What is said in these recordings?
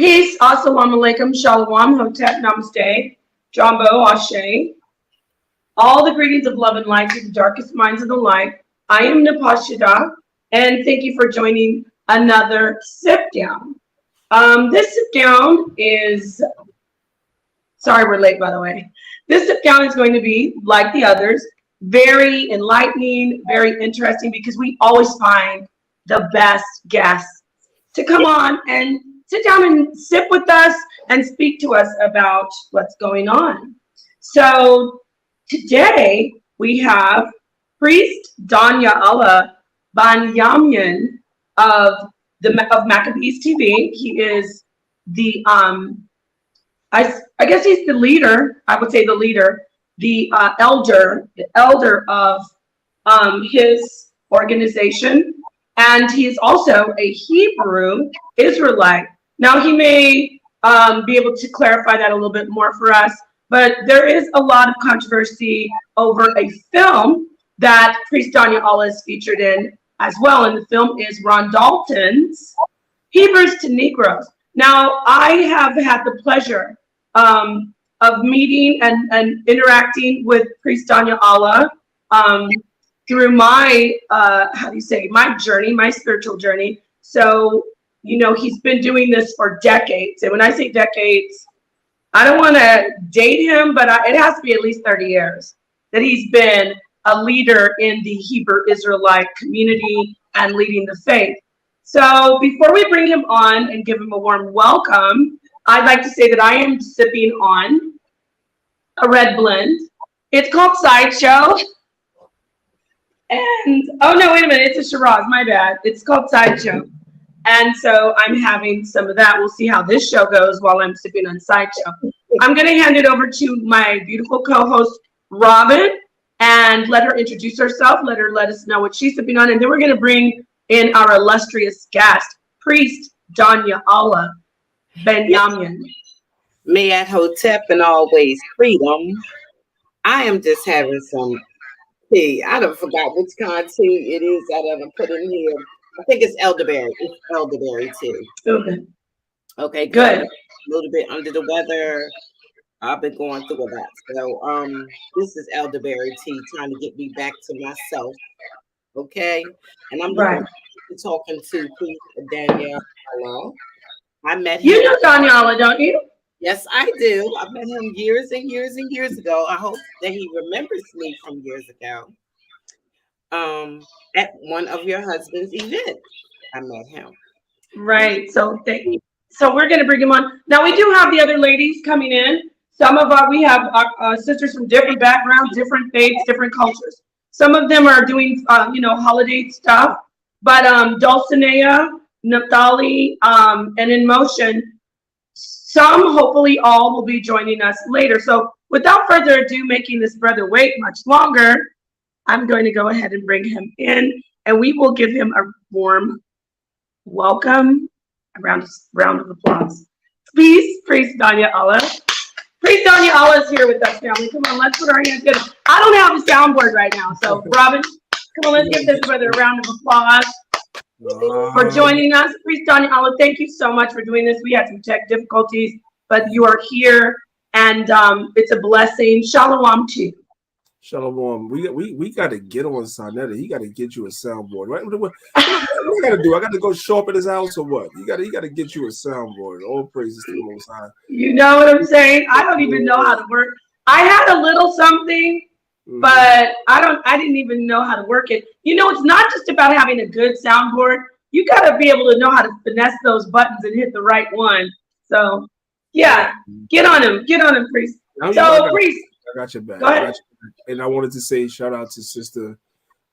Peace, assalamu alaikum, shalom, hotep, namaste, jambo, ashe. All the greetings of love and light to the darkest minds of the light. I am NapahShadah, and thank you for joining another SipDown. This SipDown is, sorry we're late by the way. This SipDown is going to be, like the others, very enlightening, very interesting, because we always find the best guests to come on and sit down and sip with us and speak to us about what's going on. So today we have Priest Danyahla of Maccabees TV. He is the I guess he's the leader. I would say the leader, the elder of his organization, and he is also a Hebrew Israelite. Now he may be able to clarify that a little bit more for us, but there is a lot of controversy over a film that Priest Danyahla is featured in as well, and the film is Ron Dalton's Hebrews to Negroes. Now, I have had the pleasure of meeting and interacting with Priest Danyahla through my, my journey, my spiritual journey. So, you know, he's been doing this for decades. And when I say decades, I don't want to date him, but it has to be at least 30 years that he's been a leader in the Hebrew Israelite community and leading the faith. So before we bring him on and give him a warm welcome, I'd like to say that I am sipping on a red blend. It's called Sideshow. And, oh no, wait a minute, it's a Shiraz, my bad. It's called Sideshow. And so I'm having some of that. We'll see how this show goes while I'm sipping on Sideshow. I'm going to hand it over to my beautiful co-host, Robin, and let her introduce herself. Let us know what she's sipping on. And then we're going to bring in our illustrious guest, Priest Danyahla Benjamin. May at Hotep and always freedom. I am just having some tea. I don't forgot which kind of tea it is that I'm put in here. I think it's elderberry. It's elderberry tea. Okay. Okay, good. A little bit under the weather. I've been going through a lot. So this is elderberry tea, trying to get me back to myself. Okay. And I'm talking to Priest Danyahla. I met him. You know Danyahla, don't you? Yes, I do. I met him years and years and years ago. I hope that he remembers me from years ago. At one of your husband's events, I met him. Right. So thank you. So we're going to bring him on. Now we do have the other ladies coming in. We have our sisters from different backgrounds, different faiths, different cultures. Some of them are doing, holiday stuff. But Dulcinea, Naphtali, and In Motion, some, hopefully all, will be joining us later. So without further ado, making this brother wait much longer, I'm going to go ahead and bring him in, and we will give him a warm welcome, a round of applause. Peace, Priest Danyahla. Priest Danyahla is here with us, family. Come on, let's put our hands together. I don't have a soundboard right now, so Robin, come on, let's give this brother a round of applause for joining us. Priest Danyahla, thank you so much for doing this. We had some tech difficulties, but you are here, and it's a blessing. Shalom to you. Shalom. We got to get on Sonetta. He got to get you a soundboard, right? What I got to do? I got to go show up at his house or what? He got to get you a soundboard. All praises to the Most High. You know what I'm saying? I don't even know how to work. I had a little something, but I didn't even know how to work it. You know, it's not just about having a good soundboard. You got to be able to know how to finesse those buttons and hit the right one. So, yeah, get on him, Priest. Priest. I got your back. Go ahead. And I wanted to say shout out to Sister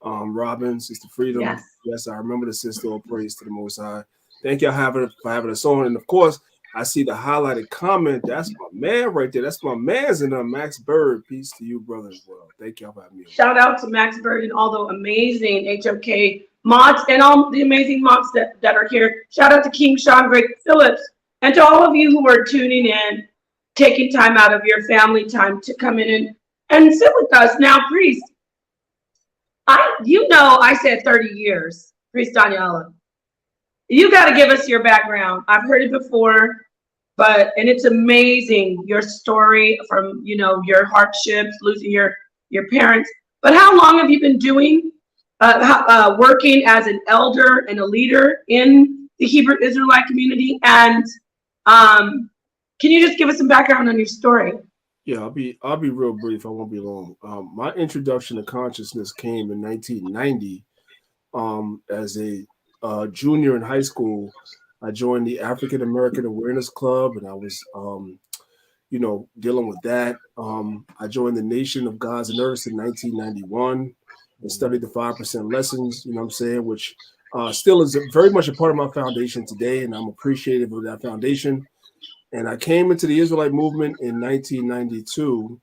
Robin, Sister Freedom. Yes, I remember the sister. All praise to the Most High. Thank y'all for having us on. And of course, I see the highlighted comment. That's my man right there. That's my man's in Max Bird. Peace to you, brother, as well. Thank y'all for having me on. Shout out to Max Bird and all the amazing HOK mods and all the amazing mods that are here. Shout out to King Sean Greg Phillips and to all of you who are tuning in, taking time out of your family time to come in and sit with us. Now, Priest, I said 30 years, Priest Danyahla. You got to give us your background. I've heard it before. and it's amazing, your story from, you know, your hardships, losing your parents. But how long have you been doing, working as an elder and a leader in the Hebrew Israelite community? And can you just give us some background on your story? Yeah, I'll be real brief. I won't be long. My introduction to consciousness came in 1990. As a junior in high school, I joined the African American Awareness Club, and I was, you know, dealing with that. I joined the Nation of Gods and Earths in 1991 and studied the 5% lessons, you know what I'm saying, which still is very much a part of my foundation today, and I'm appreciative of that foundation. And I came into the Israelite movement in 1992.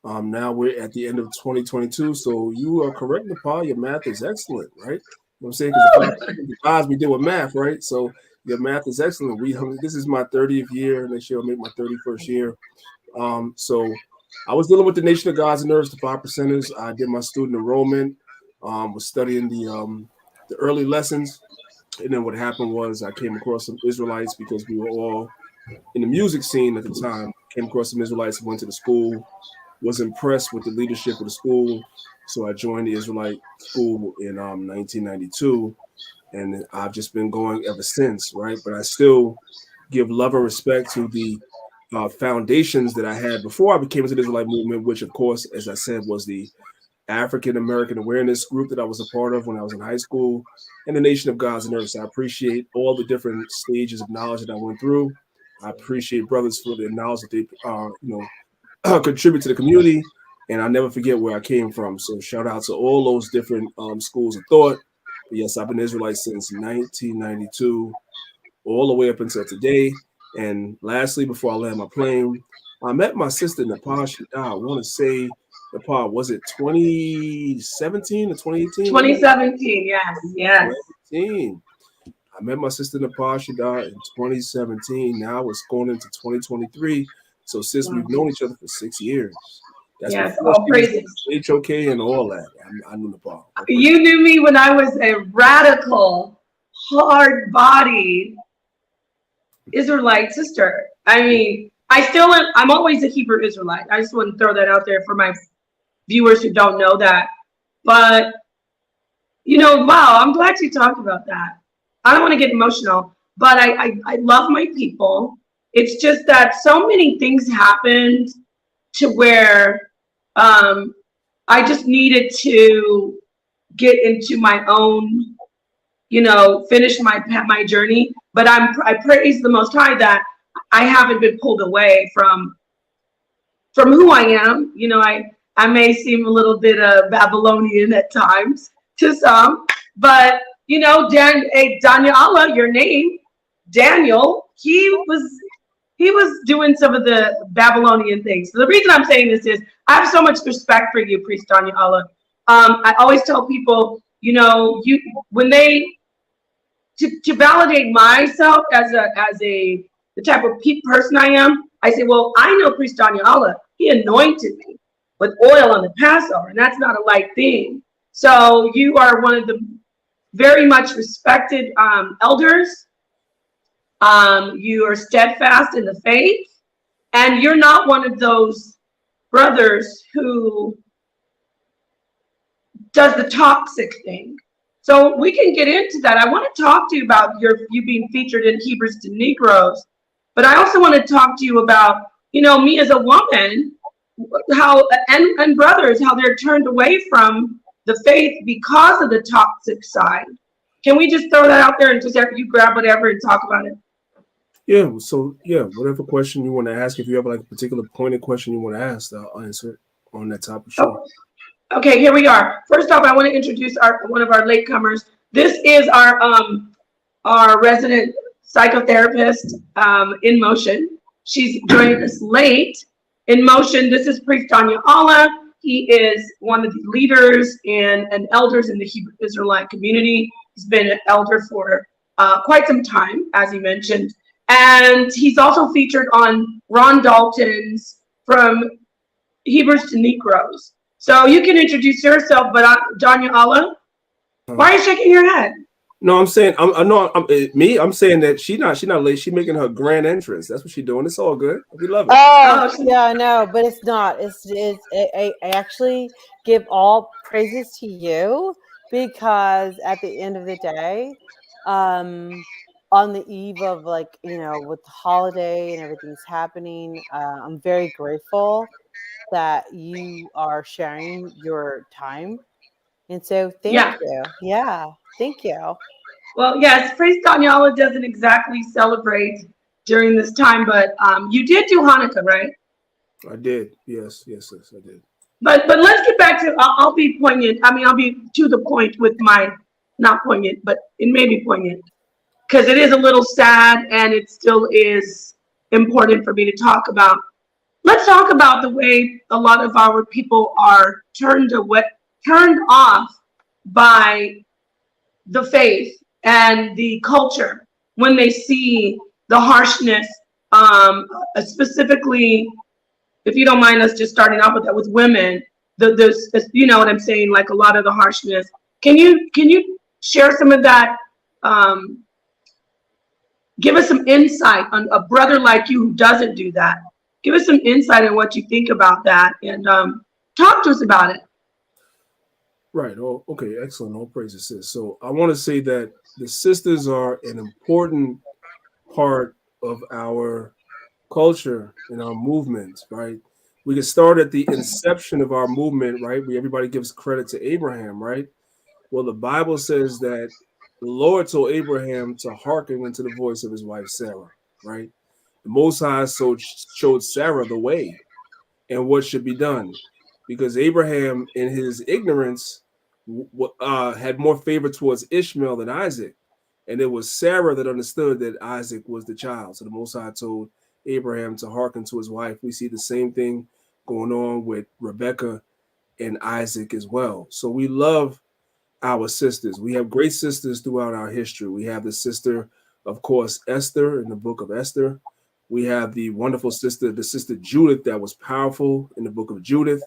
Now we're at the end of 2022. So you are correct, Nepal. Your math is excellent, right? You know what I'm saying? Because we deal with math, right? So your math is excellent. This is my 30th year. Next year I'll make my 31st year. So I was dealing with the Nation of Gods and Earths, the 5%ers. I did my student enrollment, was studying the early lessons. And then what happened was I came across some Israelites because we were all in the music scene at the time. Came across some Israelites, went to the school, was impressed with the leadership of the school. So I joined the Israelite school in 1992. And I've just been going ever since, right? But I still give love and respect to the foundations that I had before I became into the Israelite movement, which, of course, as I said, was the African American Awareness group that I was a part of when I was in high school, and the Nation of Gods and Earths. I appreciate all the different stages of knowledge that I went through. I appreciate brothers for the knowledge that they, contribute to the community, and I'll never forget where I came from. So shout out to all those different schools of thought. But yes, I've been Israelite since 1992, all the way up until today. And lastly, before I land my plane, I met my sister NapahShadah. I want to say, Nepal, was it 2017 or 2018? 2017, yes. 2017. I met my sister NapahShadah in 2017. Now it's going into 2023. So sis, we've known each other for 6 years. That's all praises. HOK and all that. I knew Nepal. You knew me when I was a radical, hard-bodied Israelite sister. I mean, I'm always a Hebrew Israelite. I just want to throw that out there for my viewers who don't know that. But, you know, wow, I'm glad you talked about that. I don't want to get emotional, but I love my people. It's just that so many things happened to where I just needed to get into my own, you know, finish my journey. But I praise the Most High that I haven't been pulled away from who I am. You know, I may seem a little bit Babylonian at times to some, but you know, Danyahla, your name, Daniel, he was doing some of the Babylonian things. So the reason I'm saying this is I have so much respect for you, Priest Danyahla. I always tell people, you know, to validate myself as the type of person I am, I say, well, I know Priest Danyahla. He anointed me with oil on the Passover, and that's not a light thing. So you are one of the very much respected elders. You are steadfast in the faith, and you're not one of those brothers who does the toxic thing. So we can get into that. I want to talk to you about you being featured in Hebrews to Negroes, but I also want to talk to you about, you know, me as a woman, how and brothers, how they're turned away from the faith because of the toxic side. Can we just throw that out there and just have you grab whatever and talk about it? Yeah. So yeah, whatever question you want to ask, if you have like a particular pointed question you want to ask, I'll answer it on that topic. Sure. Okay, here we are. First off, I want to introduce one of our latecomers. This is our resident psychotherapist in motion. She's joining us late. In motion, this is Priest Danyahla. He is one of the leaders and elders in the Hebrew Israelite community. He's been an elder for quite some time, as he mentioned. And he's also featured on Ron Dalton's From Hebrews to Negroes. So you can introduce yourself, but Danyahla, why are you shaking your head? No, I'm saying I'm saying that she's not late. She's making her grand entrance. That's what she's doing. It's all good. We love it. Oh, Oh, yeah, no, but it's not. I actually give all praises to you because at the end of the day, um, on the eve of like, with the holiday and everything's happening, I'm very grateful that you are sharing your time. And so thank yeah. you. Yeah, thank you. Well, yes, Praise Danyahla doesn't exactly celebrate during this time, but you did do Hanukkah, right? I did. Yes, I did. But let's get back to. I'll be poignant. I mean, I'll be to the point with my not poignant, but it may be poignant because it is a little sad, and it still is important for me to talk about. Let's talk about the way a lot of our people are turned off by the faith and the culture when they see the harshness, specifically, if you don't mind us just starting off with that, with women, you know what I'm saying, like a lot of the harshness. Can you share some of that? Um, Give us some insight on a brother like you who doesn't do that. Give us some insight on what you think about that, and talk to us about it. Right. Oh, okay. Excellent. All praises, sis. So I want to say that the sisters are an important part of our culture and our movement, right? We can start at the inception of our movement, right? Where everybody gives credit to Abraham, right? Well, the Bible says that the Lord told Abraham to hearken unto the voice of his wife Sarah, right? The Most High showed Sarah the way and what should be done, because Abraham, in his ignorance, had more favor towards Ishmael than Isaac, and it was Sarah that understood that Isaac was the child. So the Most High told Abraham to hearken to his wife. We see the same thing going on with Rebekah and Isaac as well. So we love our sisters. We have great sisters throughout our history. We have the sister, of course, Esther in the book of Esther. We have the wonderful sister, the sister Judith, that was powerful in the book of Judith.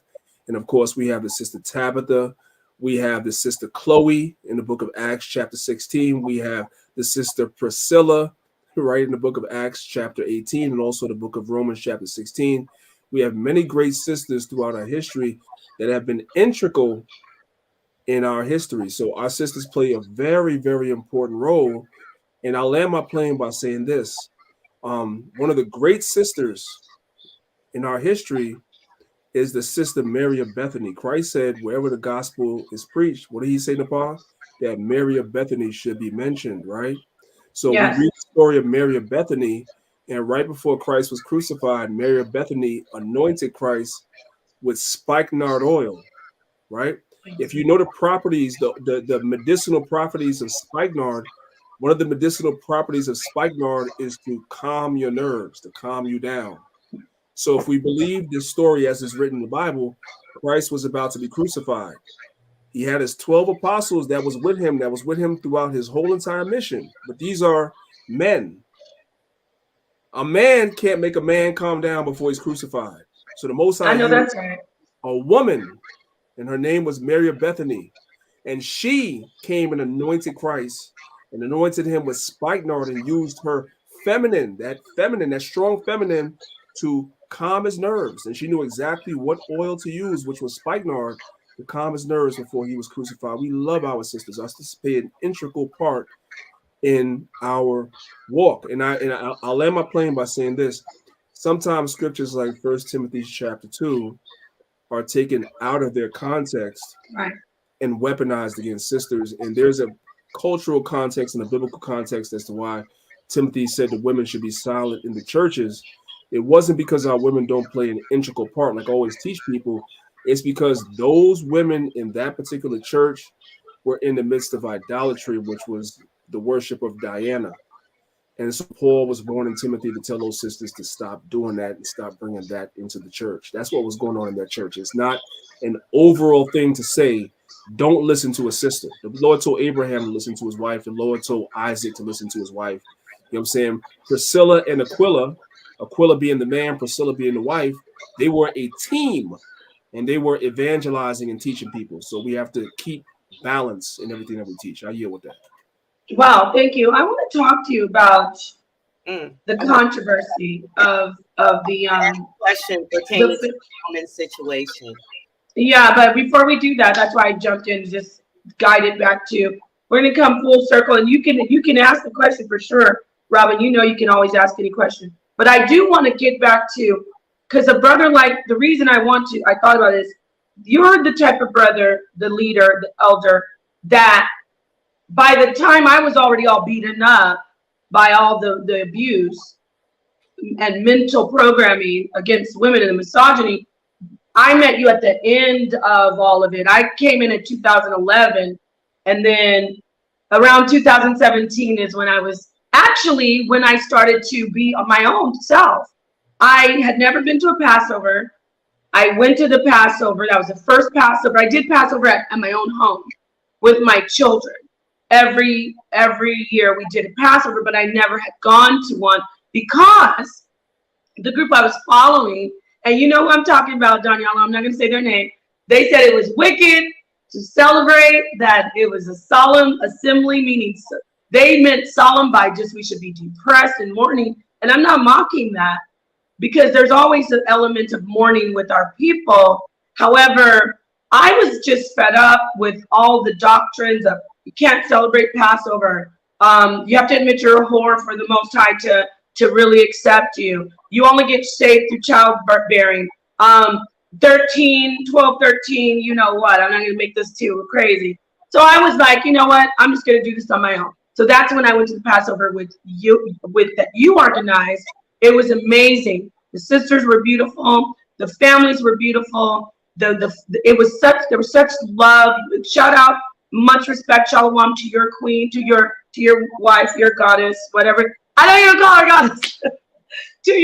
And of course, we have the sister Tabitha. We have the sister Chloe in the book of Acts, chapter 16. We have the sister Priscilla, right, in the book of Acts, chapter 18, and also the book of Romans, chapter 16. We have many great sisters throughout our history that have been integral in our history. So our sisters play a very, very important role. And I'll land my plane by saying this. One of the great sisters in our history is the sister Mary of Bethany. Christ said, wherever the gospel is preached, what did he say, Nepal? That Mary of Bethany should be mentioned, right? So we Yes. read the story of Mary of Bethany, and right before Christ was crucified, Mary of Bethany anointed Christ with spikenard oil, right? If you know the properties, the medicinal properties of spikenard, one of the medicinal properties of spikenard is to calm your nerves, to calm you down. So if we believe this story as is written in the Bible, Christ was about to be crucified. He had his 12 apostles that was with him throughout his whole entire mission. But these are men. A man can't make a man calm down before he's crucified. So the Most High I know used that's right. a woman, and her name was Mary of Bethany. And she came and anointed Christ and anointed him with spikenard and used her that strong feminine to calm his nerves. And she knew exactly what oil to use, which was spikenard, to calm his nerves before he was crucified. We love our sisters. Our sisters play an integral part in our walk. And I'll land my plane by saying this. Sometimes scriptures like 1 Timothy chapter 2 are taken out of their context Right. and weaponized against sisters. And there's a cultural context and a biblical context as to why Timothy said that women should be silent in the churches. It wasn't because our women don't play an integral part, like I always teach people. It's because those women in that particular church were in the midst of idolatry, which was the worship of Diana. And so Paul was warning Timothy to tell those sisters to stop doing that and stop bringing that into the church. That's what was going on in that church. It's not an overall thing to say, don't listen to a sister. The Lord told Abraham to listen to his wife. The Lord told Isaac to listen to his wife. You know what I'm saying? Priscilla and Aquila being the man, Priscilla being the wife, they were a team and they were evangelizing and teaching people. So we have to keep balance in everything that we teach. I yield with that. Wow, thank you. I want to talk to you about Mm. the controversy of the Question pertaining to the, the woman's situation. yeah, but before we do that, that's why I jumped in, just guided back to, we're gonna come full circle, and you can ask the question for sure, Robin. You know you can always ask any question. But I do want to get back to, because a brother, like, the reason I thought about it is, you're the type of brother, the leader, the elder, that by the time I was already all beaten up by all the abuse and mental programming against women and the misogyny, I met you at the end of all of it. I came in 2011, and then around 2017 is when when I started to be my own self. I had never been to a Passover. I went to the Passover. That was the first Passover. I did Passover at my own home with my children. Every year we did a Passover, but I never had gone to one because the group I was following, and you know who I'm talking about, Danyahla, I'm not going to say their name. They said it was wicked to celebrate, that it was a solemn assembly, meaning they meant solemn by just we should be depressed and mourning. And I'm not mocking that, because there's always an element of mourning with our people. However, I was just fed up with all the doctrines of you can't celebrate Passover. You have to admit you're a whore for the Most High to really accept you. You only get saved through childbearing. 13, you know what? I'm not going to make this too crazy. So I was like, you know what? I'm just going to do this on my own. So that's when I went to the Passover with that you organized. It was amazing. The sisters were beautiful. The families were beautiful. There was such love. Shout out, much respect, shalom to your queen, to your wife, your goddess, whatever. I don't even call her goddess. to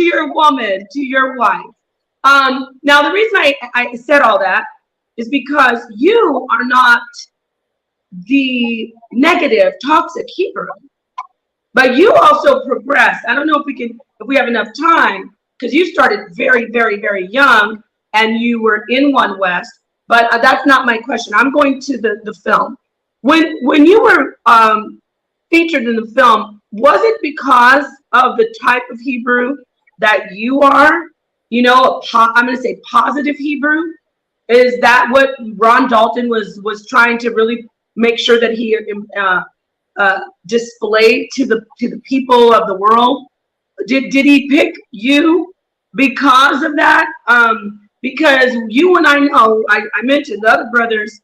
your woman, to your wife. Now the reason I said all that is because you are not the negative, toxic Hebrew, but you also progressed. I don't know if we have enough time, because you started very, very, very young, and you were in One West. But that's not my question. I'm going to the film. When you were featured in the film, was it because of the type of Hebrew that you are? You know, I'm going to say positive Hebrew. Is that what Ron Dalton was trying to really make sure that he displayed to the people of the world? Did he pick you because of that? Because you and I know, I mentioned the other brothers.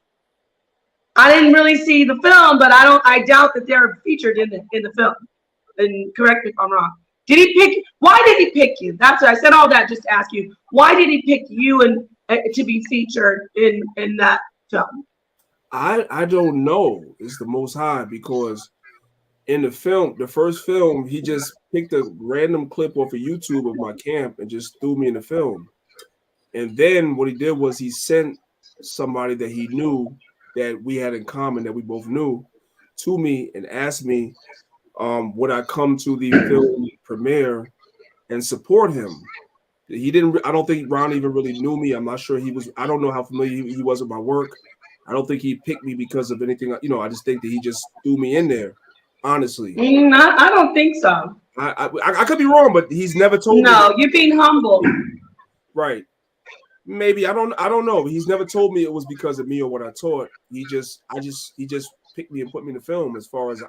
I didn't really see the film, but I doubt that they're featured in the film. And correct me if I'm wrong. Why did he pick you? That's what I said all that just to ask you. Why did he pick you and to be featured in that film? I don't know. It's the Most High, because in the film, the first film, he just picked a random clip off of YouTube of my camp and just threw me in the film. And then what he did was he sent somebody that he knew that we had in common, that we both knew, to me and asked me, would I come to the film premiere and support him? I don't think Ron even really knew me. I'm not sure I don't know how familiar he was with my work. I don't think he picked me because of anything. I just think that he just threw me in there, honestly. I don't think so. I could be wrong, but he's never told me. No, you're being humble. Right. Maybe I don't know. He's never told me it was because of me or what I taught. He just picked me and put me in the film. As far as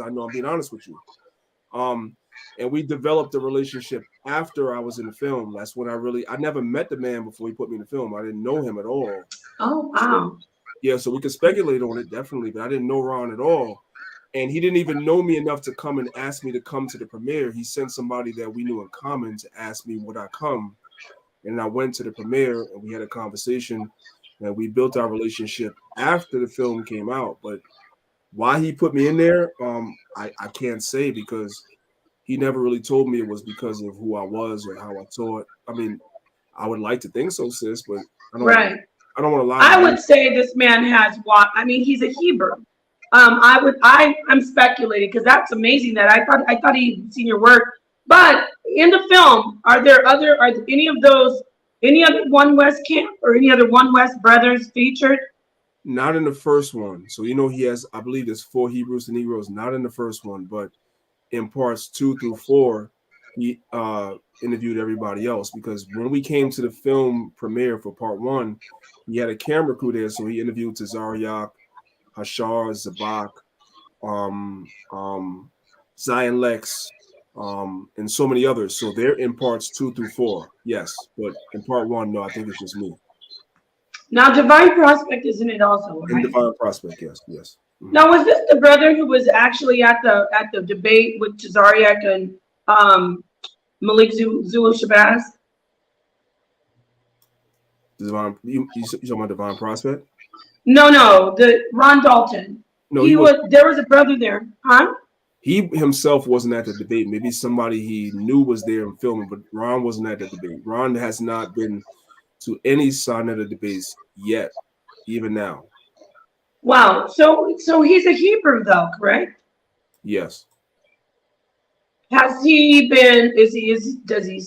I know, I'm being honest with you. And we developed a relationship after I was in the film. That's when I never met the man before he put me in the film. I didn't know him at all. Oh wow. So we could speculate on it definitely, but I didn't know Ron at all. And he didn't even know me enough to come and ask me to come to the premiere. He sent somebody that we knew in common to ask me would I come. And I went to the premiere and we had a conversation and we built our relationship after the film came out. But why he put me in there, I can't say, because he never really told me it was because of who I was or how I taught. I mean, I would like to think so, sis, but I don't want to lie. I would say this man has what? I mean, he's a Hebrew. I'm speculating because that's amazing that I thought he'd seen your work. But in the film, are any other One West camp or any other One West brothers featured? Not in the first one. So he has, I believe there's 4 Hebrews to Negroes, not in the first one, but in parts 2 through 4, he interviewed everybody else, because when we came to the film premiere for part 1, he had a camera crew there, so he interviewed Tazariak, Hashar, Zabak, Zion Lex, and so many others. So they're in parts 2 through 4, yes, but in part 1, no, I think it's just me. Now, Divine Prospect is in it also, In right? Divine Prospect, yes. Mm-hmm. Now, was this the brother who was actually at the debate with Tazariak and Malik Zulu Shabazz? Divine, you talking about Divine Prospect? No, the Ron Dalton. No, there was a brother there, huh? He himself wasn't at the debate. Maybe somebody he knew was there and filming, but Ron wasn't at the debate. Ron has not been to any sign of the debates yet, even now. Wow. So he's a Hebrew though, correct? Yes. Has he been? Does he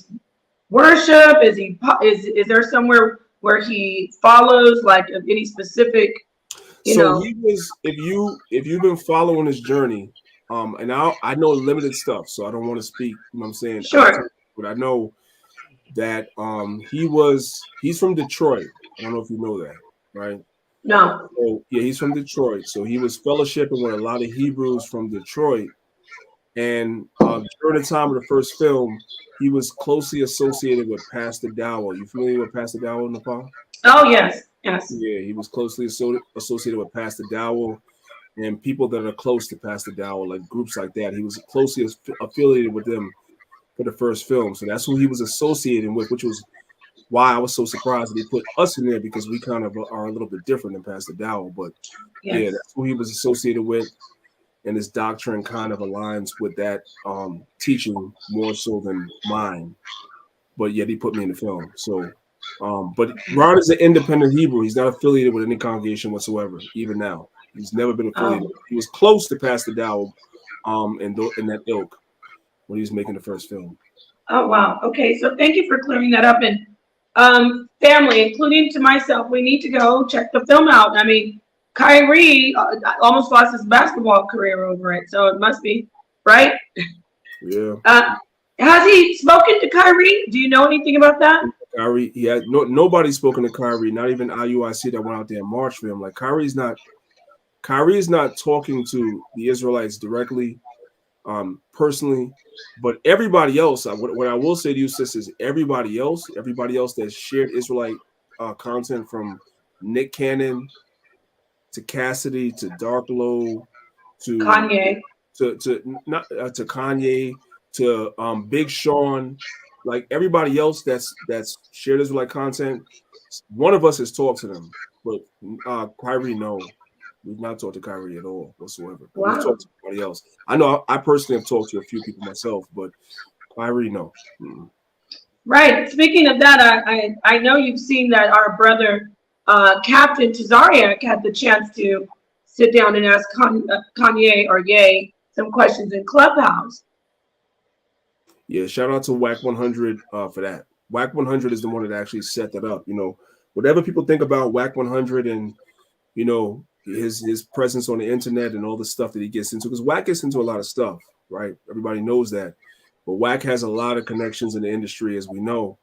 worship? Is there somewhere where he follows like any specific? He was. If you've been following his journey, and I know limited stuff, so I don't want to speak. You know what I'm saying? Sure. But I know that he's from Detroit. I don't know if you know that, right? No. So yeah, he's from Detroit. So he was fellowshipping with a lot of Hebrews from Detroit, and during the time of the first film, he was closely associated with Pastor Dowell. You familiar with Pastor Dowell, Nepal? Oh yes. Yeah, he was closely associated with Pastor Dowell and people that are close to Pastor Dowell, like groups like that. He was closely affiliated with them for the first film. So that's who he was associating with, which was why I was so surprised that he put us in there, because we kind of are a little bit different than Pastor Dowell. But yeah, that's who he was associated with. And his doctrine kind of aligns with that teaching more so than mine. But yet he put me in the film. So but Ron is an independent Hebrew. He's not affiliated with any congregation whatsoever, even now. He's never been affiliated. He was close to Pastor Dowell in that ilk when he was making the first film. Oh, wow. Okay, so thank you for clearing that up. And family, including to myself, we need to go check the film out. I mean, Kyrie almost lost his basketball career over it, so it must be, right? Yeah. Has he spoken to Kyrie? Do you know anything about that? Kyrie, he had nobody's spoken to Kyrie, not even IUIC that went out there and marched for him. Like Kyrie is not talking to the Israelites directly, personally, but everybody else. What I will say to you, sis, is everybody else that shared Israelite content, from Nick Cannon to Cassidy to Darklow to Kanye, to Kanye to Big Sean, like everybody else that's shared Israelite content. One of us has talked to them, but Kyrie, no. We've not talked to Kyrie at all whatsoever. Wow. We've talked to somebody else. I know I personally have talked to a few people myself, but Kyrie, no. Mm-mm. Right. Speaking of that, I know you've seen that our brother Captain Tazariak had the chance to sit down and ask Kanye or Ye some questions in Clubhouse. Yeah, shout out to WAC 100 for that. WAC 100 is the one that actually set that up. You know, whatever people think about WAC 100 and his presence on the internet and all the stuff that he gets into, because WAC gets into a lot of stuff, right? Everybody knows that. But WAC has a lot of connections in the industry, as we know.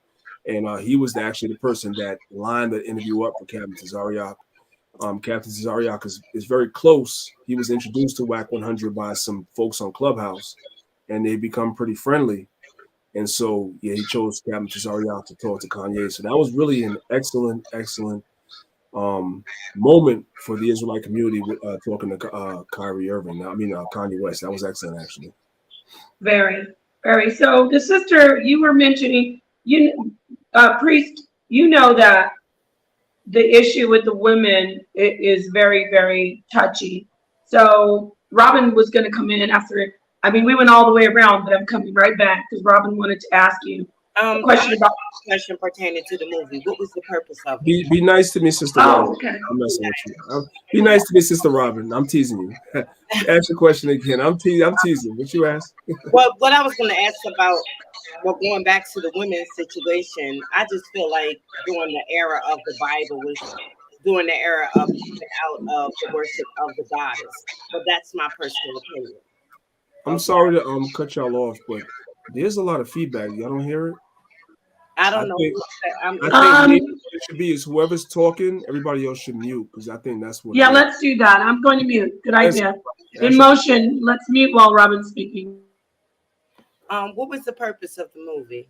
And he was actually the person that lined the interview up for Captain Tazariak. Captain Tazariak is very close. He was introduced to WAC 100 by some folks on Clubhouse, and they become pretty friendly. And so, yeah, he chose Captain Tazariak to talk to Kanye. So that was really an excellent moment for the Israelite community talking to Kyrie Irving. Kanye West. That was excellent, actually. Very, very. So the sister you were mentioning, priest, you know that the issue with the women is very, very touchy. So Robin was going to come in after it. I mean, we went all the way around, but I'm coming right back because Robin wanted to ask you a question pertaining to the movie. What was the purpose of it? Be nice to me, Sister Robin. Okay. I'm messing with you. Be nice to me, Sister Robin. I'm teasing you. Ask your question again. I'm teasing. What you ask? Well, what I was going to ask about, going back to the women's situation, I just feel like during the era of the Bible was during the era of coming out of the worship of the goddess. But that's my personal opinion. I'm sorry to cut y'all off, but there's a lot of feedback. Y'all don't hear it? I I don't know. think I'm maybe it should be is whoever's talking, everybody else should mute because I think that's what. Yeah, it is. let's do that. I'm going to mute. Good idea. In Actually, motion, let's mute while Robin's speaking. what was the purpose of the movie?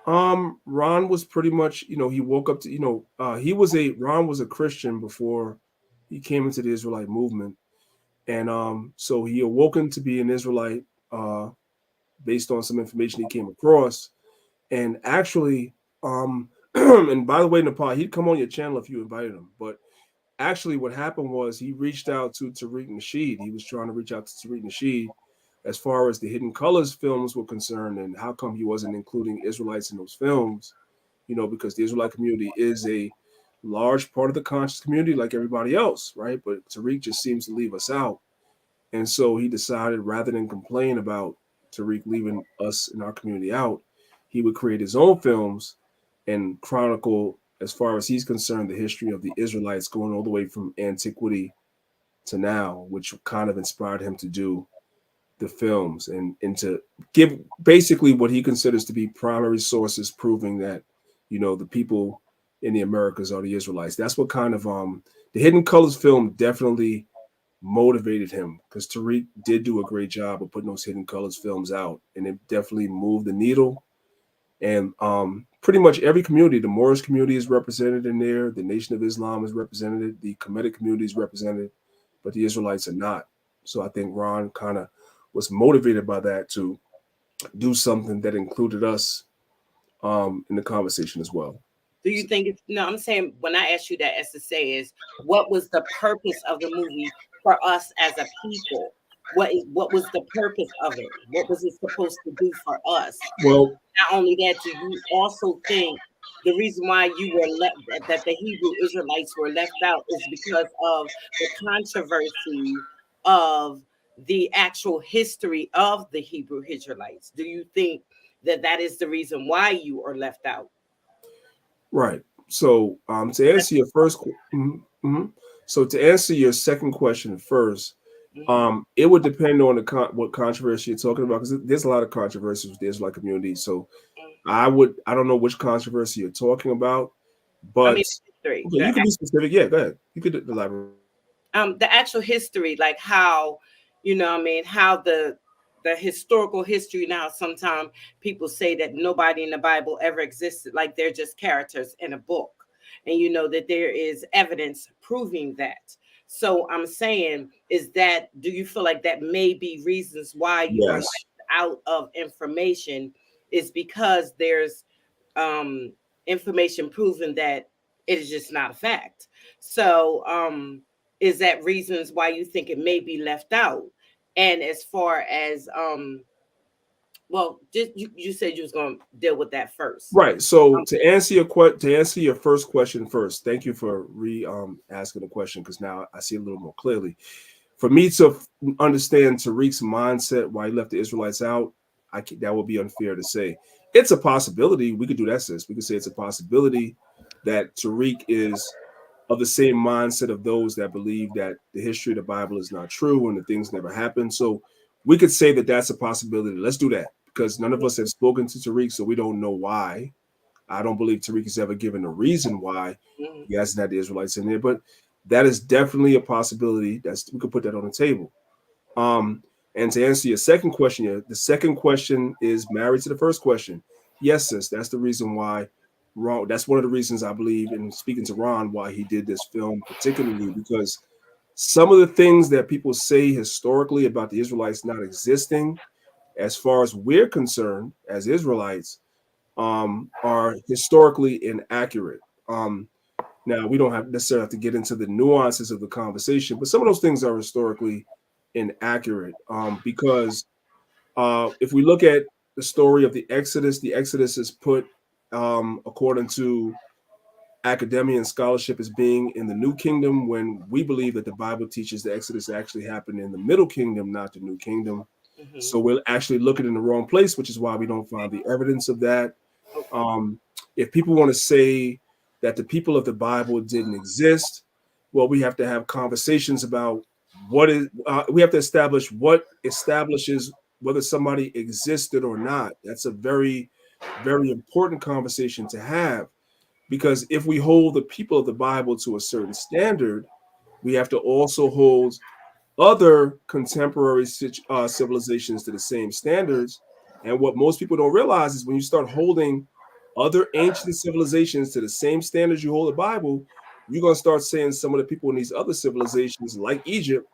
Ron was pretty much, he woke up to, Ron was a Christian before he came into the Israelite movement. And so he awoken to be an Israelite based on some information he came across. And actually, and by the way, Nepal, he'd come on your channel if you invited him. But actually what happened was he reached out to Tariq Nasheed. He was trying to reach out to Tariq Nasheed as far as the Hidden Colors films were concerned, and how come he wasn't including Israelites in those films, because the Israelite community is a large part of the conscious community like everybody else, right? But Tariq just seems to leave us out. And so he decided rather than complain about Tariq leaving us in our community out, he would create his own films and chronicle, as far as he's concerned, the history of the Israelites going all the way from antiquity to now, which kind of inspired him to do the films and to give basically what he considers to be primary sources proving that, the people in the Americas are the Israelites. That's what kind of the Hidden Colors film definitely motivated him, because Tariq did do a great job of putting those Hidden Colors films out, and it definitely moved the needle. And pretty much every community, the Moorish community is represented in there, the Nation of Islam is represented, the Kemetic community is represented, but the Israelites are not. So I think Ron kind of was motivated by that to do something that included us in the conversation as well. Do you think it's no? I'm saying when I asked you that, as to say, is what was the purpose of the movie for us as a people? What was the purpose of it? What was it supposed to do for us? Well, not only that, do you also think the reason why you were left that the Hebrew Israelites were left out is because of the controversy of the actual history of the Hebrew Israelites? Do you think that that is the reason why you are left out? Right. So to answer your first, so to answer your second question first, it would depend on what controversy you're talking about, because there's a lot of controversies with the Israelite community. So I don't know which controversy you're talking about, but I mean, history. You can be specific. Yeah, go ahead. You could elaborate. The actual history, like how, how the historical history. Now, sometimes people say that nobody in the Bible ever existed, like they're just characters in a book, and that there is evidence proving that. So I'm saying is that, do you feel like that may be reasons why you are left out of information, is because there's information proving that it is just not a fact? So is that reasons why you think it may be left out? And as far as well, just you said you was going to deal with that first, right? So to answer your first question first, thank you for asking the question, because now I see a little more clearly. For me to understand Tariq's mindset why he left the Israelites out, that would be unfair to say. It's a possibility. We could do that, sis. We could say it's a possibility that Tariq is of the same mindset of those that believe that the history of the Bible is not true and the things never happened. So we could say that that's a possibility. Let's do that, because none of us have spoken to Tariq, so we don't know why. I don't believe Tariq has ever given a reason why he hasn't had the Israelites in there, but that is definitely a possibility. We could put that on the table. And to answer your second question, the second question is married to the first question. Yes, sis, that's the reason why. Ron, that's one of the reasons I believe, in speaking to Ron, why he did this film particularly, because some of the things that people say historically about the Israelites not existing, as far as we're concerned as Israelites, are historically inaccurate. Now, we don't necessarily have to get into the nuances of the conversation, but some of those things are historically inaccurate, because if we look at the story of the Exodus is put, according to academia and scholarship, as being in the New Kingdom, when we believe that the Bible teaches the Exodus actually happened in the Middle Kingdom, not the New Kingdom. So we're actually looking in the wrong place, which is why we don't find the evidence of that. If people want to say that the people of the Bible didn't exist. Well, we have to have conversations about what is, we have to establish what establishes whether somebody existed or not. That's a very, very important conversation to have, because if we hold the people of the Bible to a certain standard, we have to also hold other contemporary civilizations to the same standards. And what most people don't realize is when you start holding other ancient civilizations to the same standards you hold the Bible, you're going to start saying some of the people in these other civilizations, like Egypt,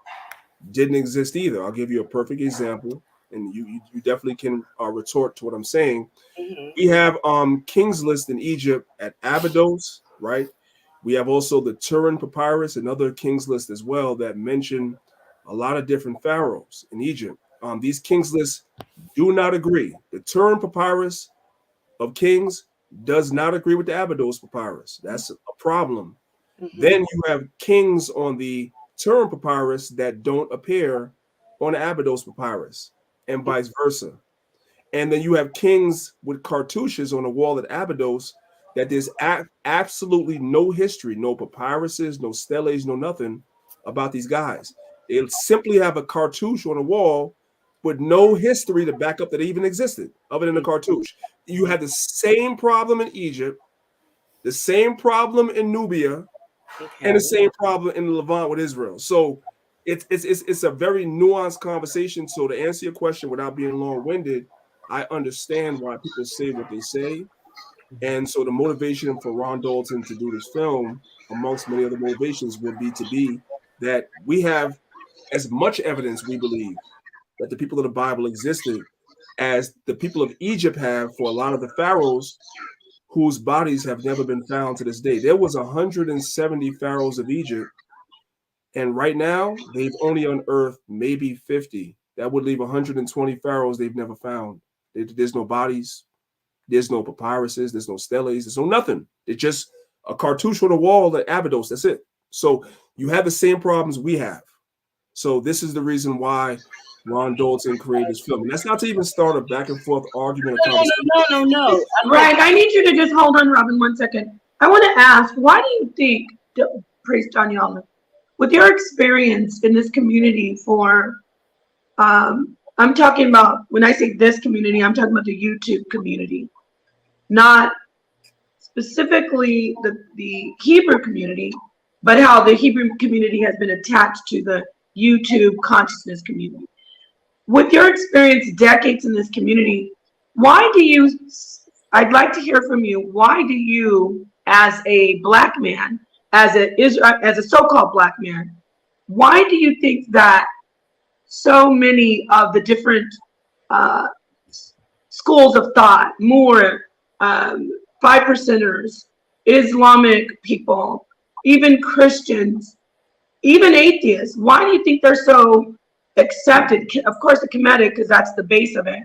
didn't exist either. I'll give you a perfect example, and you definitely can retort to what I'm saying. We have King's List in Egypt at Abydos, right? We have also the Turin Papyrus, another King's List as well, that mention a lot of different pharaohs in Egypt. These King's Lists do not agree. The Turin Papyrus of Kings does not agree with the Abydos Papyrus. That's a problem. Then you have kings on the Turin Papyrus that don't appear on the Abydos Papyrus, and vice versa. And then you have kings with cartouches on the wall at Abydos that there's absolutely no history, no papyruses, no steles, no nothing about these guys. They simply have a cartouche on the wall with no history to back up that they even existed other than the cartouche. You had the same problem in Egypt, the same problem in Nubia, and the same problem in the Levant with Israel. So it's a very nuanced conversation. So to answer your question without being long-winded, I understand why people say what they say. And so the motivation for Ron Dalton to do this film, amongst many other motivations, would be that we have as much evidence, we believe, that the people of the Bible existed as the people of Egypt have for a lot of the pharaohs whose bodies have never been found to this day. There was 170 pharaohs of Egypt, and right now they've only unearthed maybe 50. That would leave 120 pharaohs they've never found. There's no bodies, there's no papyruses, there's no steles, there's no nothing. It's just a cartouche on the wall at Abydos. That's it. So you have the same problems we have. So this is the reason why Ron Dalton created this film. And that's not to even start a back and forth argument or conversation. No. Right. I need you to just hold on, Robin, 1 second. I want to ask, why do you think, praise Danyahla, with your experience in this community for, I'm talking about, when I say this community, I'm talking about the YouTube community, not specifically the Hebrew community, but how the Hebrew community has been attached to the YouTube consciousness community. With your experience, decades in this community, I'd like to hear from you, why do you, as a black man, as a so-called black man, why do you think that so many of the different schools of thought, more 5%ers, Islamic people, even Christians, even atheists, why do you think they're so accepted? Of course, the Kemetic, because that's the base of it.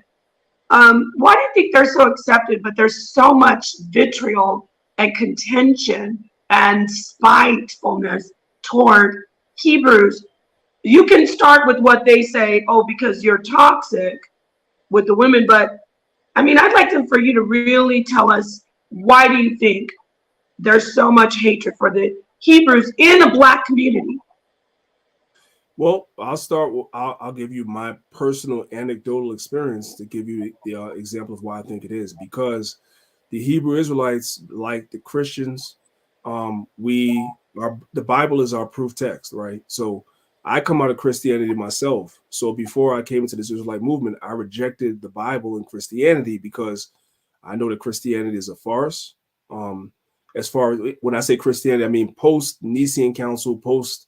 Why do you think they're so accepted, but there's so much vitriol and contention and spitefulness toward Hebrews? You can start with what they say, oh, because you're toxic with the women, but I mean, I'd like for you to really tell us, why do you think there's so much hatred for the Hebrews in a black community? Well, I'll give you my personal anecdotal experience to give you the example of why I think it is. Because the Hebrew Israelites, like the Christians, the Bible is our proof text, right? So I come out of Christianity myself. So before I came into this Israelite movement, I rejected the Bible and Christianity because I know that Christianity is a farce. As far as when I say Christianity, I mean post-Nicene Council, post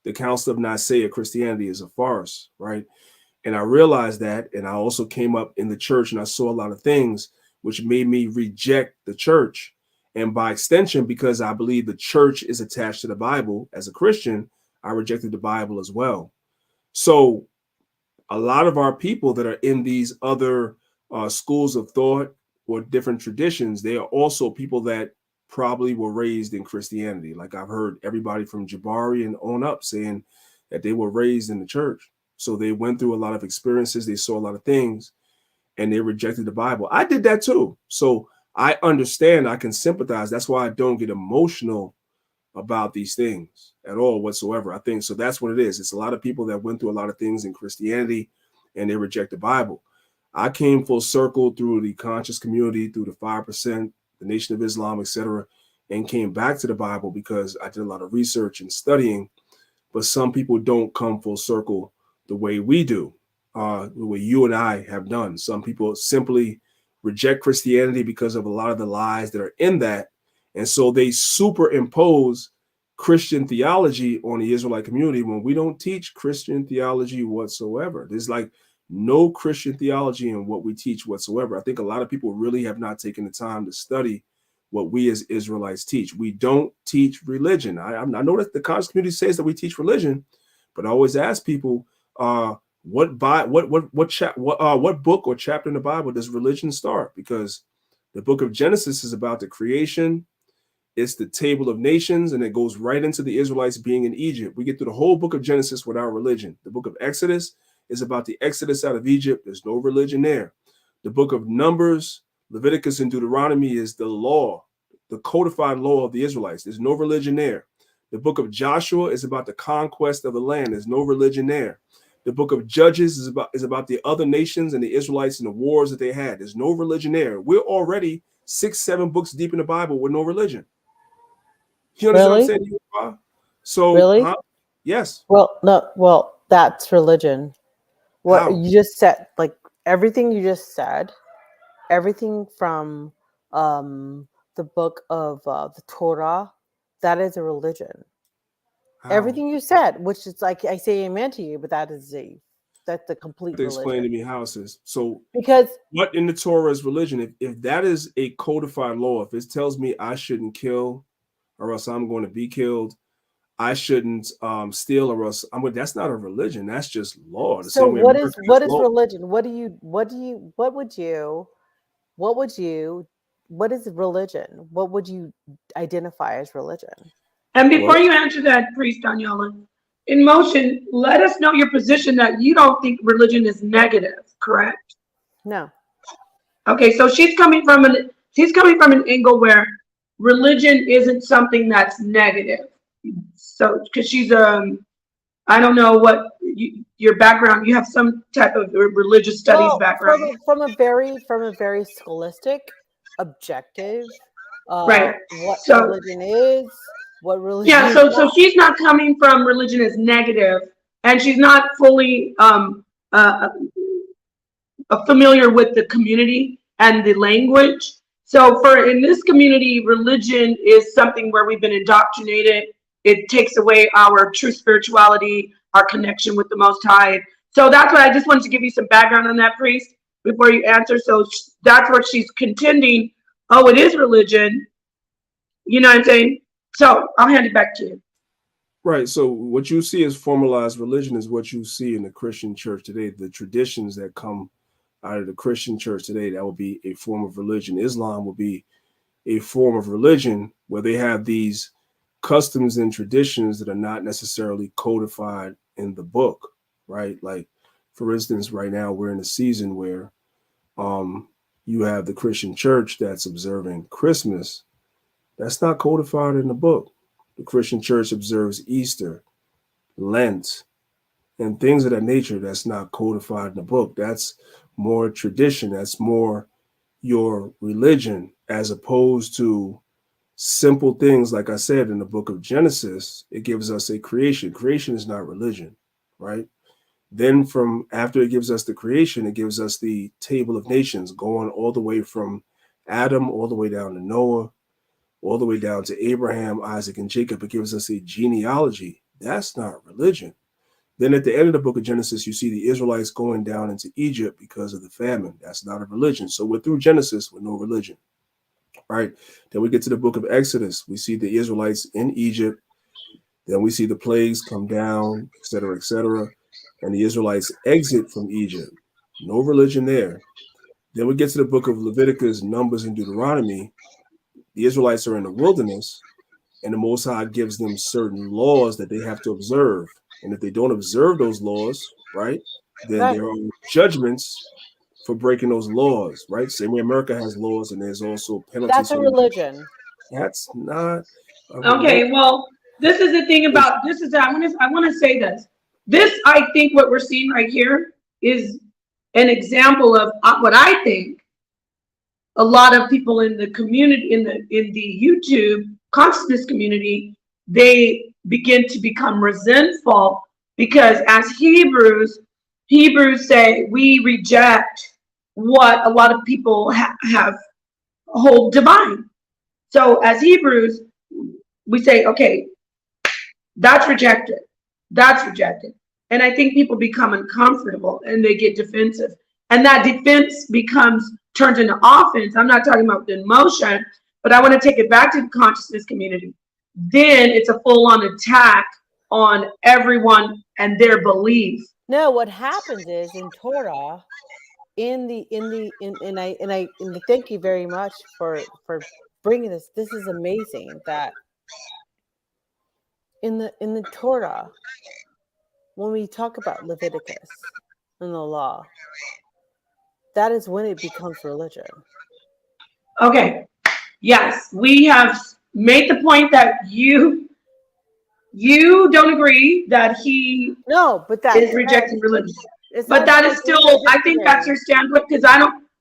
the Council of Nicaea, Christianity is a farce, right? And I realized that, and I also came up in the church and I saw a lot of things which made me reject the church. And by extension, because I believe the church is attached to the Bible, as a Christian, I rejected the Bible as well. So a lot of our people that are in these other schools of thought or different traditions, they are also people that probably were raised in Christianity. Like I've heard everybody from Jabari and on up saying that they were raised in the church. So they went through a lot of experiences. They saw a lot of things and they rejected the Bible. I did that too. So I understand, I can sympathize. That's why I don't get emotional about these things at all whatsoever. I think so. That's what it is. It's a lot of people that went through a lot of things in Christianity and they reject the Bible. I came full circle through the conscious community, through the 5%, the Nation of Islam, etc., and came back to the Bible because I did a lot of research and studying. But some people don't come full circle the way we do, the way you and I have done. Some people simply reject Christianity because of a lot of the lies that are in that. And so they superimpose Christian theology on the Israelite community when we don't teach Christian theology whatsoever. There's like no Christian theology in what we teach whatsoever. I think a lot of people really have not taken the time to study what we as Israelites teach. We don't teach religion. I know that the conscious community says that we teach religion, but I always ask people, what book or chapter in the Bible does religion start? Because the book of Genesis is about the creation. It's the table of nations, and it goes right into the Israelites being in Egypt. We get through the whole book of Genesis without religion. The book of Exodus is about the Exodus out of Egypt. There's no religion there. The book of Numbers, Leviticus, and Deuteronomy is the law, the codified law of the Israelites. There's no religion there. The book of Joshua is about the conquest of the land. There's no religion there. The book of Judges is about the other nations and the Israelites and the wars that they had. There's no religion there. We're already 6-7 books deep in the Bible with no religion. You understand what I'm saying? So, really? Yes. Well, no. Well, that's religion. What you just said, like everything you just said, everything from the book of the Torah, that is a religion. How? Everything you said, which is like I say amen to you, but that's the complete religion. Explain to me how, sis. So because what in the Torah is religion? If that is a codified law, if it tells me I shouldn't kill or else I'm going to be killed, I shouldn't steal or else that's not a religion. That's just law. So what is religion? What is religion? What would you identify as religion? And before you answer that, Priest Danyahla, in motion, let us know your position that you don't think religion is negative, correct? No. Okay, so she's coming from an angle where religion isn't something that's negative. So because she's I don't know what your background, you have some type of religious studies background. From a very scholastic, objective, right. What religion is, what religion is not. So she's not coming from religion as negative, and she's not fully familiar with the community and the language. So in this community, religion is something where we've been indoctrinated. It takes away our true spirituality, our connection with the Most High. So that's why I just wanted to give you some background on that, Priest, before you answer. So that's what she's contending. Oh, it is religion. You know what I'm saying? So I'll hand it back to you. Right. So what you see as formalized religion is what you see in the Christian church today. The traditions that come out of the Christian church today, that will be a form of religion. Islam will be a form of religion where they have these customs and traditions that are not necessarily codified in the book, right? Like, for instance, right now we're in a season where you have the Christian church that's observing Christmas. That's not codified in the book. The Christian church observes Easter, Lent, and things of that nature. That's not codified in the book. That's more tradition. That's more your religion, as opposed to simple things. Like I said, in the book of Genesis, it gives us a creation. Creation is not religion, right? Then from after it gives us the creation, it gives us the table of nations, going all the way from Adam, all the way down to Noah, all the way down to Abraham, Isaac, and Jacob. It gives us a genealogy. That's not religion. Then at the end of the book of Genesis, you see the Israelites going down into Egypt because of the famine. That's not a religion. So we're through Genesis with no religion, right? Then we get to the book of Exodus. We see the Israelites in Egypt. Then we see the plagues come down, et cetera, and the Israelites exit from Egypt. No religion there. Then we get to the book of Leviticus, Numbers, and Deuteronomy. The Israelites are in the wilderness, and the Most High gives them certain laws that they have to observe. And if they don't observe those laws, right, then there are judgments for breaking those laws, right? Same way America has laws, and there's also penalties. That's a religion. That's not a Okay, well, this is the thing about this is I want to say this. This, I think what we're seeing right here is an example of what I think a lot of people in the community, in the YouTube consciousness community, they begin to become resentful because as Hebrews say we reject what a lot of people have hold divine. So as Hebrews, we say, okay, that's rejected. That's rejected. And I think people become uncomfortable and they get defensive. And that defense turns into offense. I'm not talking about the emotion, but I want to take it back to the consciousness community. Then it's a full-on attack on everyone and their belief. No, what happens is in Torah, and thank you very much for bringing this. This is amazing that in the Torah, when we talk about Leviticus and the law, that is when it becomes religion. Okay. Yes, we have made the point that you don't agree that he is rejecting religion. But that is still, I think that's your standpoint, because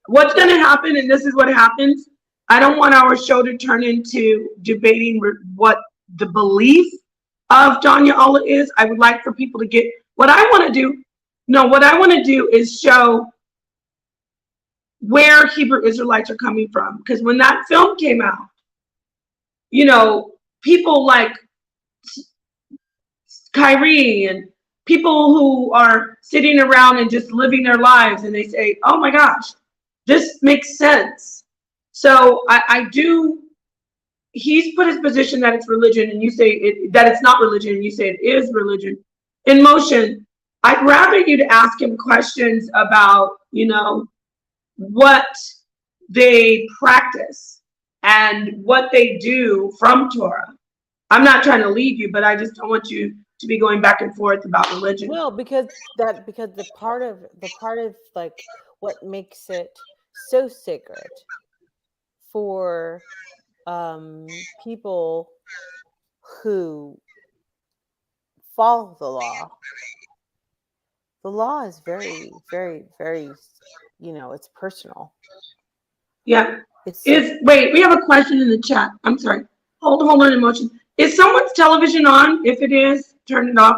what's going to happen, and this is what happens, I don't want our show to turn into debating what the belief of Danyahla is. I would like for people to get, what I want to do is show where Hebrew Israelites are coming from. Because when that film came out, people like Kyrie and people who are sitting around and just living their lives, and they say, oh my gosh, this makes sense. So he's put his position that it's religion, and you say that it's not religion, and you say it is religion. In motion, I'd rather you to ask him questions about, what they practice and what they do from Torah. I'm not trying to leave you, but I just don't want you to be going back and forth about religion. No, because the part of like what makes it so sacred for people who follow the law is very, very, very, it's personal. Yeah. Wait, we have a question in the chat. I'm sorry. Hold on, emotion. Is someone's television on? If it is, turn it off.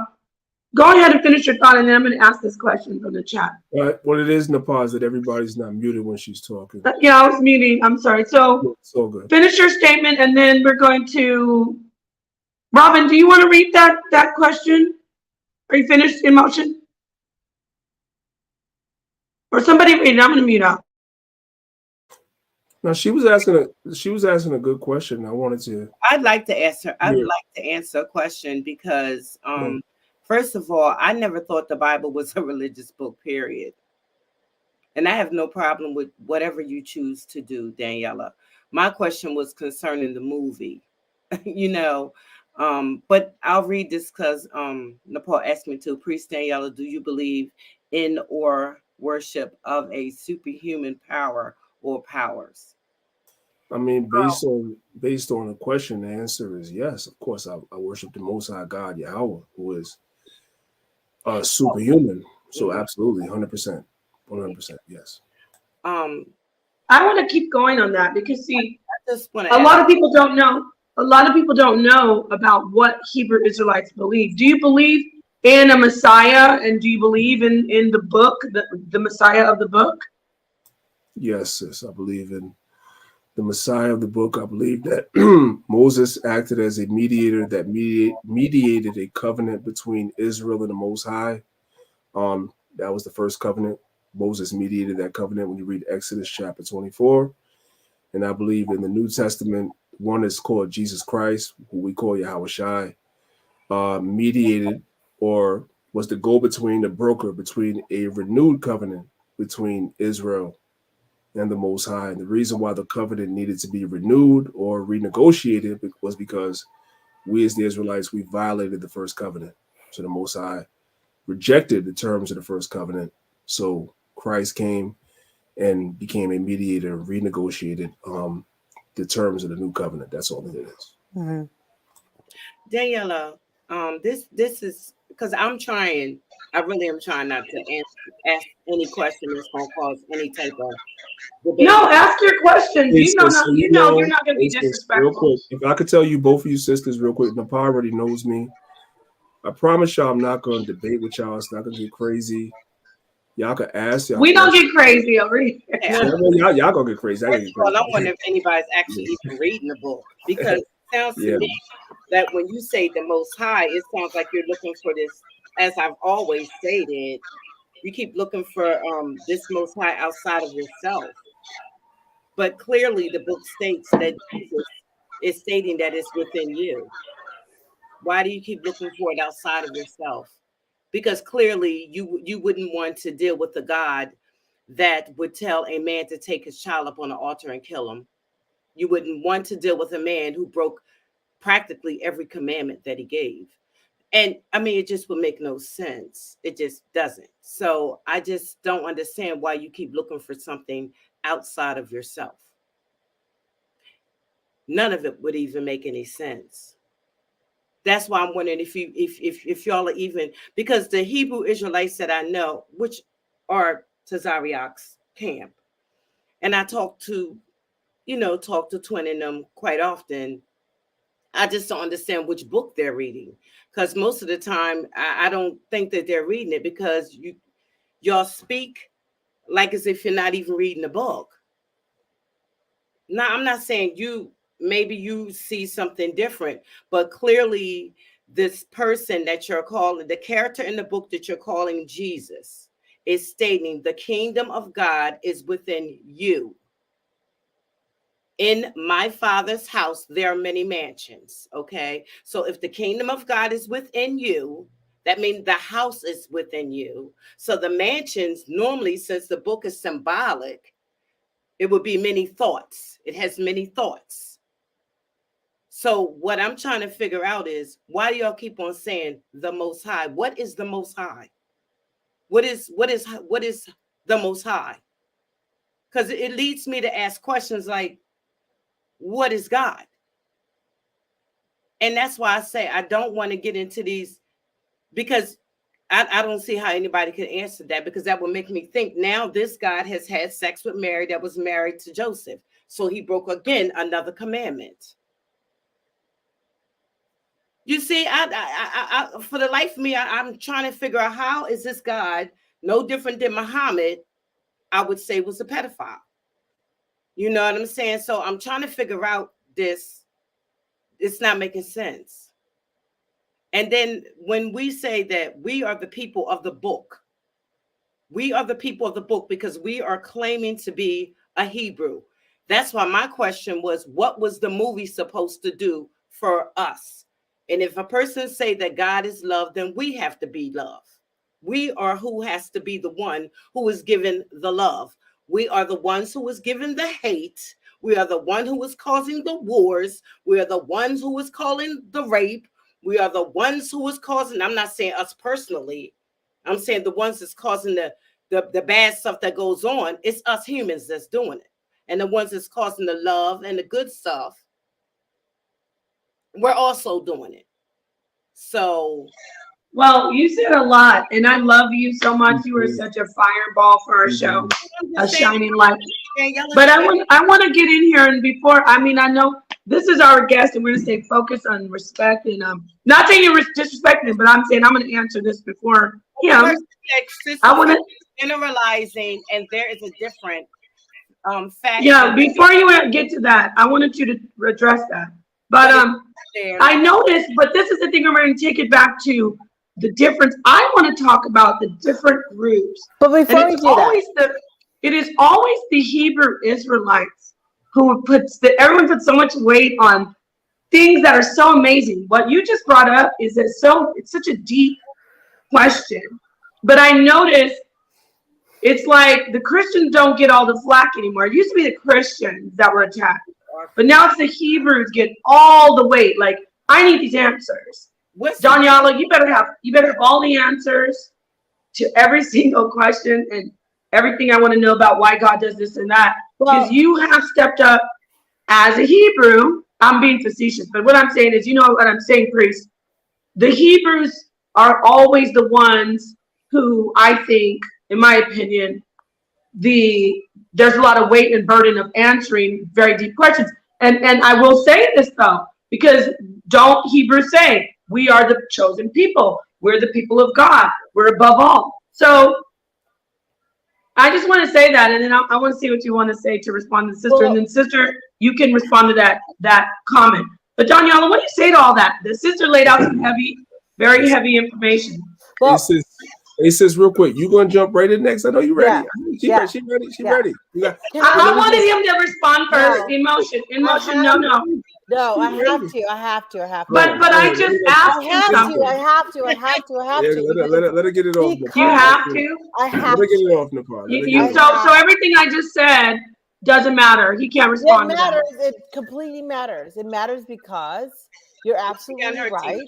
Go ahead and finish your thought, and then I'm going to ask this question from the chat. What it is, Napah, is that everybody's not muted when she's talking. Yeah, I was muting. I'm sorry. So it's all good. Finish your statement, and then we're going to. Robin, do you want to read that question? Are you finished, in motion? Or somebody read it. I'm going to mute out. Now she was asking a good question. I wanted to. I'd like to answer. I'd like to answer a question because, first of all, I never thought the Bible was a religious book. Period. And I have no problem with whatever you choose to do, Danyahla. My question was concerning the movie, But I'll read this because Napah asked me to. Priest Danyahla, do you believe in or worship of a superhuman power or powers? I mean, based on the question, the answer is yes. Of course, I worship the Most High God, Yahweh, who is superhuman. So absolutely, 100%, 100%, yes. I want to keep going on that because see, a lot of people don't know. A lot of people don't know about what Hebrew Israelites believe. Do you believe in a Messiah, and do you believe in the book, the Messiah of the book? Yes, sis, I believe in the Messiah of the book. I believe that Moses acted as a mediator that mediated a covenant between Israel and the Most High. That was the first covenant. Moses mediated that covenant when you read Exodus chapter 24. And I believe in the New Testament, one is called Jesus Christ, who we call NapahShadah, mediated or was the go-between, the broker between a renewed covenant between Israel and the Most High. And the reason why the covenant needed to be renewed or renegotiated was because we as the Israelites, we violated the first covenant. So the Most High rejected the terms of the first covenant. So Christ came and became a mediator, renegotiated the terms of the new covenant. That's all it is. Mhm. Danyahla, this is because I really am trying not to ask any question that's gonna cause any type of debate. No, ask your questions. Hey, You know, sis, so you know, you're not going to be hey, sis, real disrespectful. quick, if I could tell you both of you sisters real quick, Napah already knows me. I promise y'all I'm not going to debate with y'all. It's not going to get crazy. Y'all can ask y'all We don't questions. get crazy over here. Yeah, Y'all going to get crazy. I first get of all, crazy. I wonder if anybody's actually even reading the book, because it sounds to Yeah. me that when you say the Most High, it sounds like you're looking for this. As I've always stated, you keep looking for this Most High outside of yourself. But clearly, the book states that Jesus is stating that it's within you. Why do you keep looking for it outside of yourself? Because clearly, you wouldn't want to deal with a God that would tell a man to take his child up on an altar and kill him. You wouldn't want to deal with a man who broke practically every commandment that he gave. And I mean, it just would make no sense. It just doesn't. So I just don't understand why you keep looking for something outside of yourself. None of it would even make any sense. That's why I'm wondering if y'all are even, because the Hebrew Israelites that I know, which are Tazariak's camp, and I talk to Twin and them quite often. I just don't understand which book they're reading, because most of the time I don't think that they're reading it, because y'all speak like as if you're not even reading the book. Now, I'm not saying maybe you see something different, but clearly this person that you're calling, the character in the book that you're calling Jesus, is stating the kingdom of God is within you. In my Father's house, there are many mansions. Okay. So if the kingdom of God is within you, that means the house is within you. So the mansions, normally, since the book is symbolic, it would be many thoughts. It has many thoughts. So what I'm trying to figure out is, why do y'all keep on saying the Most High? What is the Most High? What is the Most High? Because it leads me to ask questions like, what is God? And that's why I say I don't want to get into these, because I don't see how anybody could answer that, because that would make me think now this God has had sex with Mary that was married to Joseph. So he broke again another commandment. You see, I for the life of me, I'm trying to figure out, how is this God no different than Muhammad, I would say, was a pedophile. You know what I'm saying? So I'm trying to figure out this. It's not making sense. And then when we say that we are the people of the book, we are the people of the book because we are claiming to be a Hebrew. That's why my question was, what was the movie supposed to do for us? And if a person say that God is love, then we have to be love. We are who has to be the one who is given the love. We are the ones who is given the hate. We are the one who is causing the wars. We are the ones who is calling the rape. We are the ones who is causing, I'm not saying us personally, I'm saying the ones that's causing the bad stuff that goes on. It's us humans that's doing it. And the ones that's causing the love and the good stuff, we're also doing it. So, well, you said a lot, and I love you so much. You are such a fireball for our show, a shining light. But I want to get in here, and before, I mean, I know this is our guest, and we're going to stay focused on respect, and not saying you're disrespecting, but I'm saying I'm going to answer this before him. I want to generalizing, and there is a different fact. Yeah, before you get to that, I wanted you to address that. But I noticed, but this is the thing, I'm going to take it back to the difference. I want to talk about the different groups. But before we do that, it is always the Hebrew Israelites who everyone puts so much weight on things that are so amazing. What you just brought up is it's such a deep question. But I noticed it's like the Christians don't get all the flack anymore. It used to be the Christians that were attacked, but now it's the Hebrews get all the weight. Like, I need these answers. Danyahla, you better have all the answers to every single question. everything I want to know about why God does this and that. Well- Because you have stepped up as a Hebrew. I'm being facetious, but what I'm saying is, you know what I'm saying, priest? The Hebrews are always the ones who, I think, in my opinion, there's a lot of weight and burden of answering very deep questions. And I will say this though, because don't Hebrews say we are the chosen people? We're the people of God. We're above all. So I just want to say that, and then I want to see what you want to say to respond to the sister. And then, sister, you can respond to that comment. But Danyahla, what do you say to all that? The sister laid out some heavy, very heavy information. Well, Hey, sis, real quick, you gonna jump right in next? I know you ready. She ready. She ready. I wanted him to respond first. No. Emotion. No. No, I have to. But I just asked you something. I have to. Yeah, let her get it off. You have to. I have Let her get to. it off, Nepal. So everything I just said doesn't matter. He can't respond It to that. matters. It completely matters. It matters because you're absolutely right.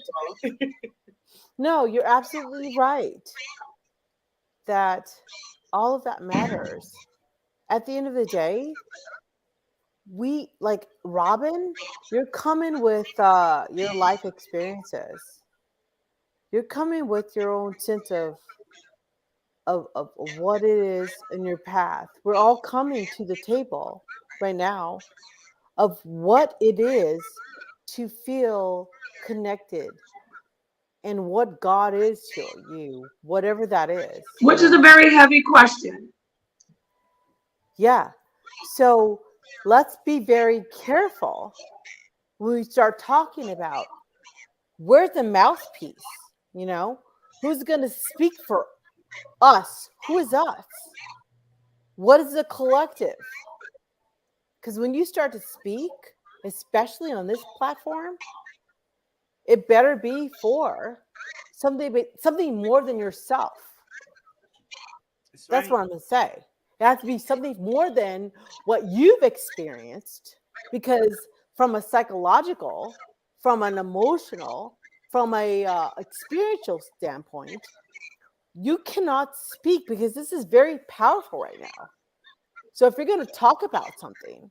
No, you're absolutely right. That all of that matters. At the end of the day, we like Robin, you're coming with your life experiences. You're coming with your own sense of what it is in your path. We're all coming to the table right now of what it is to feel connected and what God is to you, whatever that is. Which is a very heavy question. Yeah. So let's be very careful when we start talking about where's the mouthpiece, who's going to speak for us? Who is us? What is the collective? Because when you start to speak, especially on this platform, it better be for something more than yourself. That's what I'm going to say. It has to be something more than what you've experienced, because from a psychological, from an emotional, from a experiential standpoint, you cannot speak because this is very powerful right now. So if you're going to talk about something.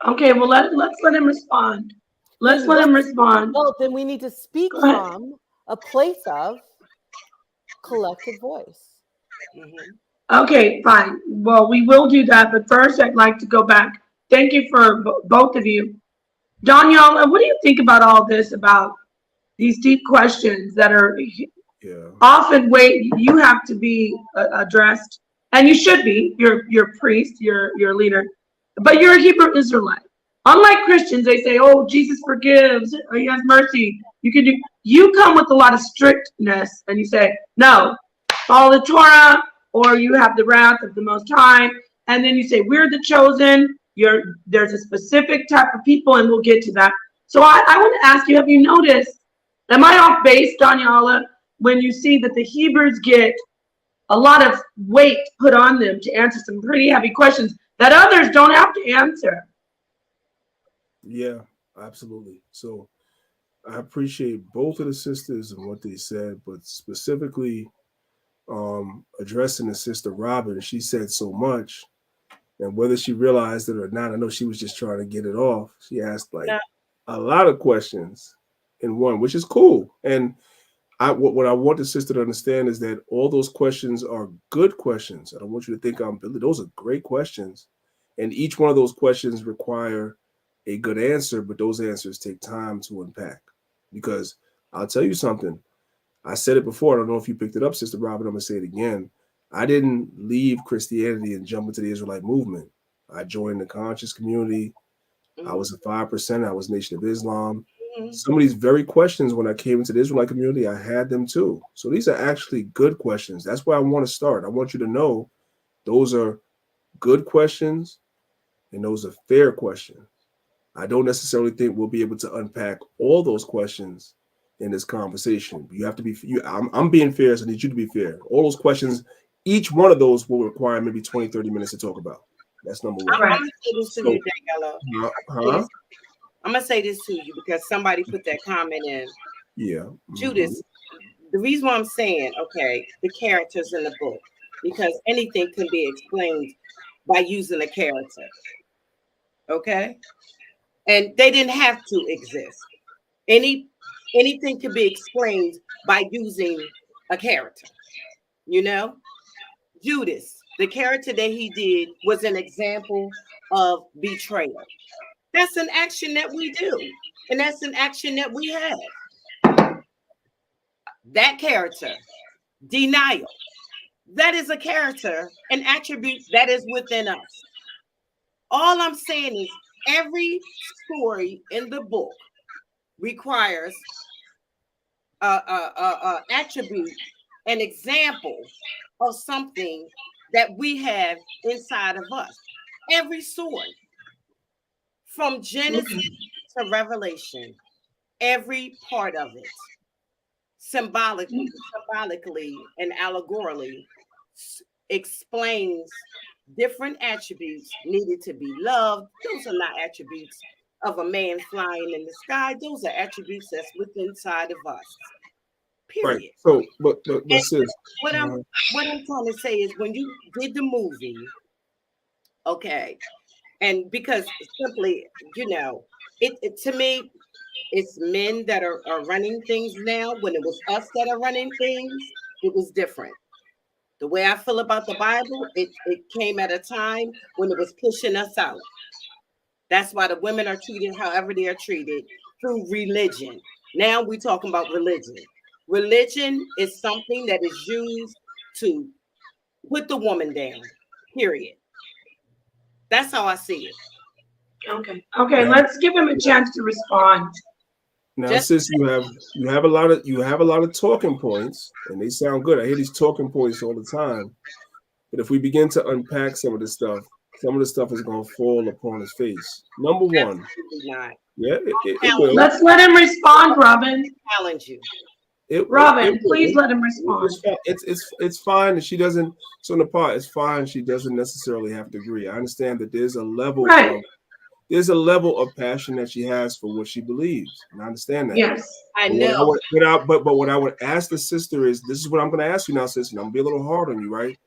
Okay, well, let's let him respond. Let's let him respond. Well, then we need to speak from a place of collective voice. Okay, fine. Well, we will do that. But first, I'd like to go back. Thank you for both of you. Danyahla, what do you think about all this, about these deep questions that are often you have to be addressed, and you should be. You're priest, you're leader, but you're a Hebrew Israelite. Unlike Christians, they say, "Oh, Jesus forgives. He has mercy. You can do." You come with a lot of strictness, and you say, "No, follow the Torah, or you have the wrath of the Most High." And then you say, "We're the chosen." There's a specific type of people, and we'll get to that. So I want to ask you: have you noticed? Am I off base, Danyahla, when you see that the Hebrews get a lot of weight put on them to answer some pretty heavy questions that others don't have to answer? Yeah, absolutely. So I appreciate both of the sisters and what they said, but specifically addressing the sister Robin. She said so much, and whether she realized it or not, I know she was just trying to get it off. She asked a lot of questions in one, which is cool. And what I want the sister to understand is that all those questions are good questions. I don't want you to think I'm Billy. Those are great questions. And each one of those questions require a good answer, but those answers take time to unpack. Because I'll tell you something. I said it before. I don't know if you picked it up, Sister Robin. I'm going to say it again. I didn't leave Christianity and jump into the Israelite movement. I joined the conscious community. I was a 5%. I was Nation of Islam. Some of these very questions, when I came into the Israelite community, I had them too. So these are actually good questions. That's where I want to start. I want you to know those are good questions and those are fair questions. I don't necessarily think we'll be able to unpack all those questions in this conversation. You have to be, I'm being fair, so I need you to be fair. All those questions, each one of those will require maybe 20, 30 minutes to talk about. That's number one. I'm going to say this to you, Danyahla. I'm going to say this to you because somebody put that comment in. Yeah. Judas, the reason why I'm saying, okay, the characters in the book. because anything can be explained by using a character. Okay? And they didn't have to exist. Anything can be explained by using a character. You know? Judas, the character that he did was an example of betrayal. That's an action that we do, and that's an action that we have. That character, denial, that is a character, an attribute that is within us. All I'm saying is every story in the book requires a attribute, an example of something that we have inside of us. Every story, from Genesis to Revelation, every part of it, symbolically and allegorically, explains different attributes needed to be loved. Those are not attributes of a man flying in the sky. Those are attributes that's within inside of us. Period. Right. So, but And sis, what I'm trying to say is when you did the movie, okay, and because simply, you know, it to me, it's men that are running things now. When it was us that are running things, it was different. The way I feel about the Bible, it came at a time when it was pushing us out. That's why the women are treated however they are treated through religion. Now we're talking about religion. Religion is something that is used to put the woman down, period. That's how I see it. Okay. Okay. Let's give him a chance to respond. now, sis, you have a lot of talking points, and they sound good. I hear these talking points all the time. But if we begin to unpack some of the stuff is going to fall upon his face. Number one, Not. yeah, it will. Let's let him respond, Robin. Challenge you. Robin, please let him respond. It's fine if she doesn't. So in the part, it's fine. She doesn't necessarily have to agree. I understand that there's a level of passion that she has for what she believes, and I understand that. Yes, I know. But what I would ask the sister is, this is what I'm going to ask you now, sister. And I'm going to be a little hard on you, right?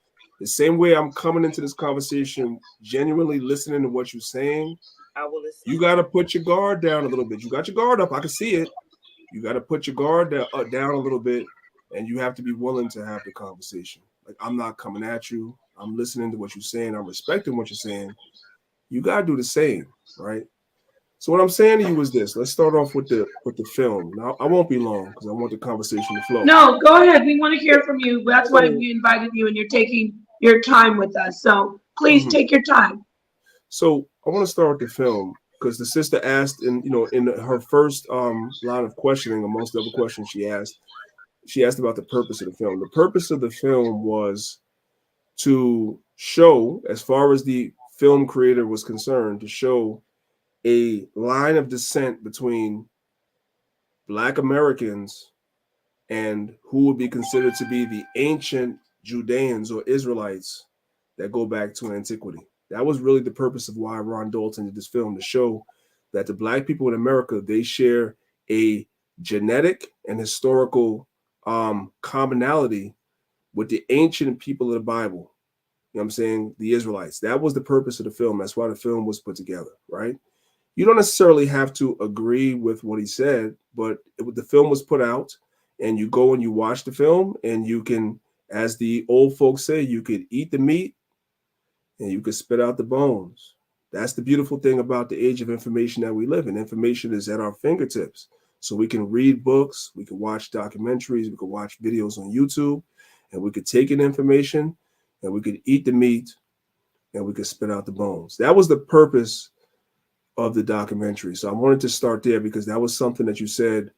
The same way I'm coming into this conversation, genuinely listening to what you're saying. I will listen. You got to put your guard down a little bit. You got your guard up. I can see it. You got to put your guard down a little bit, and you have to be willing to have the conversation. Like, I'm not coming at you. I'm listening to what you're saying. I'm respecting what you're saying. You got to do the same, right? So what I'm saying to you is this. Let's start off with the film. Now, I won't be long because I want the conversation to flow. No, go ahead. We want to hear from you. That's why we invited you, and you're taking your time with us. So please take your time. So I want to start with the film because the sister asked in her first line of questioning, amongst other questions she asked about the purpose of the film. The purpose of the film was to show, as far as the film creator was concerned, to show a line of descent between Black Americans and who would be considered to be the ancient Judeans or Israelites that go back to antiquity. That was really the purpose of why Ron Dalton did this film, to show that the Black people in America, they share a genetic and historical commonality with the ancient people of the Bible. You know what I'm saying? The Israelites. That was the purpose of the film. That's why the film was put together, right? You don't necessarily have to agree with what he said, but the film was put out, and you go and you watch the film, and you can, as the old folks say, you could eat the meat and you could spit out the bones. That's the beautiful thing about the age of information that we live in. Information is at our fingertips. So we can read books, we can watch documentaries, we can watch videos on YouTube, and we could take in information, and we could eat the meat, and we could spit out the bones. That was the purpose of the documentary. So I wanted to start there because that was something that you said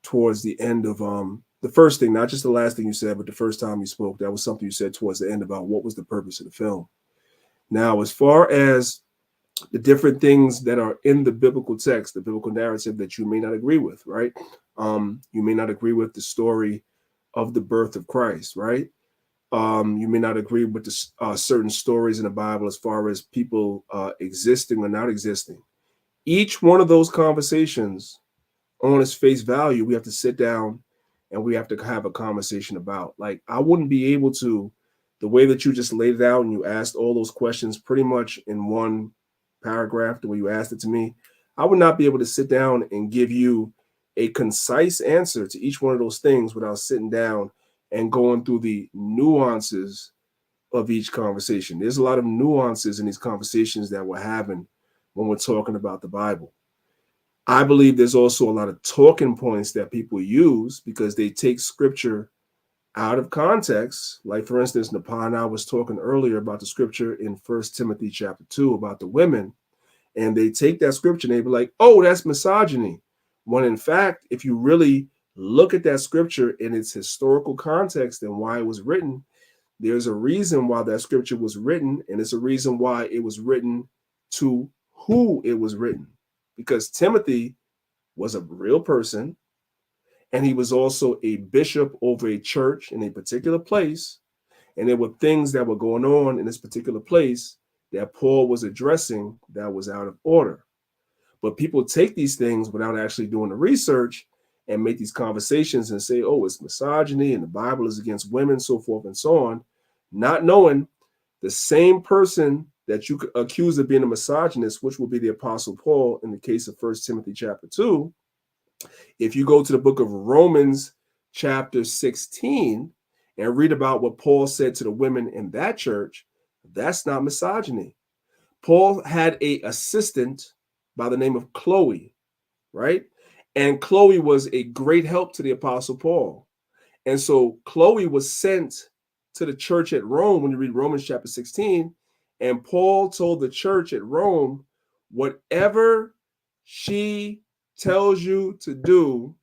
towards the end of the first thing, not just the last thing you said, but the first time you spoke. That was something you said towards the end about what was the purpose of the film. Now, as far as the different things that are in the biblical text, the biblical narrative that you may not agree with, right? You may not agree with the story of the birth of Christ, right? You may not agree with the certain stories in the Bible as far as people existing or not existing. Each one of those conversations, on its face value, we have to sit down and we have to have a conversation about. Like, I wouldn't be able to the way that you just laid it out and you asked all those questions pretty much in one paragraph, the way you asked it to me, I would not be able to sit down and give you a concise answer to each one of those things without sitting down and going through the nuances of each conversation. There's a lot of nuances in these conversations that we're having when we're talking about the Bible. I believe there's also a lot of talking points that people use because they take scripture out of context. Like, for instance, Napah and I was talking earlier about the scripture in 1 Timothy chapter 2 about the women, and they take that scripture and they be like, oh, that's misogyny. When in fact, if you really look at that scripture in its historical context and why it was written, there's a reason why that scripture was written, and it's a reason why it was written to who it was written. Because Timothy was a real person, and he was also a bishop over a church in a particular place, and there were things that were going on in this particular place that Paul was addressing that was out of order. But people take these things without actually doing the research and make these conversations and say, oh, it's misogyny and the Bible is against women, so forth and so on, not knowing the same person that you could accuse of being a misogynist, which would be the Apostle Paul in the case of 1 Timothy chapter 2. If you go to the book of Romans chapter 16 and read about what Paul said to the women in that church, that's not misogyny. Paul had an assistant by the name of Chloe, right? And Chloe was a great help to the Apostle Paul. And so Chloe was sent to the church at Rome when you read Romans chapter 16, and Paul told the church at Rome, whatever she tells you to do,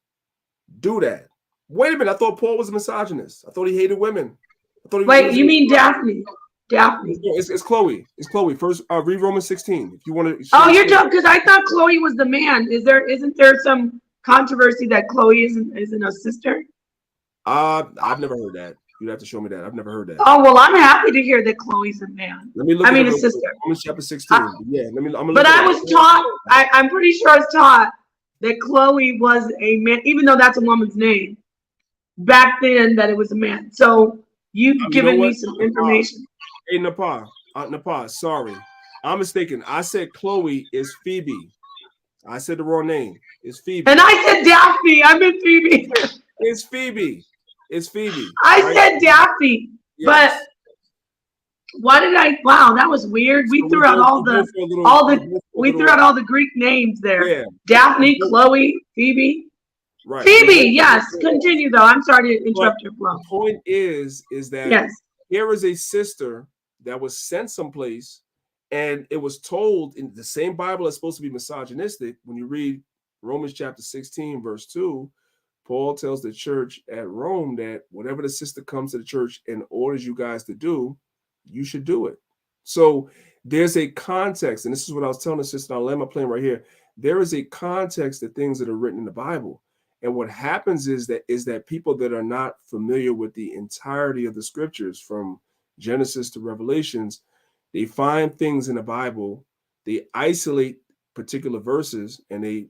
do that. Wait a minute, I thought Paul was a misogynist. I thought he hated women. I thought he Wait, you mean Daphne? Daphne. It's Chloe. It's Chloe. First, read Romans 16. If you want to. Oh, you're talking because I thought Chloe was the man. Isn't there some controversy that Chloe isn't a sister? I've never heard that. You'd have to show me that. I've never heard that. Oh well, I'm happy to hear that Chloe's a man. Let me look. I mean, a sister. Romans chapter 16. Yeah. But I was taught. I'm pretty sure I was taught that Chloe was a man, even though that's a woman's name. Back then, that it was a man. So you've given me some information. Hey, Napah, sorry. I'm mistaken. I said Chloe is Phoebe. I said the wrong name. It's Phoebe. And I said Daphne. I meant Phoebe. It's Phoebe. It's Phoebe. I said Daphne. Yes. But why did I? Wow, that was weird. We threw out all the Greek names there. Yeah. Daphne, Chloe, Phoebe. Right. Phoebe, yes. Continue though. I'm sorry to interrupt your flow. The point is that here is a sister that was sent someplace, and it was told in the same Bible that's supposed to be misogynistic. When you read Romans chapter 16, verse 2, Paul tells the church at Rome that whatever the sister comes to the church and orders you guys to do, you should do it. So there's a context, and this is what I was telling the sister. I'll land my plane right here. There is a context to things that are written in the Bible. And what happens is that people that are not familiar with the entirety of the scriptures from Genesis to Revelations, they find things in the Bible, they isolate particular verses, and they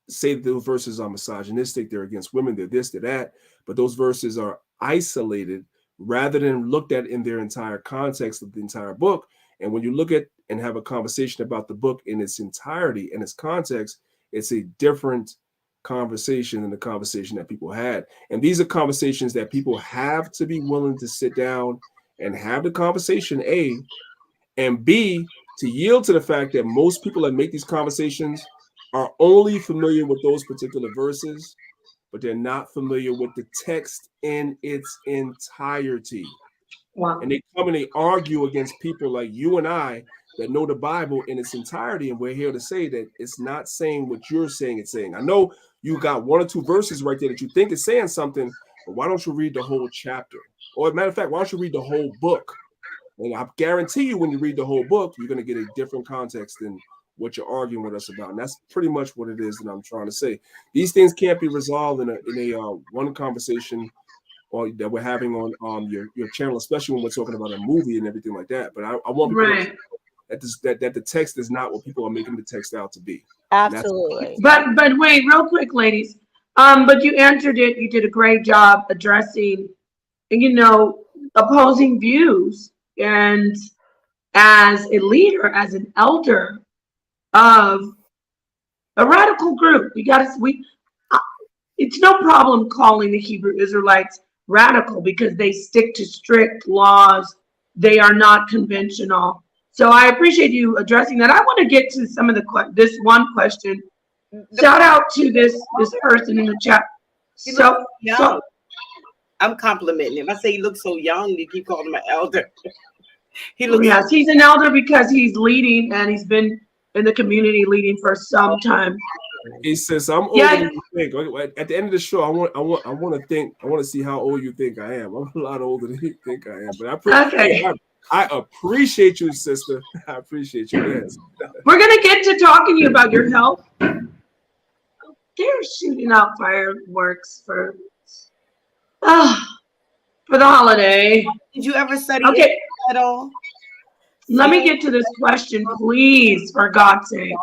say that those verses are misogynistic, they're against women, they're this, they're that, but those verses are isolated rather than looked at in their entire context of the entire book. And when you look at and have a conversation about the book in its entirety and its context, it's a different conversation than the conversation that people had. And these are conversations that people have to be willing to sit down and have the conversation, A, and B, to yield to the fact that most people that make these conversations are only familiar with those particular verses, but they're not familiar with the text in its entirety. Wow. And they come and they argue against people like you and I that know the Bible in its entirety, and we're here to say that it's not saying what you're saying it's saying. I know you got one or two verses right there that you think is saying something, but why don't you read the whole chapter? Or as a matter of fact, why don't you read the whole book? And I guarantee you when you read the whole book, you're going to get a different context than what you're arguing with us about. And that's pretty much what it is that I'm trying to say. These things can't be resolved in a one conversation or that we're having on your channel, especially when we're talking about a movie and everything like that. But I want people to know that the text is not what people are making the text out to be. Absolutely. But wait, real quick, ladies. But you answered it. You did a great job addressing, opposing views. And as a leader, as an elder of a radical group, it's no problem calling the Hebrew Israelites radical because they stick to strict laws. They are not conventional. So I appreciate you addressing that. I want to get to some of this one question. Shout out to this person in the chat. So I'm complimenting him. I say he looks so young. You keep calling him an elder. He looks. Yes, he's an elder because he's leading and he's been in the community leading for some time. He says, "I'm older than you think." At the end of the show, I want to see how old you think I am. I'm a lot older than you think I am, but I appreciate you, sister. I appreciate you. Yes. We're gonna get to talking to you about your health. They're shooting out fireworks for the holiday. Did you ever study at all? Let me get to this question, please, for God's sake.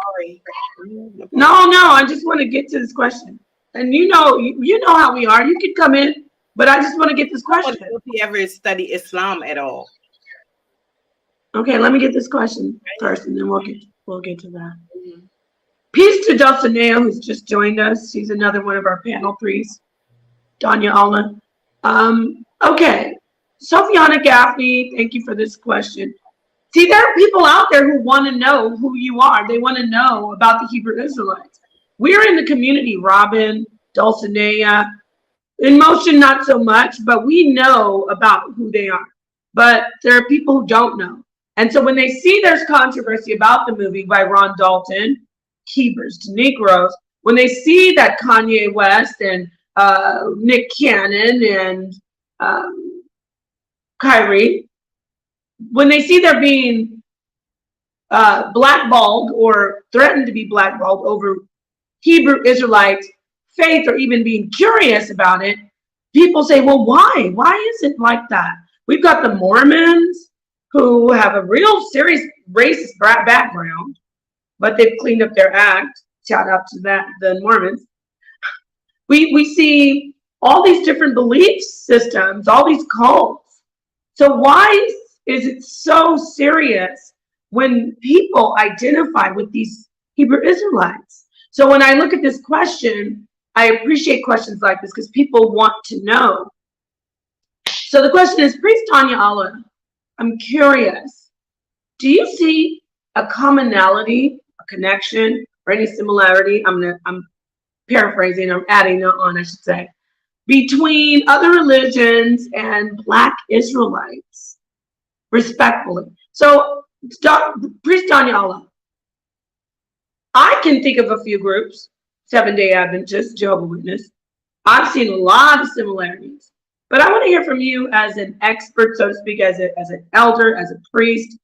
No, I just want to get to this question. And you know how we are. You can come in, but I just want to get this question. If you ever study Islam at all? Okay, let me get this question first, and then we'll get to that. Mm-hmm. Peace to Dulcinea, who's just joined us. She's another one of our panel priests. Danyahla. Okay, Sophiana Gaffney, thank you for this question. See, there are people out there who want to know who you are. They want to know about the Hebrew Israelites. We're in the community, Robin, Dulcinea, in Motion, not so much, but we know about who they are. But there are people who don't know. And so when they see there's controversy about the movie by Ron Dalton, Hebrews to Negroes, when they see that Kanye West and Nick Cannon and Kyrie, when they see they're being blackballed or threatened to be blackballed over Hebrew Israelite faith or even being curious about it, people say, well, why? Why is it like that? We've got the Mormons who have a real serious racist background, but they've cleaned up their act. Shout out to the Mormons. We see all these different belief systems, all these cults. So why is it so serious when people identify with these Hebrew Israelites? So when I look at this question, I appreciate questions like this because people want to know. So the question is, Priest Danyahla, I'm curious, do you see a commonality, a connection, or any similarity? I'm paraphrasing, I'm adding on, I should say, between other religions and Black Israelites, respectfully. So, Priest Danyahla, I can think of a few groups, Seventh-day Adventists, Jehovah's Witness. I've seen a lot of similarities, but I want to hear from you as an expert, so to speak, as an elder, as a priest,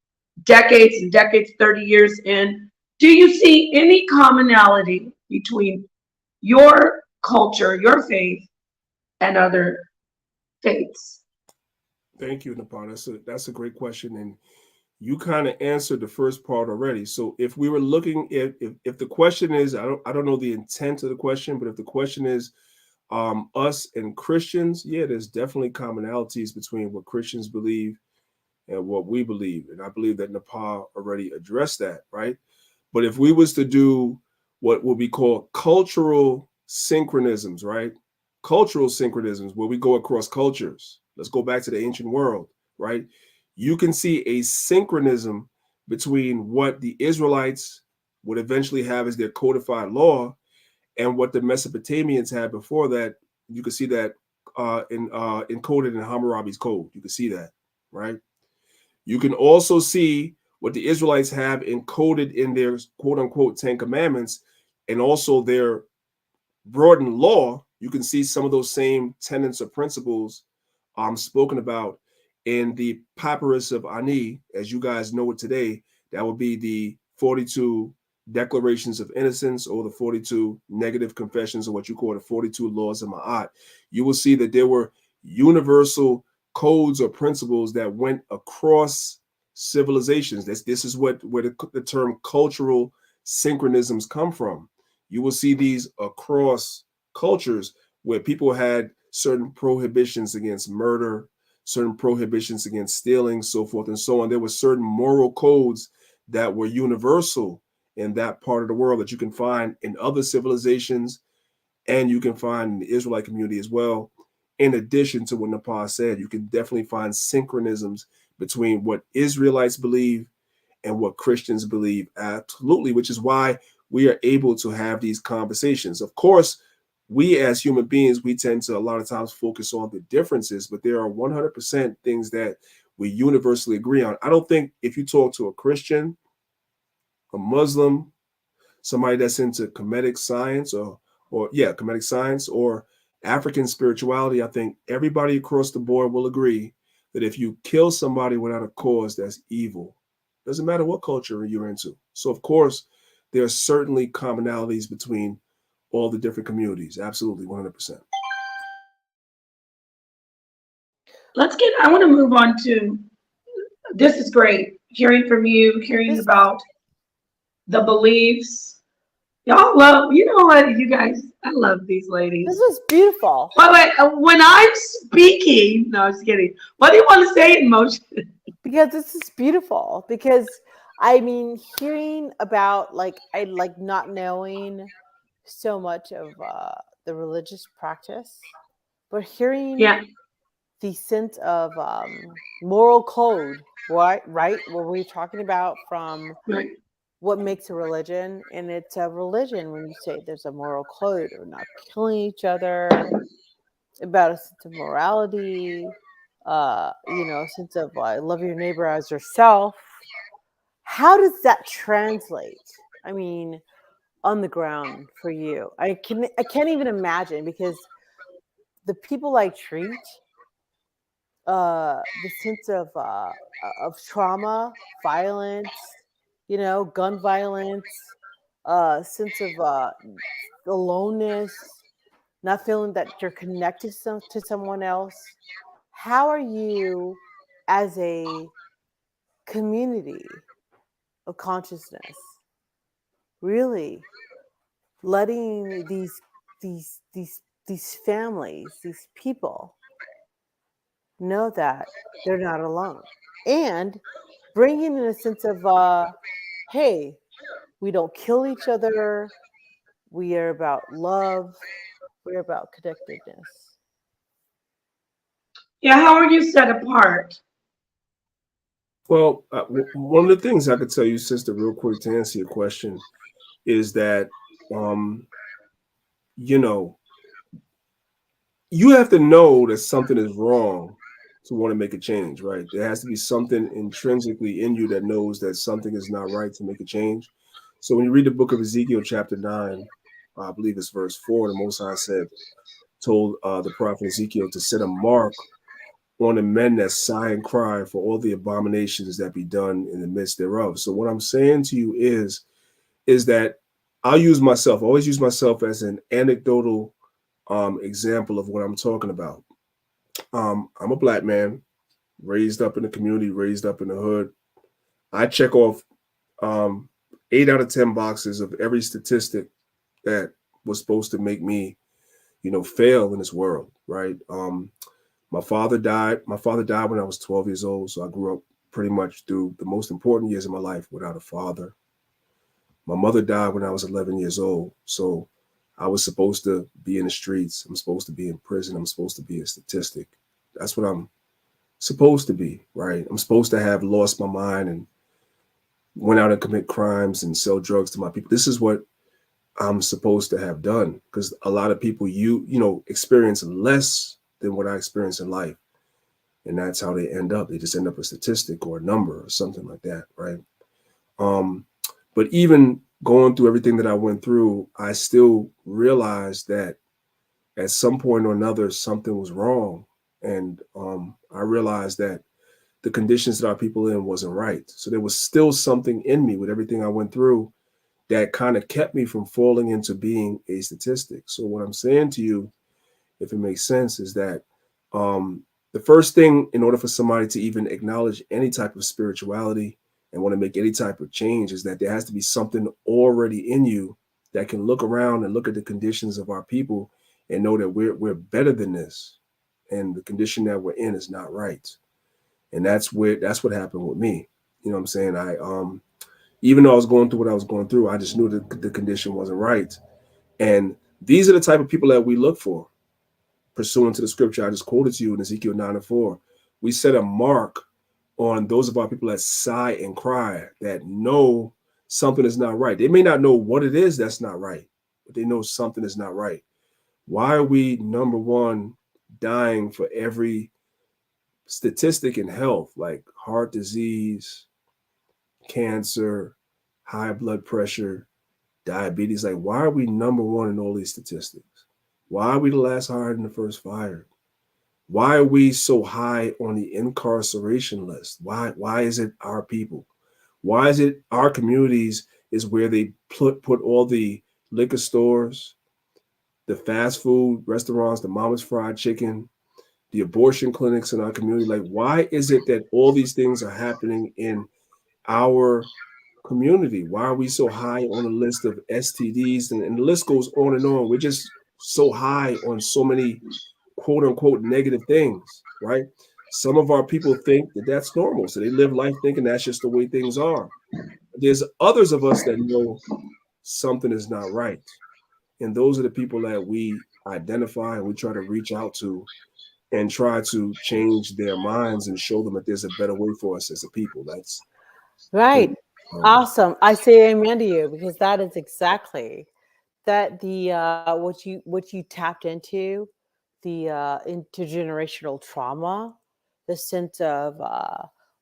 decades and decades, 30 years in. Do you see any commonality between your culture, your faith, and other faiths? Thank you, Napah. That's a great question, and you kind of answered the first part already. So if we were looking, if the question is, I don't know the intent of the question, but if the question is us and Christians, yeah, there's definitely commonalities between what Christians believe and what we believe, and I believe that Napah already addressed that, right? But if we was to do what will be called cultural synchronisms, right? Cultural synchronisms, where we go across cultures. Let's go back to the ancient world, right? You can see a synchronism between what the Israelites would eventually have as their codified law and what the Mesopotamians had before that. You can see that encoded in Hammurabi's code. You can see that, right? You can also see what the Israelites have encoded in their quote unquote 10 commandments and also their broadened law. You can see some of those same tenets or principles spoken about in the Papyrus of Ani, as you guys know it today. That would be the 42 declarations of innocence, or the 42 negative confessions, or what you call the 42 laws of Ma'at. You will see that there were universal codes or principles that went across civilizations. This is where the term cultural synchronisms come from. You will see these across cultures where people had certain prohibitions against murder, certain prohibitions against stealing, so forth and so on. There were certain moral codes that were universal in that part of the world that you can find in other civilizations, and you can find in the Israelite community as well. In addition to what Napah said, you can definitely find synchronisms between what Israelites believe and what Christians believe, absolutely, which is why we are able to have these conversations. Of course, we as human beings, we tend to a lot of times focus on the differences, but there are 100% things that we universally agree on. I don't think if you talk to a Christian, a Muslim, somebody that's into comedic science or comedic science or African spirituality, I think everybody across the board will agree that if you kill somebody without a cause, that's evil. Doesn't matter what culture you're into. So of course, there are certainly commonalities between all the different communities. Absolutely, 100%. I want to move on to, this is great, hearing from you, hearing about the beliefs. Y'all love, you know what, you guys, I love these ladies. This was beautiful. Wait, when I'm speaking, no, I'm just kidding. What do you want to say in motion? Because this is beautiful. Because I mean, hearing about I like not knowing so much of the religious practice, but hearing the sense of moral code, right? What we're talking about from what makes a religion, and it's a religion when you say there's a moral code or not killing each other, about a sense of morality, a sense of love your neighbor as yourself. How does that translate? I mean, on the ground for you? I can't even imagine, because the people I treat, the sense of trauma, violence, gun violence, sense of aloneness, not feeling that you're connected to someone else. How are you, as a community of consciousness, really letting these families, these people, know that they're not alone, and bringing in a sense of hey, we don't kill each other, we are about love, we're about connectedness? Yeah, how are you set apart? Well, one of the things I could tell you, sister, real quick, to answer your question, is that you have to know that something is wrong to want to make a change, right? There has to be something intrinsically in you that knows that something is not right to make a change. So when you read the book of Ezekiel, chapter 9, I believe it's verse 4, the Most High told the prophet Ezekiel to set a mark on the men that sigh and cry for all the abominations that be done in the midst thereof. So what I'm saying to you is that I'll always use myself as an anecdotal example of what I'm talking about. I'm a black man, raised up in the community, raised up in the hood. I check off 8 out of 10 boxes of every statistic that was supposed to make me, fail in this world, right? My father died. My father died when I was 12 years old, so I grew up pretty much through the most important years of my life without a father. My mother died when I was 11 years old, so I was supposed to be in the streets. I'm supposed to be in prison. I'm supposed to be a statistic. That's what I'm supposed to be, right? I'm supposed to have lost my mind and went out and commit crimes and sell drugs to my people. This is what I'm supposed to have done, because a lot of people, experience less than what I experience in life. And that's how they end up. They just end up a statistic or a number or something like that, right? But even going through everything that I went through, I still realized that at some point or another, something was wrong. And I realized that the conditions that our people in wasn't right. So there was still something in me with everything I went through that kind of kept me from falling into being a statistic. So what I'm saying to you, if it makes sense, is that the first thing, in order for somebody to even acknowledge any type of spirituality and want to make any type of change, is that there has to be something already in you that can look around and look at the conditions of our people and know that we're better than this. and the condition that we're in is not right. And that's what happened with me. You know what I'm saying? I even though I was going through what I was going through, I just knew that the condition wasn't right. And these are the type of people that we look for, pursuant to the scripture I just quoted to you in Ezekiel 9:4. We set a mark on those of our people that sigh and cry, that know something is not right. They may not know what it is that's not right, but they know something is not right. Why are we, number one, dying for every statistic in health, like heart disease, cancer, high blood pressure, diabetes? Like, why are we number one in all these statistics? Why are we the last hired and the first fired? Why are we so high on the incarceration list? Why is it our people? Why is it our communities is where they put all the liquor stores, the fast food restaurants, the Mama's Fried Chicken, the abortion clinics in our community? Like, why is it that all these things are happening in our community? Why are we so high on the list of STDs? And the list goes on and on. We're just so high on so many quote unquote negative things, right? Some of our people think that that's normal. So they live life thinking that's just the way things are. There's others of us that know something is not right. And those are the people that we identify and we try to reach out to and try to change their minds and show them that there's a better way for us as a people. That's right. Awesome. I say amen to you, because that is exactly that the what you tapped into, the intergenerational trauma, the sense of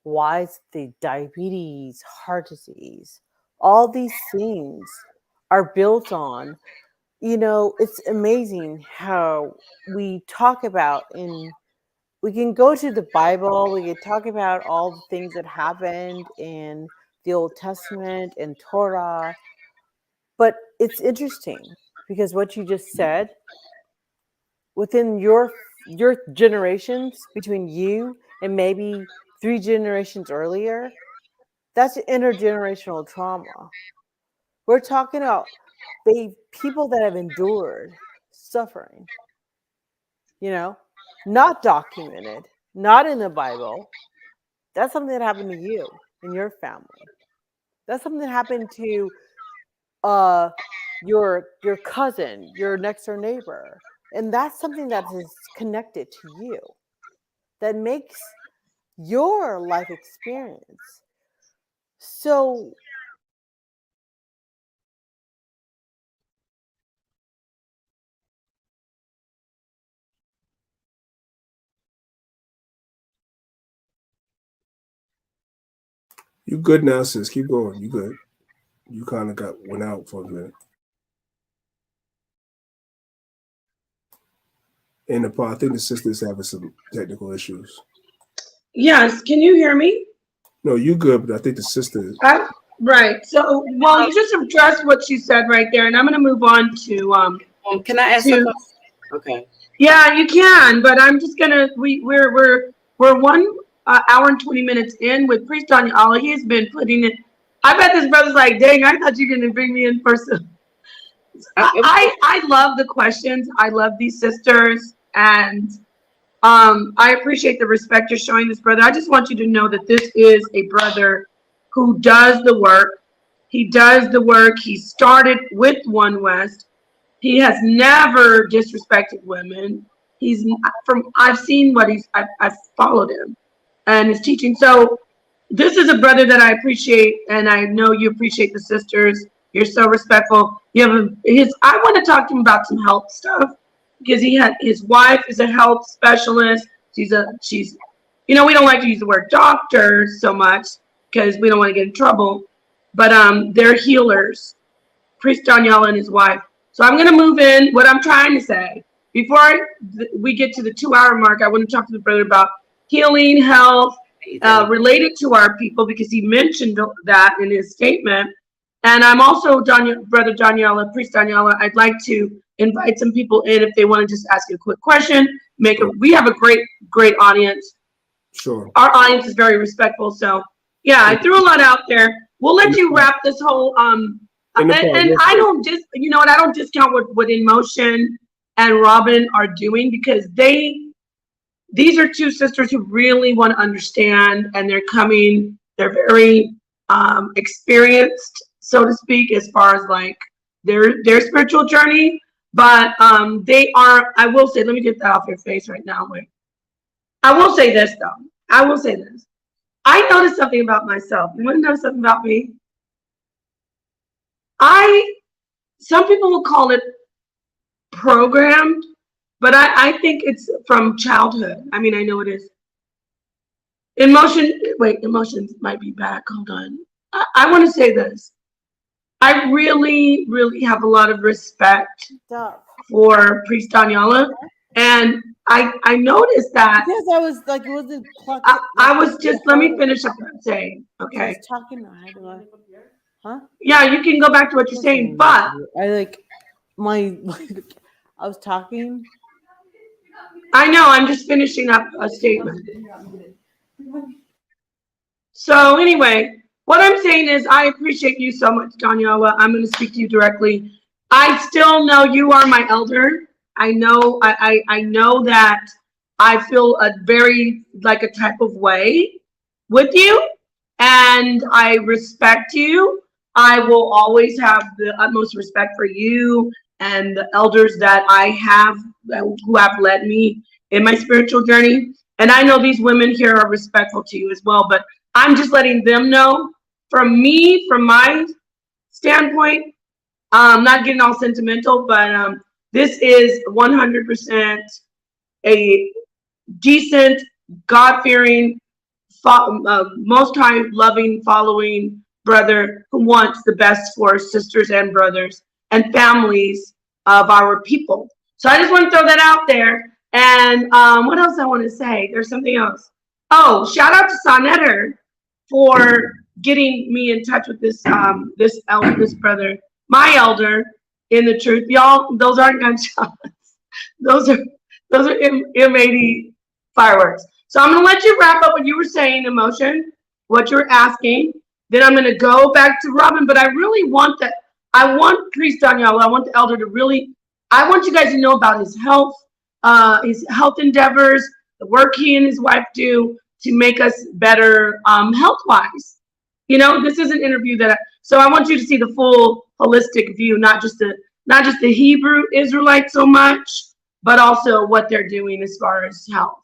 why the diabetes, heart disease, all these things are built on. You know, it's amazing how we talk about we can go to the Bible, we can talk about all the things that happened in the Old Testament and Torah, but it's interesting because what you just said, within your generations, between you and maybe 3 generations earlier, that's intergenerational trauma. We're talking about people that have endured suffering, not documented, not in the Bible. That's something that happened to you and your family. That's something that happened to your cousin, your next door neighbor. And that's something that is connected to you, that makes your life experience. So you good now, sis. Keep going. You good. You kind of went out for a minute. And I think the sister's having some technical issues. Yes, can you hear me? No, you good, but I think the sister. Right. So, well, you just addressed what she said right there, and I'm going to move on to Can I ask something? Okay. Yeah, you can, but I'm just gonna. We're 1 hour and 20 minutes in with Priest Danyahla. He's been putting it. I bet this brother's like, dang, I thought you were gonna bring me in person. I love the questions. I love these sisters, and I appreciate the respect you're showing this brother. I just want you to know that this is a brother who does the work. He does the work. He started with One West. He has never disrespected women. I've seen what I've followed him and his teaching. So this is a brother that I appreciate, and I know you appreciate the sisters. You're so respectful. I want to talk to him about some health stuff, because his wife is a health specialist. We don't like to use the word doctor so much because we don't want to get in trouble, but they're healers, Priest Danyahla and his wife. So I'm going to move in. What I'm trying to say, before we get to the 2-hour mark, I want to talk to the brother about healing, health, related to our people, because he mentioned that in his statement. And I'm also, Brother Danyahla, Priest Danyahla, I'd like to invite some people in if they want to just ask a quick question. We have a great audience. Sure. Our audience is very respectful. So yeah, I threw a lot out there. We'll let you wrap this whole and I don't I don't discount what In Motion and Robin are doing, because they these are two sisters who really want to understand, and they're very experienced, so to speak, as far as like their spiritual journey. But they are, I will say, let me get that off your face right now. Wait. I will say this though. I will say this. I noticed something about myself. You want to know something about me? Some people will call it programmed, but I think it's from childhood. I mean, I know it is. Emotions might be back. Hold on. I want to say this. I really, really have a lot of respect for Priest Danyahla, and I noticed that because I was like, it wasn't. I was just. Let me finish up what I'm saying. Okay. I was talking. I had to, huh? Yeah, you can go back to what you're saying, but I like my. I was talking. I know. I'm just finishing up a statement. So anyway, what I'm saying is I appreciate you so much, Danyahla. I'm going to speak to you directly. I still know you are my elder. I know I know that I feel a very like a type of way with you, and I respect you. I will always have the utmost respect for you and the elders that I have who have led me in my spiritual journey. And I know these women here are respectful to you as well, but I'm just letting them know from me, from my standpoint, not getting all sentimental, but this is 100% a decent, God-fearing, most high loving, following brother who wants the best for sisters and brothers and families of our people. So I just want to throw that out there. And what else I want to say? There's something else. Oh, shout out to Sonetter for getting me in touch with this this brother, my elder in the truth. Y'all, those aren't gunshots. Those are M80 fireworks. So I'm gonna let you wrap up what you were saying, emotion, what you were asking. Then I'm gonna go back to Robin, but I really want that. I want Priest Danyahla, I want the elder to really, I want you guys to know about his health endeavors, the work he and his wife do to make us better health-wise. You know, this is an interview so I want you to see the full holistic view, not just the Hebrew Israelite so much, but also what they're doing as far as health.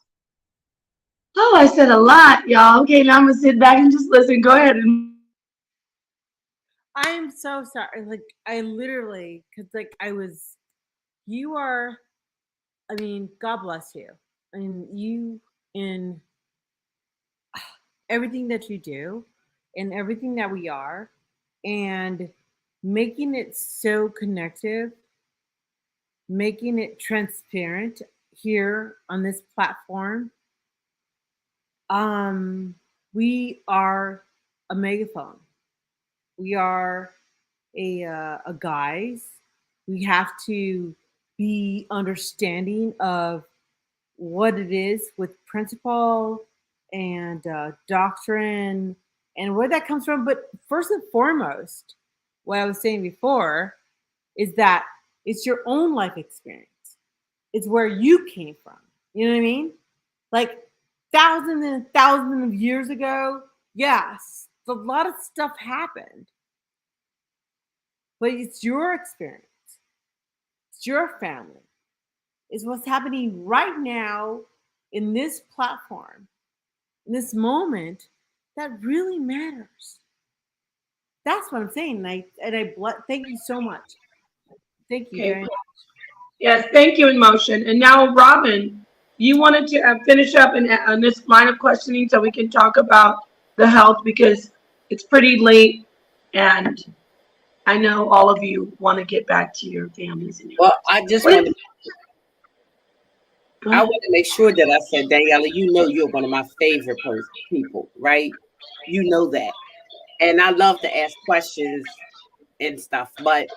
Oh, I said a lot, y'all. Okay, now I'm gonna sit back and just listen. Go ahead. I am so sorry. Like, I literally, because like you are, I mean, God bless you. I mean, you in everything that you do and everything that we are, and making it so connective, making it transparent here on this platform. We are a megaphone. We are a guise. We have to be understanding of what it is with principle and doctrine and where that comes from. But first and foremost, what I was saying before is that it's your own life experience. It's where you came from. You know what I mean? Like thousands and thousands of years ago, yes, a lot of stuff happened. But it's your experience. It's your family. It's what's happening right now in this platform, in this moment, that really matters. That's what I'm saying. Thank you so much. Thank you very much. Yes, thank you, Emotion. And now, Robin, you wanted to finish up on this line of questioning so we can talk about the health, because it's pretty late and I know all of you want to get back to your families. Well, I want to make sure that I said, Danyahla, you know you're one of my favorite people, right? You know that. And I love to ask questions and stuff. But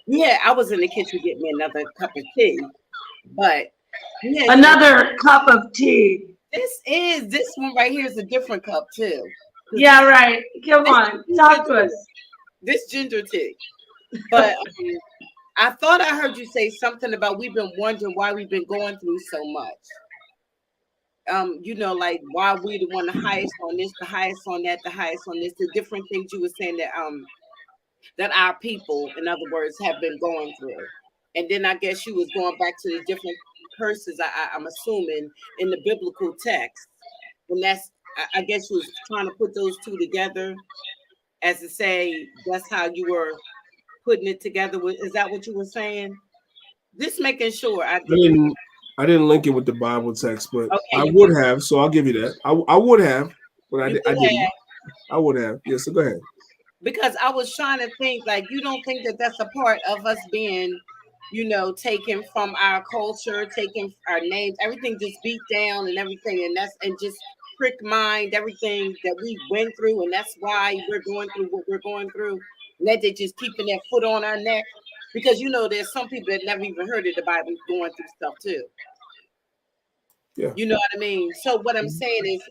yeah, I was in the kitchen getting me another cup of tea. But yeah, another cup of tea. This one right here is a different cup too. Yeah, right. Come on, talk to us. This ginger tea. But I thought I heard you say something about we've been wondering why we've been going through so much. you know, like why we the one the highest on this, the highest on that, the highest on this, the different things you were saying that our people, in other words, have been going through. And then I guess you was going back to the different curses, I'm assuming, in the biblical text. And that's, I guess you was trying to put those two together as to say that's how you were putting it together. Is that what you were saying? Just making sure I get it. I didn't link it with the Bible text, but Okay, I you would have. So I'll give you that. I would have, but I would didn't. have. I would have. Yeah. So go ahead. Because I was trying to think, like, you don't think that that's a part of us being, you know, taken from our culture, taking our names, everything just beat down and everything, and just prick mind everything that we went through, and that's why we're going through what we're going through, and that they just keeping their foot on our neck, because you know there's some people that never even heard of the Bible going through stuff too. Yeah. You know what I mean? So what I'm saying is,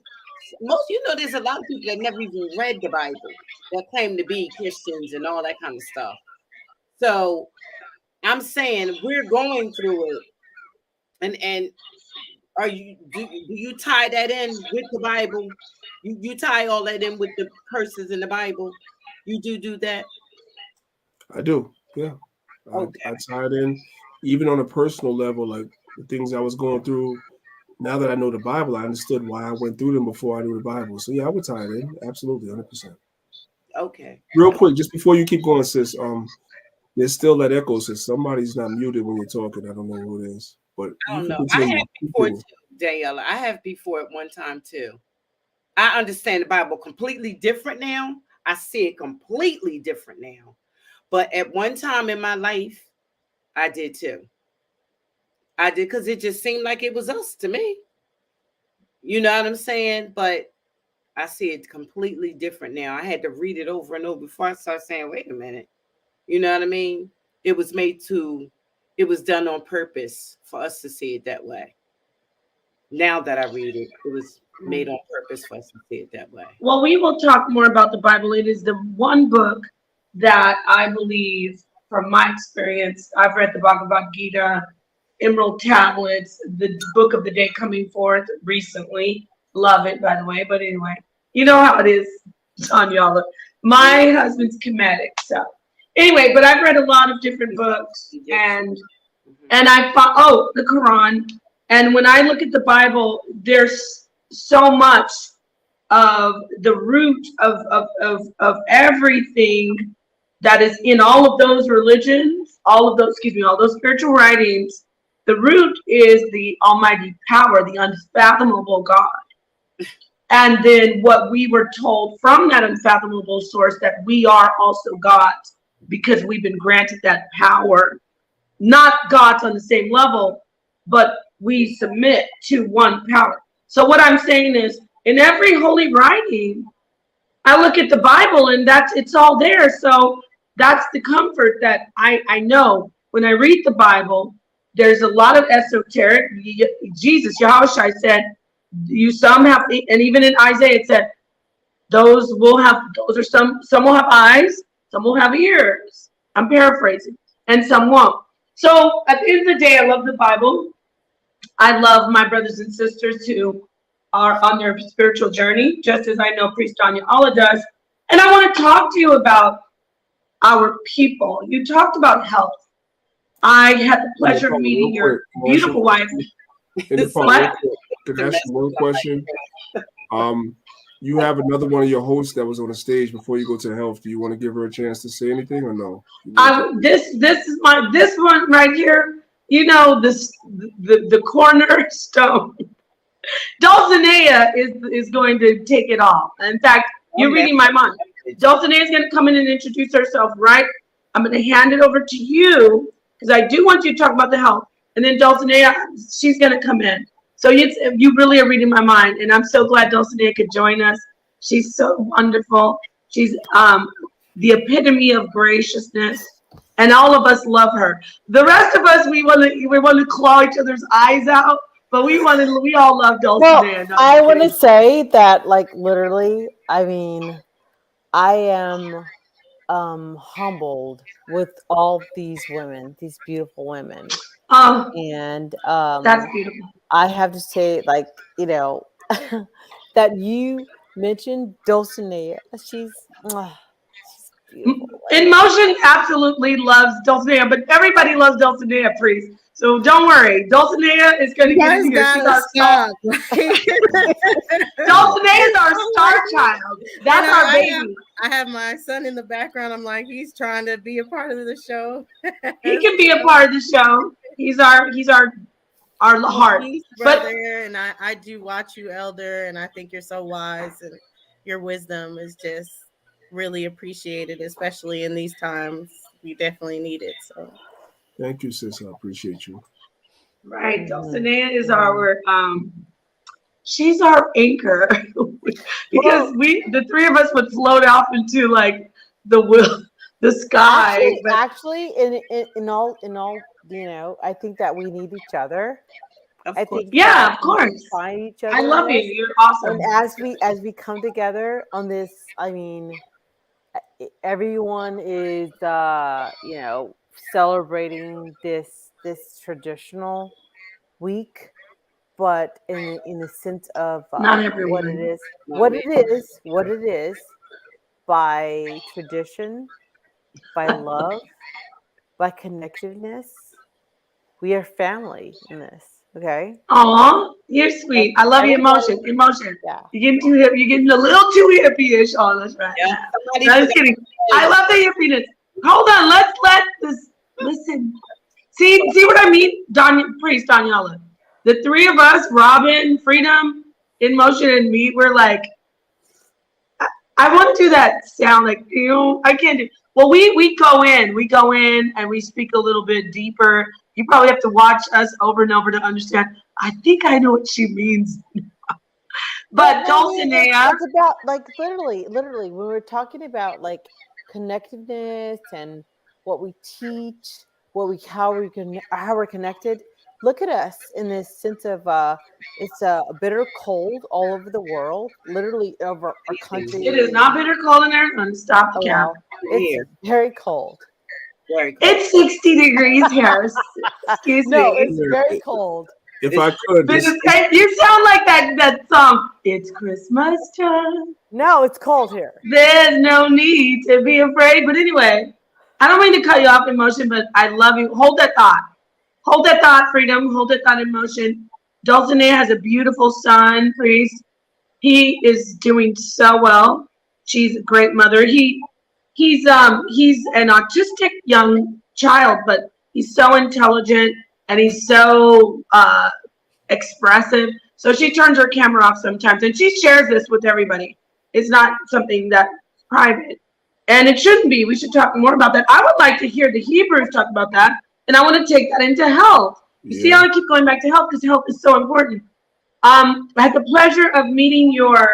most, you know, there's a lot of people that never even read the Bible that claim to be Christians and all that kind of stuff. So I'm saying we're going through it, and are you do you tie that in with the Bible? You tie all that in with the curses in the Bible? You do that? I do. Yeah. Okay. I tied in, even on a personal level, like the things I was going through. Now that I know the Bible, I understood why I went through them before I knew the Bible. So yeah, I would tie it in. Absolutely, 100%. Okay. Real quick, just before you keep going, sis. There's still that echo, sis. Somebody's not muted when you're talking. I don't know who it is, but I you don't can know. I continue. have before too, Danyahla. I have before at one time too. I understand the Bible completely different now. I see it completely different now. But at one time in my life, I did too. I did, because it just seemed like it was us to me. You know what I'm saying? But I see it completely different now. I had to read it over and over before I start saying, wait a minute. You know what I mean? It was it was done on purpose for us to see it that way. Now that I read it, it was made on purpose for us to see it that way. Well, we will talk more about the Bible. It is the one book that I believe, from my experience, I've read the Bhagavad Gita, Emerald Tablets, the book of the day coming forth recently. Love it, by the way. But anyway, you know how it is, Danyahla. My husband's comedic, so anyway. But I've read a lot of different books, and I found the Quran. And when I look at the Bible, there's so much of the root of everything that is in all of those religions, all those spiritual writings. The root is the almighty power, the unfathomable God. And then what we were told from that unfathomable source, that we are also gods because we've been granted that power. Not gods on the same level, but we submit to one power. So what I'm saying is, in every holy writing, I look at the Bible and it's all there. So that's the comfort that I know when I read the Bible. There's a lot of esoteric. Jesus, Yahushua said, you some have, and even in Isaiah it said, those are some will have eyes, some will have ears. I'm paraphrasing, and some won't. So at the end of the day, I love the Bible. I love my brothers and sisters who are on their spiritual journey, just as I know Priest Danyahla does. And I want to talk to you about our people. You talked about health. I had the pleasure of meeting your beautiful wife. In the part, could I ask you one question? You have another one of your hosts that was on the stage before you go to health. Do you want to give her a chance to say anything or no? This one right here. You know, the cornerstone. Dulcinea is going to take it all. In fact, you're reading my mind. Dulcinea is going to come in and introduce herself, right? I'm going to hand it over to you because I do want you to talk about the health. And then Dulcinea, she's going to come in. So you really are reading my mind. And I'm so glad Dulcinea could join us. She's so wonderful. She's the epitome of graciousness. And all of us love her. The rest of us, we want to claw each other's eyes out. But we all love Dulcinea. Well, I want to say that, like, literally, I mean, I am humbled with all these women, these beautiful women. Oh, And that's beautiful. I have to say, like, you know, that you mentioned Dulcinea. She's beautiful. In Motion absolutely loves Dulcinea, but everybody loves Dulcinea, Priest. So don't worry. Dulcinea is going to get in here. She's our star. Dulcinea is our star child. That's our baby. I have my son in the background. I'm like, he's trying to be a part of the show. He can be a part of the show. He's our heart. Brother, and I do watch you, Elder, and I think you're so wise, and your wisdom is just really appreciated, especially in these times. We definitely need it. So thank you, sis. I appreciate you. Right. Dulcinea is our she's our anchor. Because the three of us would float off into like the sky. Actually, in all, you know, I think that we need each other. Of course. Yeah, of course. Find each other. I love you. You're awesome. And as we come together on this, I mean, everyone is you know, celebrating this traditional week, but in the sense of not everyone. what it is by tradition, by love, by connectedness. We are family in this. Okay. Aw, you're sweet. I love your emotion. Yeah. You're getting too hip. You're getting a little too hippie-ish on us right now. No, I'm just kidding. I love the hippiness. Hold on. Let's let this listen. See what I mean? Priest Danyahla. The three of us, Robin, Freedom, In Motion, and me, we're like, I want to do that sound like, you know, I can't do. Well, we go in and we speak a little bit deeper. You probably have to watch us over and over to understand. I think I know what she means. But Dulcinea, it's about like literally when we're talking about like connectedness and what we teach, how we're connected. Look at us in this sense of it's a bitter cold all over the world, literally over our country. It is not bitter cold in Arizona. Stop the count. It's very cold. It's 60 degrees here. Excuse me. No, it's very cold. If I could, you sound like that song. It's Christmas time. No, it's cold here. There's no need to be afraid. But anyway, I don't mean to cut you off, In Motion, but I love you. Hold that thought. Hold that thought, Freedom. Hold that thought, In Motion. Dulcinea has a beautiful son, Priest. He is doing so well. She's a great mother. He's an autistic young child, but he's so intelligent and he's so expressive. So she turns her camera off sometimes, and she shares this with everybody. It's not something that's private, and it shouldn't be. We should talk more about that. I would like to hear the Hebrews talk about that, and I want to take that into health. You see how I keep going back to health, because health is so important. I had the pleasure of meeting your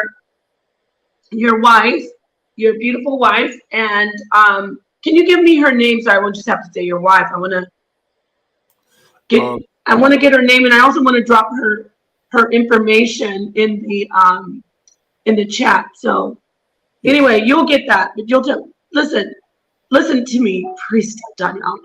wife, your beautiful wife, and can you give me her name? So I won't just have to say your wife. I want to get her name, and I also want to drop her information in the chat. So anyway, you'll get that, but listen to me, Priest Danyahla.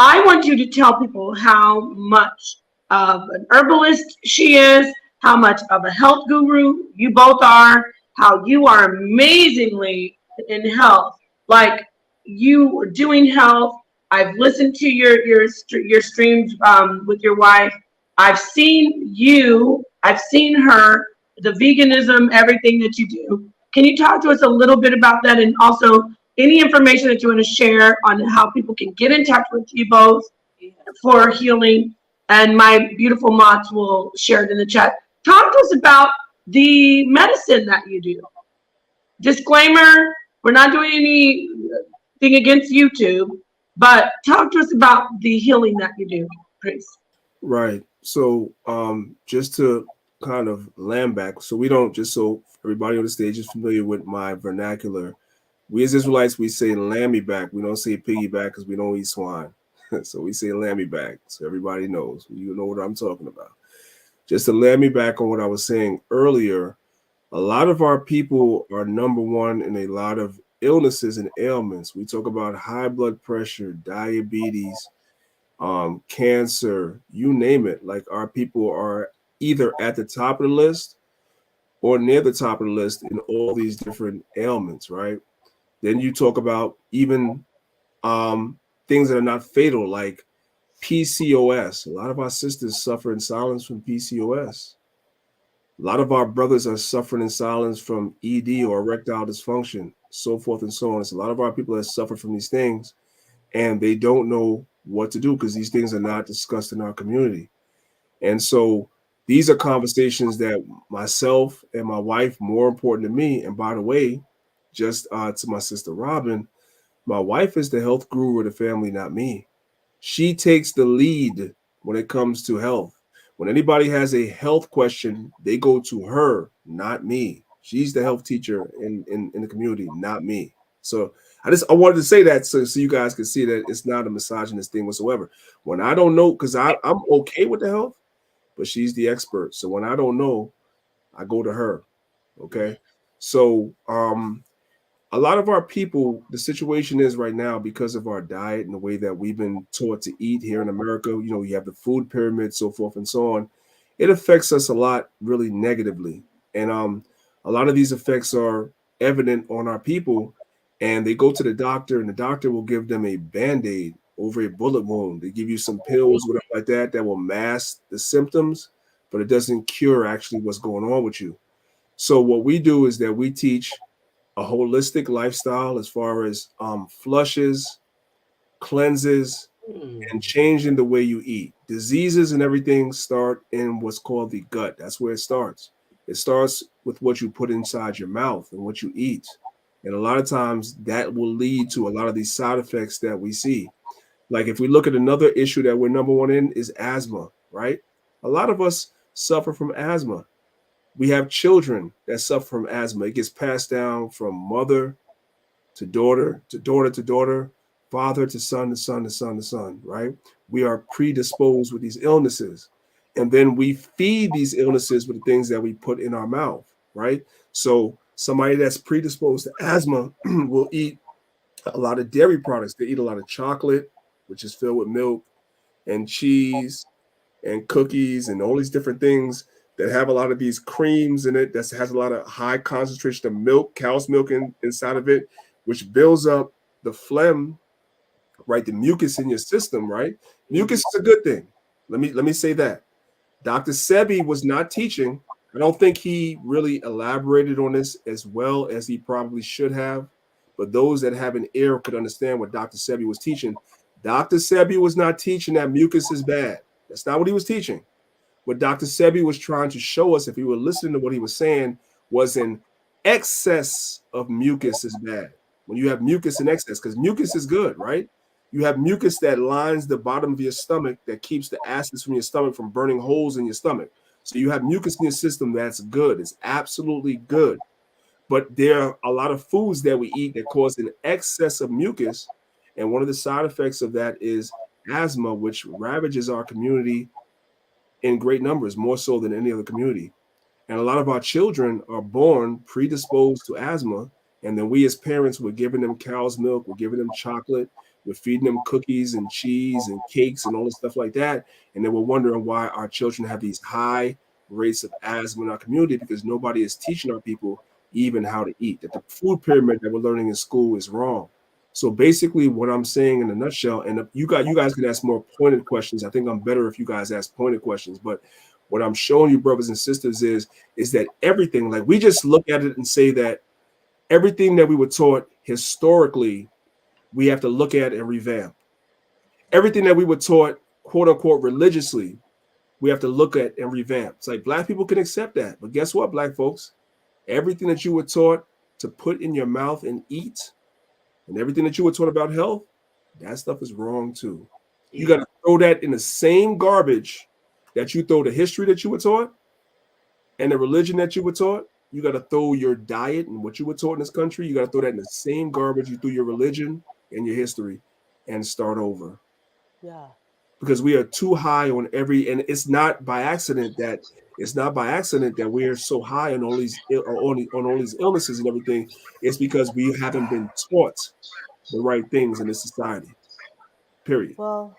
I want you to tell people how much of an herbalist she is, how much of a health guru you both are, how you are amazingly in health. Like, you are doing health. I've listened to your streams with your wife. I've seen her, the veganism, everything that you do. Can you talk to us a little bit about that, and also any information that you want to share on how people can get in touch with you both for healing? And my beautiful mods will share it in the chat. Talk to us about the medicine that you do. Disclaimer, we're not doing anything against YouTube, but talk to us about the healing that you do, please. Right. So just to kind of land back, so we don't, just so everybody on the stage is familiar with my vernacular, we as Israelites, we say lammy back. We don't say piggyback because we don't eat swine. So we say lammy back. So everybody knows. You know what I'm talking about. Just to land me back on what I was saying earlier, a lot of our people are number one in a lot of illnesses and ailments. We talk about high blood pressure, diabetes, cancer, you name it. Like, our people are either at the top of the list or near the top of the list in all these different ailments, right? Then you talk about even things that are not fatal, like PCOS. A lot of our sisters suffer in silence from PCOS. A lot of our brothers are suffering in silence from ED or erectile dysfunction, so forth and so on. It's a lot of our people that suffer from these things, and they don't know what to do because these things are not discussed in our community. And so these are conversations that myself and my wife, more important to me. And by the way, just to my sister Robin, my wife is the health guru of the family, not me. She takes the lead when it comes to health. When anybody has a health question, they go to her, not me. She's the health teacher in the community, not me. So I wanted to say that so you guys can see that it's not a misogynist thing whatsoever. When I don't know, because I'm okay with the health, but she's the expert. So when I don't know, I go to her. Okay. So a lot of our people, the situation is right now because of our diet and the way that we've been taught to eat here in America, you know, you have the food pyramid, so forth and so on. It affects us a lot really negatively. And a lot of these effects are evident on our people, and they go to the doctor and the doctor will give them a Band-Aid over a bullet wound. They give you some pills, whatever like that, that will mask the symptoms, but it doesn't cure actually what's going on with you. So what we do is that we teach a holistic lifestyle as far as flushes, cleanses, and changing the way you eat. Diseases and everything start in what's called the gut. That's where it starts. It starts with what you put inside your mouth and what you eat. And a lot of times that will lead to a lot of these side effects that we see. Like if we look at another issue that we're number one in is asthma, right? A lot of us suffer from asthma. We have children that suffer from asthma. It gets passed down from mother to daughter to daughter to daughter, father to son to son to son to son, right? We are predisposed with these illnesses. And then we feed these illnesses with the things that we put in our mouth, right? So somebody that's predisposed to asthma will eat a lot of dairy products. They eat a lot of chocolate, which is filled with milk and cheese and cookies and all these different things that have a lot of these creams in it that has a lot of high concentration of milk, cow's milk inside of it, which builds up the phlegm, right? The mucus in your system, right? Mucus is a good thing. Let me say that. Dr. Sebi was not teaching. I don't think he really elaborated on this as well as he probably should have. But those that have an ear could understand what Dr. Sebi was teaching. Dr. Sebi was not teaching that mucus is bad. That's not what he was teaching. What Dr. Sebi was trying to show us, if we were listening to what he was saying, was an excess of mucus is bad. When you have mucus in excess, because mucus is good, right? You have mucus that lines the bottom of your stomach that keeps the acids from your stomach from burning holes in your stomach. So you have mucus in your system that's good. It's absolutely good. But there are a lot of foods that we eat that cause an excess of mucus. And one of the side effects of that is asthma, which ravages our community in great numbers, more so than any other community. And a lot of our children are born predisposed to asthma. And then we as parents, we're giving them cow's milk, we're giving them chocolate, we're feeding them cookies and cheese and cakes and all this stuff like that. And then we're wondering why our children have these high rates of asthma in our community because nobody is teaching our people even how to eat. That the food pyramid that we're learning in school is wrong. So basically what I'm saying in a nutshell, and you guys can ask more pointed questions. I think I'm better if you guys ask pointed questions, but what I'm showing you, brothers and sisters, is that everything, like we just look at it and say that everything that we were taught historically, we have to look at and revamp. Everything that we were taught, quote unquote, religiously, we have to look at and revamp. It's like black people can accept that. But guess what, black folks? Everything that you were taught to put in your mouth and eat, and everything that you were taught about health, that stuff is wrong too. You got to throw that in the same garbage that you throw the history that you were taught and the religion that you were taught. You got to throw your diet and what you were taught in this country. You got to throw that in the same garbage you threw your religion and your history and start over. Yeah. Because we are too high on every, and it's not by accident that we're so high on all these illnesses and everything. It's because we haven't been taught the right things in this society. Period. Well,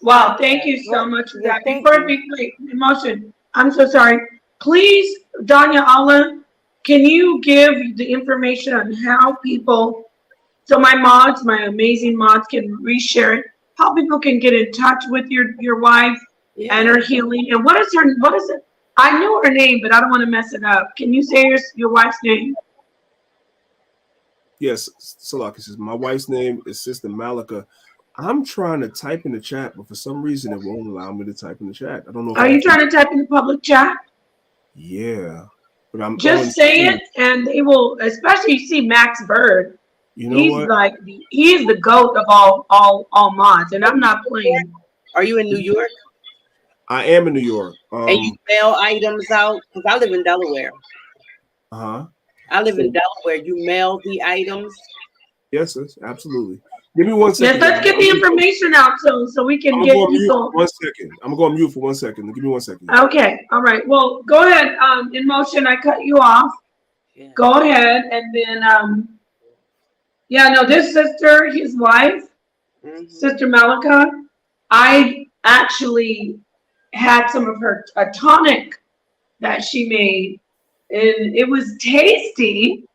Wow, thank you so much for yeah, that. thank Before you. we wait, emotion, I'm so sorry. Please, Danyahla, can you give the information on how people, so my mods, my amazing mods, can reshare it, how people can get in touch with your wife and her healing, and what is it? I know her name, but I don't want to mess it up. Can you say your wife's name? Yes, Salaki says my wife's name is Sister Malika. I'm trying to type in the chat, but for some reason it won't allow me to type in the chat. I don't know if Are you trying to type in the public chat? Yeah, but I'm Just say it, and they will. Especially, you see Max Bird. You know He's what? like he's the goat of all mods, and I'm not playing. Are you in New York? I am in New York. And you mail items out? Because I live in Delaware. Uh-huh. I live in Delaware. You mail the items? Yes, absolutely. Give me 1 second. Yes, let's get the information out so we can get people. 1 second. I'm gonna go on mute for 1 second. Give me 1 second. Okay, all right. Well, go ahead. In motion, I cut you off. Yeah. Go ahead, and then yeah, no, this sister, his wife, Sister Malika, I actually had some of a tonic that she made, and it was tasty.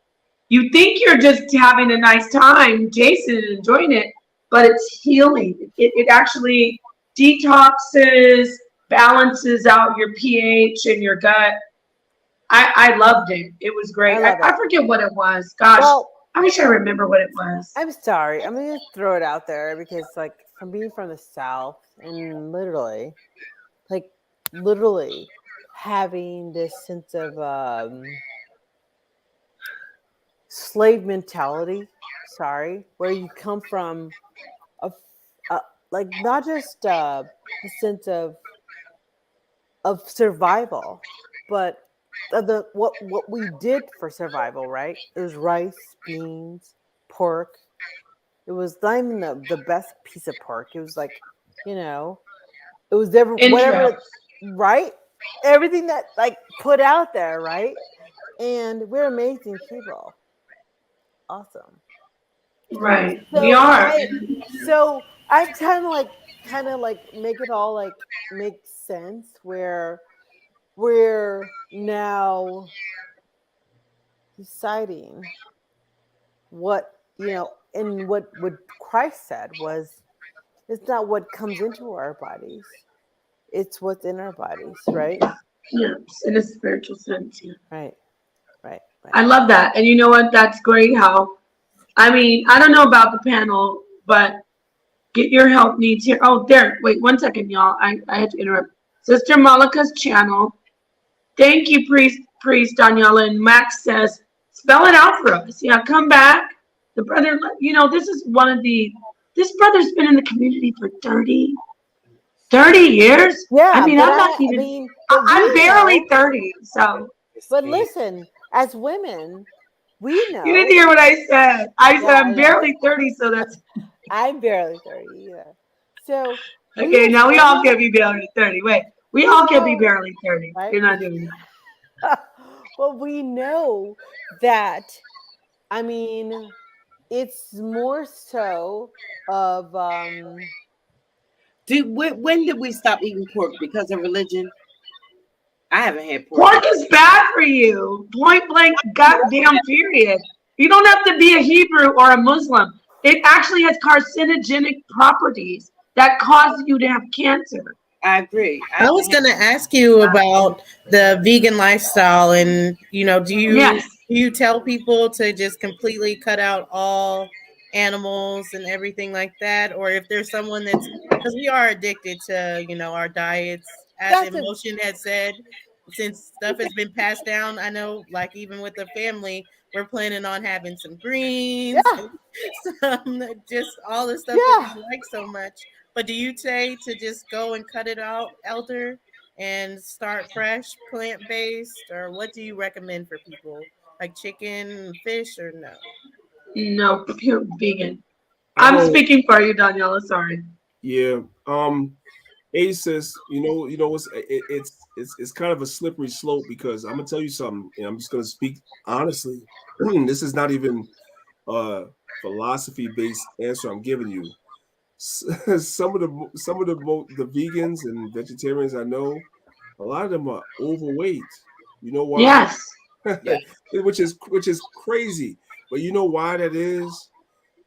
You think you're just having a nice time, Jason, and enjoying it, but it's healing. It actually detoxes, balances out your pH and your gut. I loved it. It was great. I forget what it was. Gosh, well, I wish I remember what it was. I'm sorry. I'm going to throw it out there because, like, from being from the South and literally having this sense of slave mentality, where you come from like not just a sense of survival, but what we did for survival, right? It was rice, beans, pork. It was not even the best piece of pork. It was like, it was whatever, right? Everything that like put out there, right? And we're amazing people. Awesome. Right. So we are. So I'm trying to kind of make it all like make sense where we're now deciding what, and what Christ said was, it's not what comes into our bodies, it's what's in our bodies, right? Yes, in a spiritual sense. Yeah. Right. I love that. And you know what? That's great how, I mean, I don't know about the panel, but get your help needs here. Oh, there. Wait 1 second, y'all. I had to interrupt. Sister Malika's channel. Thank you, Priest Danyahla. And Max says, spell it out for us. Yeah, come back. The brother, this is this brother's been in the community for 30 years. Yeah. I mean, I'm barely 30, so. But listen, as women, we know. You didn't hear what I said. I said I'm barely 30, so that's. I'm barely 30, yeah. So. Okay, now we all can be barely 30. Wait, we all can be barely 30. Right? You're not doing that. Well, we know that, I mean, it's more so of. When did we stop eating pork? Because of religion? I haven't had pork. Pork is bad for you. Point blank, goddamn period. You don't have to be a Hebrew or a Muslim. It actually has carcinogenic properties that cause you to have cancer. I agree. I was going to ask you about the vegan lifestyle, and do you tell people to just completely cut out all animals and everything like that, or if there's someone because we are addicted to our diets, as Emotion had said, since stuff has been passed down. I know, like, even with the family, we're planning on having some greens, some just all the stuff that we like so much. But do you say to just go and cut it out, Elder, and start fresh, plant-based, or what do you recommend for people? Like chicken, fish, or no? No, pure vegan. I'm speaking for you, Danyahla. Sorry. Yeah. Ace says, it's kind of a slippery slope, because I'm gonna tell you something, and I'm just gonna speak honestly. This is not even a philosophy-based answer I'm giving you. Some of the vegans and vegetarians I know, a lot of them are overweight. You know why? Yes. Yeah. which is crazy. But you know why that is?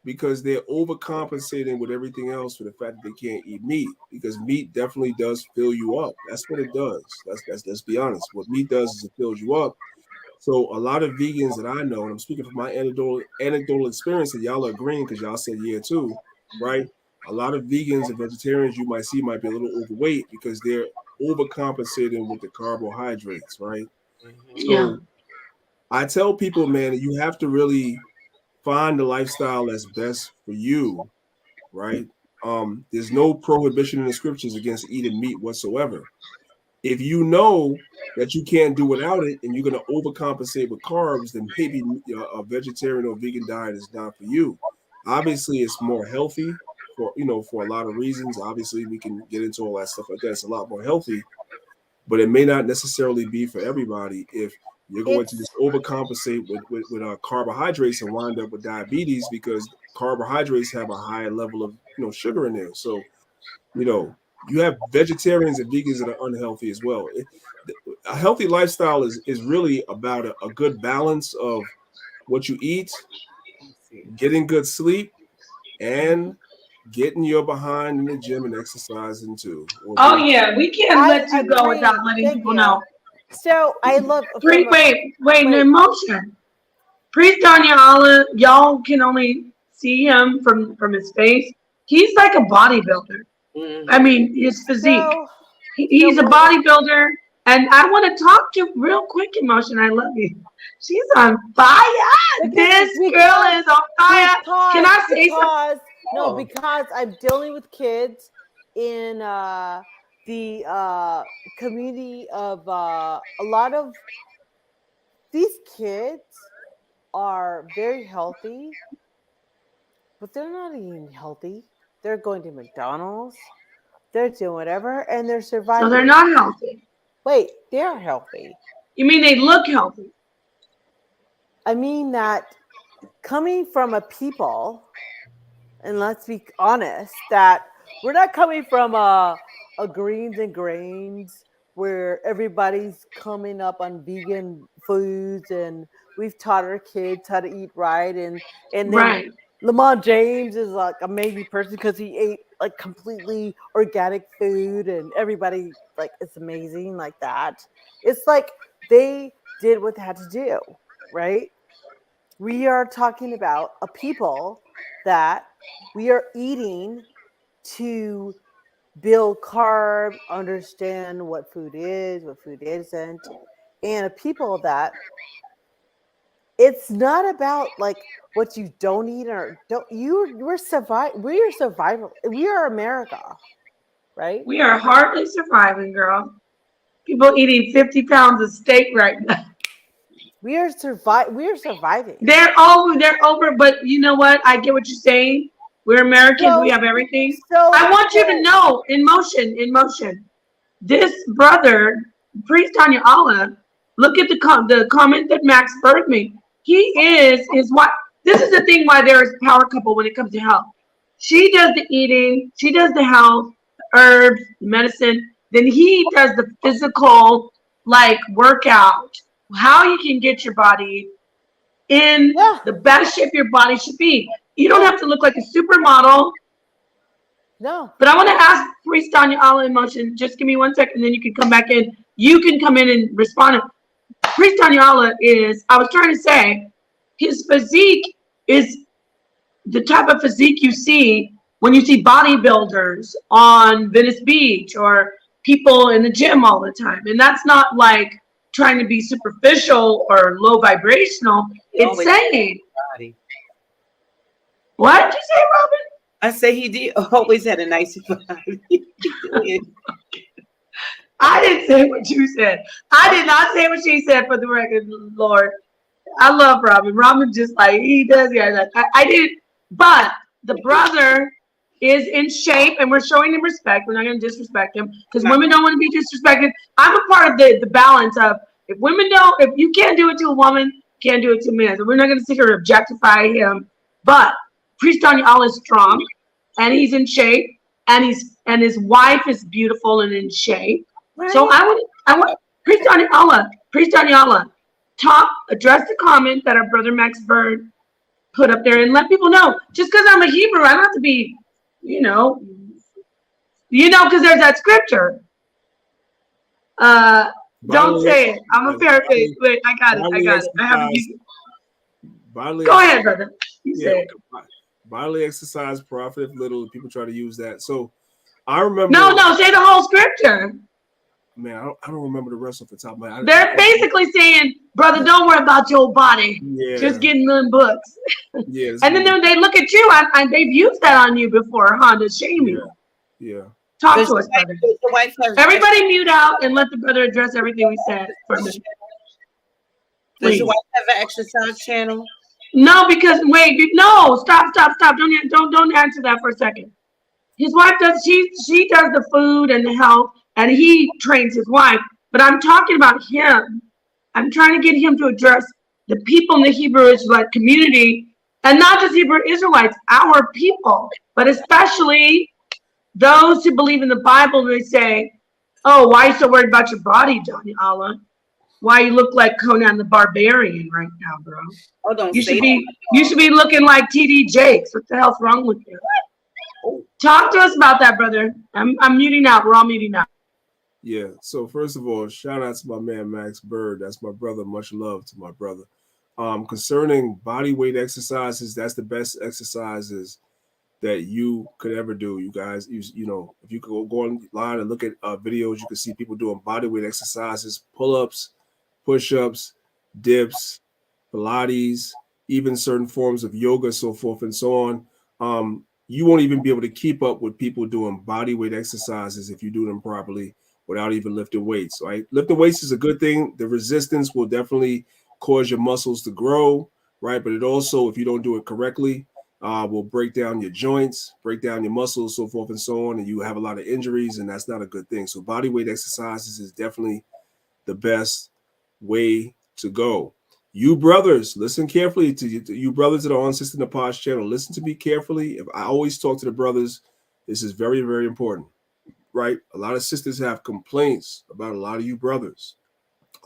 Because they're overcompensating with everything else for the fact that they can't eat meat. Because meat definitely does fill you up. That's what it does. Let's be honest. What meat does is it fills you up. So a lot of vegans that I know, and I'm speaking from my anecdotal experience, and y'all are agreeing because y'all said yeah too, right? A lot of vegans and vegetarians you might see might be a little overweight because they're overcompensating with the carbohydrates, right? Yeah. So I tell people, man, that you have to really find the lifestyle that's best for you, right? There's no prohibition in the scriptures against eating meat whatsoever. If you know that you can't do without it and you're going to overcompensate with carbs, then maybe a vegetarian or vegan diet is not for you. Obviously, it's more healthy for a lot of reasons. Obviously, we can get into all that stuff like that. It's a lot more healthy, but it may not necessarily be for everybody if you're going to just overcompensate with carbohydrates and wind up with diabetes because carbohydrates have a high level of sugar in there. So you have vegetarians and vegans that are unhealthy as well. A healthy lifestyle is really about a good balance of what you eat, getting good sleep, and getting your behind in the gym and exercising too. Oh yeah, we can't I let you go agree. without letting people know. So I love. Wait, an emotion. Priest Danyahla, y'all can only see him from his face. He's like a bodybuilder. Mm-hmm. I mean, his physique. So, He's a bodybuilder, and I want to talk to real quick, emotion. I love you. She's on fire. This girl is on fire. Can I say something? No, because I'm dealing with kids in the community of a lot of these kids are very healthy, but they're not eating healthy. They're going to McDonald's. They're doing whatever, and they're surviving. So they're not healthy. Wait, they're healthy. You mean they look healthy? I mean that coming from a people, and let's be honest, that we're not coming from a greens and grains where everybody's coming up on vegan foods and we've taught our kids how to eat right, and then right. Lamont James is like an amazing person because he ate like completely organic food and everybody like it's amazing like that. It's like they did what they had to do, right? We are talking about a people that we are eating to build carb, understand what food is, what food isn't, and a people that it's not about like what you don't eat or don't. We're survival. We are America, right? We are hardly surviving, girl. People eating 50 pounds of steak right now. We are surviving. They're over. But you know what? I get what you're saying. We're Americans. We have everything. I want you to know, in motion. This brother, Priest Danyahla, look at the comment that Max Berg made. He is his wife. This is the thing why there is power couple when it comes to health. She does the eating, she does the health, the herbs, the medicine. Then he does the physical, like workout. How you can get your body in the best shape your body should be. You don't have to look like a supermodel. No. But I want to ask Priest Danyahla in motion. Just give me 1 second, and then you can come back in. You can come in and respond. Priest Danyahla is, I was trying to say, his physique is the type of physique you see when you see bodybuilders on Venice Beach or people in the gym all the time. And that's not like trying to be superficial or low vibrational. It's saying. What did you say, Robin? I say he did always had a nice body. I didn't say what you said. I did not say what she said, for the record, Lord. I love Robin. Robin just like, he does. Yeah, I didn't. But the brother is in shape, and we're showing him respect. We're not going to disrespect him because women don't want to be disrespected. I'm a part of the balance of if you can't do it to a woman, can't do it to men. So we're not going to sit here and objectify him. But Priest Danyahla is strong, and he's in shape, and his wife is beautiful and in shape. Right. So I want Priest Danyahla, address the comment that our brother Max Bird put up there and let people know. Just because I'm a Hebrew, I don't have to be, because there's that scripture. Don't say it. I'm a paraphrase. Wait, I got it. I have it. Go ahead, brother. You say it. Bodily exercise profit little. People try to use that. So I remember. No, say the whole scripture. Man, I don't remember the rest off the top of my head. They're basically saying, brother, don't worry about your body. Yeah. Just getting them books. Yeah. And then they look at you and they've used that on you before, huh? To shame you. Yeah. Talk to us, brother. Everybody mute out and let the brother address everything we said for a minute. Does your wife have an exercise channel? No, because stop. Don't answer that for a second. His wife does. She does the food and the health, and he trains his wife. But I'm talking about him. I'm trying to get him to address the people in the Hebrew Israelite community, and not just Hebrew Israelites, our people, but especially those who believe in the Bible. They say, "Oh, why are you so worried about your body, Danyahla? Why you look like Conan the Barbarian right now, bro? Oh, don't You say should be looking like TD Jakes. What the hell's wrong with you? Talk to us about that, brother. I'm muting out. We're all muting out. Yeah. So first of all, shout out to my man Max Bird. That's my brother. Much love to my brother. Concerning body weight exercises, that's the best exercises that you could ever do. You guys, if you could go online and look at videos, you can see people doing body weight exercises, pull-ups, push-ups, dips, Pilates, even certain forms of yoga, so forth and so on. You won't even be able to keep up with people doing body weight exercises if you do them properly without even lifting weights, right? Lifting weights is a good thing. The resistance will definitely cause your muscles to grow, right? But it also, if you don't do it correctly, will break down your joints, break down your muscles, so forth and so on, and you have a lot of injuries, and that's not a good thing. So body weight exercises is definitely the best way to go. You brothers, listen carefully to you brothers that are on Sister Napah's channel. Listen to me carefully. If I always talk to the brothers, this is very, very important, right? A lot of sisters have complaints about a lot of you brothers.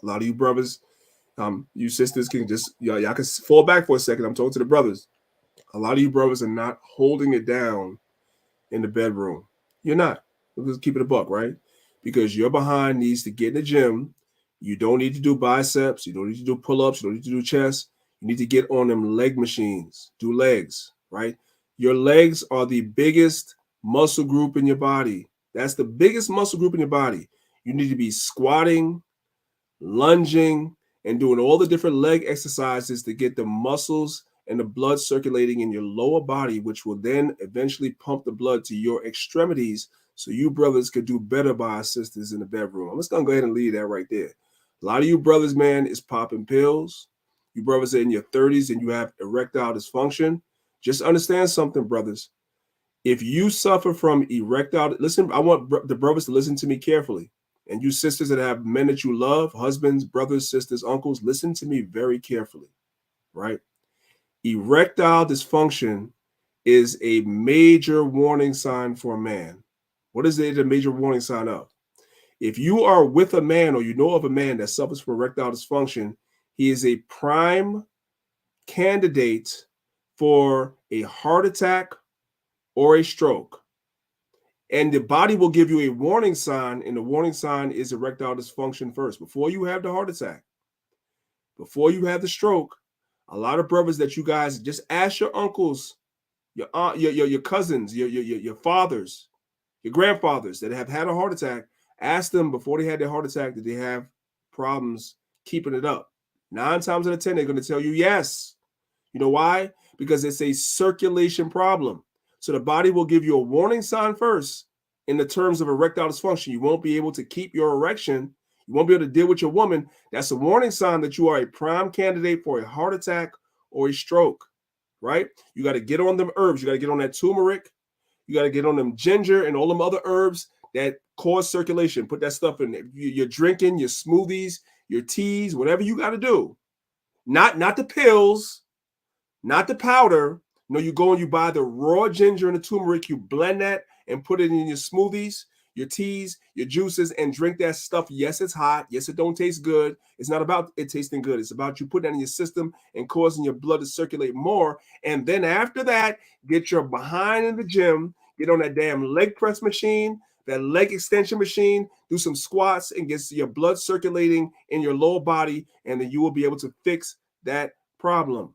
A lot of you brothers, you sisters can just, y'all can fall back for a second. I'm talking to the brothers. A lot of you brothers are not holding it down in the bedroom. You're not. Let's keep it a buck, right? Because your behind needs to get in the gym. You don't need to do biceps. You don't need to do pull-ups. You don't need to do chest. You need to get on them leg machines. Do legs, right? Your legs are the biggest muscle group in your body. That's the biggest muscle group in your body. You need to be squatting, lunging, and doing all the different leg exercises to get the muscles and the blood circulating in your lower body, which will then eventually pump the blood to your extremities so you brothers could do better by our sisters in the bedroom. I'm just going to go ahead and leave that right there. A lot of you brothers, man, is popping pills. You brothers are in your 30s and you have erectile dysfunction. Just understand something, brothers. If you suffer from erectile, listen, I want the brothers to listen to me carefully. And you sisters that have men that you love, husbands, brothers, sisters, uncles, listen to me very carefully, right? Erectile dysfunction is a major warning sign for a man. What is it a major warning sign of? If you are with a man or you know of a man that suffers from erectile dysfunction, he is a prime candidate for a heart attack or a stroke. And the body will give you a warning sign, and the warning sign is erectile dysfunction first. Before you have the heart attack, before you have the stroke, a lot of brothers that you guys just ask your uncles, your aunt, your cousins, your fathers, your grandfathers that have had a heart attack. Ask them before they had their heart attack, did they have problems keeping it up? 9 times out of 10, they're going to tell you yes. You know why? Because it's a circulation problem. So the body will give you a warning sign first in the terms of erectile dysfunction. You won't be able to keep your erection. You won't be able to deal with your woman. That's a warning sign that you are a prime candidate for a heart attack or a stroke, right? You got to get on them herbs. You got to get on that turmeric. You got to get on them ginger and all them other herbs that cause circulation. Put that stuff in your drinking, your smoothies, your teas, whatever you got to do. Not the pills, not the powder. No, you go and you buy the raw ginger and the turmeric. You blend that and put it in your smoothies. your teas, your juices, and drink that stuff. Yes, it's hot. Yes, it don't taste good. It's not about it tasting good. It's about you putting that in your system and causing your blood to circulate more. And then after that, get your behind in the gym, get on that damn leg press machine, that leg extension machine, do some squats and get your blood circulating in your lower body, and then you will be able to fix that problem.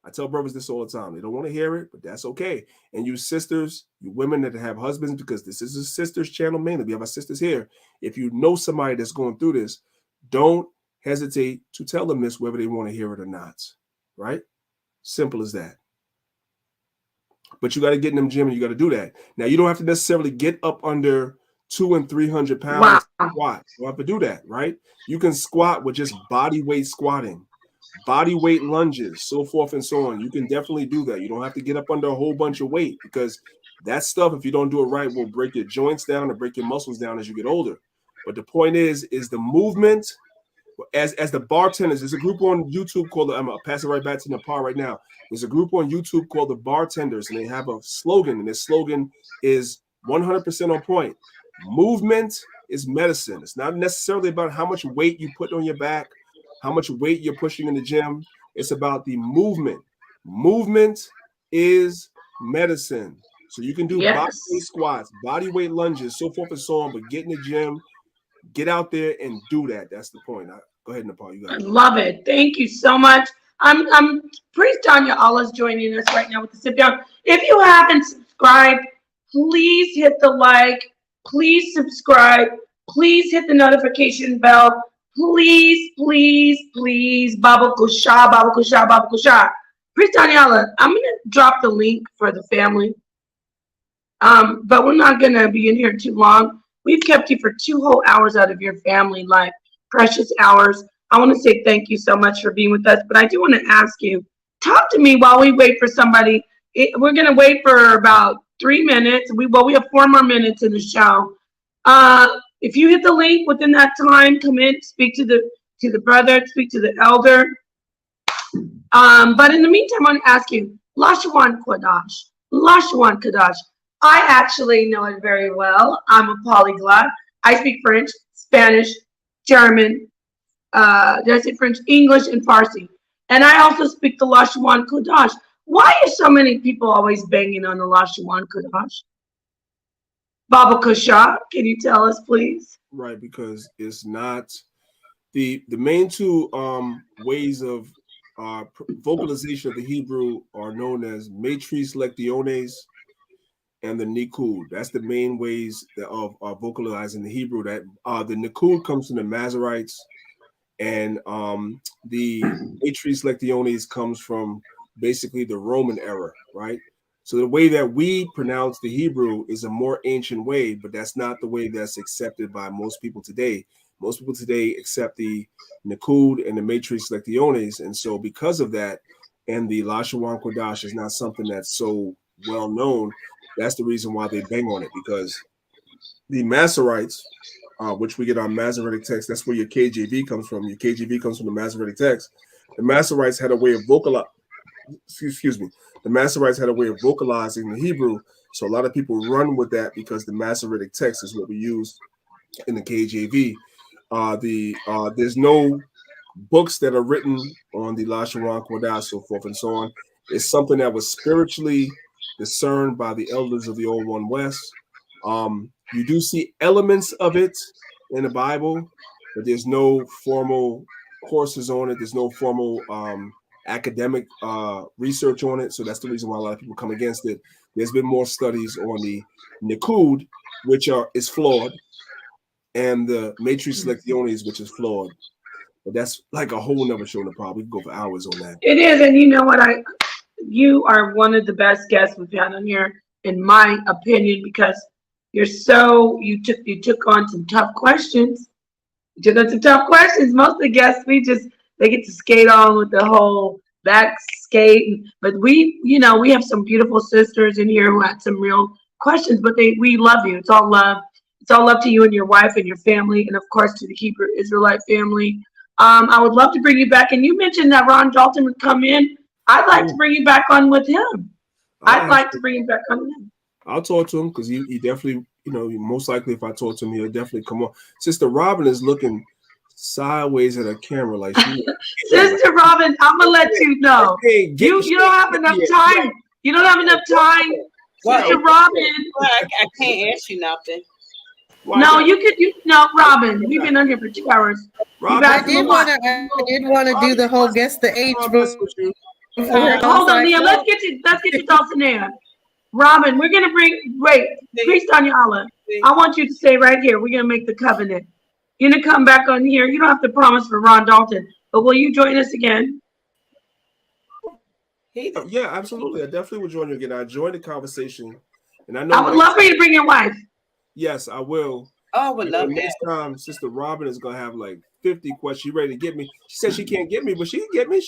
I tell brothers this all the time. They don't want to hear it, but that's okay. And you sisters, you women that have husbands, because this is a sisters channel mainly. We have our sisters here. If you know somebody that's going through this, don't hesitate to tell them this, whether they want to hear it or not. Right? Simple as that. But you got to get in them gym and you got to do that. Now, you don't have to necessarily get up under 200 and 300 pounds. Wow. Squat. You don't have to do that, right? You can squat with just body weight squatting, body weight lunges, so forth and so on. You can definitely do that. You don't have to get up under a whole bunch of weight, because that stuff, if you don't do it right, will break your joints down and break your muscles down as you get older. But the point is the movement. As the bartenders, there's a group on YouTube called, I'm going to pass it right back to Nepal right now. There's a group on YouTube called the Bartenders, and they have a slogan, and their slogan is 100% on point. Movement is medicine. It's not necessarily about how much weight you put on your back, how much weight you're pushing in the gym. It's about the movement. Movement is medicine. So you can do body weight squats, body weight lunges, so forth and so on, but get in the gym, get out there and do that. That's the point. Go ahead, Nepal. You got it. I love it. Thank you so much. Priest Danyahla is joining us right now with the Sit Down. If you haven't subscribed, please hit the like. Please subscribe. Please hit the notification bell. Please, please, please. Baba Kusha, Baba Kusha, Baba Kusha. Priest Danyahla, I'm gonna drop the link for the family. But we're not gonna be in here too long. We've kept you for 2 whole hours out of your family life, precious hours. I want to say thank you so much for being with us, but I do want to ask you, talk to me while we wait for somebody. We're going to wait for about 3 minutes. We have 4 more minutes in the show. If you hit the link within that time, come in, speak to the brother, speak to the elder. But in the meantime, I want to ask you, Lashawan Kodash, Lashawan Kodash. I actually know it very well. I'm a polyglot. I speak French, Spanish, German, did I say French, English, and Farsi. And I also speak the Lashawan Kodash. Why are so many people always banging on the Lashawan Kodash? Baba Kusha, can you tell us, please? Right, because it's not the main 2 ways of vocalization of the Hebrew are known as matrice lectiones and the NEQROES. That's the main ways of vocalizing the Hebrew. That the NEQROES comes from the Masoretes, and the matrice lectiones comes from basically the Roman era, right? So the way that we pronounce the Hebrew is a more ancient way, but that's not the way that's accepted by most people today. Most people today accept the NEQROES and the matrice lectiones, and so because of that, and the Lashawan Kodash is not something that's so well known. That's the reason why they bang on it, because the Masoretes, which we get our Masoretic text, that's where your KJV comes from. Your KJV comes from the Masoretic text. The Masoretes had a way of vocalizing. The Masoretes had a way of vocalizing the Hebrew, so a lot of people run with that because the Masoretic text is what we use in the KJV. There's no books that are written on the Lashawan Kodash, so forth and so on. It's something that was spiritually discerned by the elders of the Old One West. You do see elements of it in the Bible, but there's no formal courses on it. There's no formal academic research on it. So that's the reason why a lot of people come against it. There's been more studies on the NEQROES, which is flawed, and the matrice lectiones, which is flawed. But that's like a whole nother show in the pod. We can go for hours on that. It is, and you know what? You are one of the best guests we've had on here, in my opinion, because you took on some tough questions. You took on some tough questions. Most of the guests, they get to skate on with the whole back skate. But we have some beautiful sisters in here who had some real questions, but we love you. It's all love. It's all love to you and your wife and your family, and of course to the Hebrew Israelite family. I would love to bring you back. And you mentioned that Ron Dalton would come in. I'd like to bring you back on with him. I'd like to bring you back on with him. I'll talk to him because he definitely most likely if I talk to him, he'll definitely come on. Sister Robin is looking sideways at her camera like she. Sister Robin, I'm gonna let you know. You don't have enough time. You don't have enough time, Sister Robin. I can't ask you nothing. No, Robin. We've been on here for 2 hours. Robin, I did want to do the whole guess the age. Hold on, Leah. Let's get to Dulcinea. Robin, we're gonna Priest Danyahla. I want you to stay right here. We're gonna make the covenant. You're gonna come back on here. You don't have to promise for Ron Dalton, but will you join us again? Yeah, absolutely. I definitely would join you again. I enjoyed the conversation, and I would love for you to bring your wife. Yes, I will. Oh, I would love that. Next time, Sister Robin is gonna have like 50 questions. She ready to get me. She said she can't get me, but she can get me.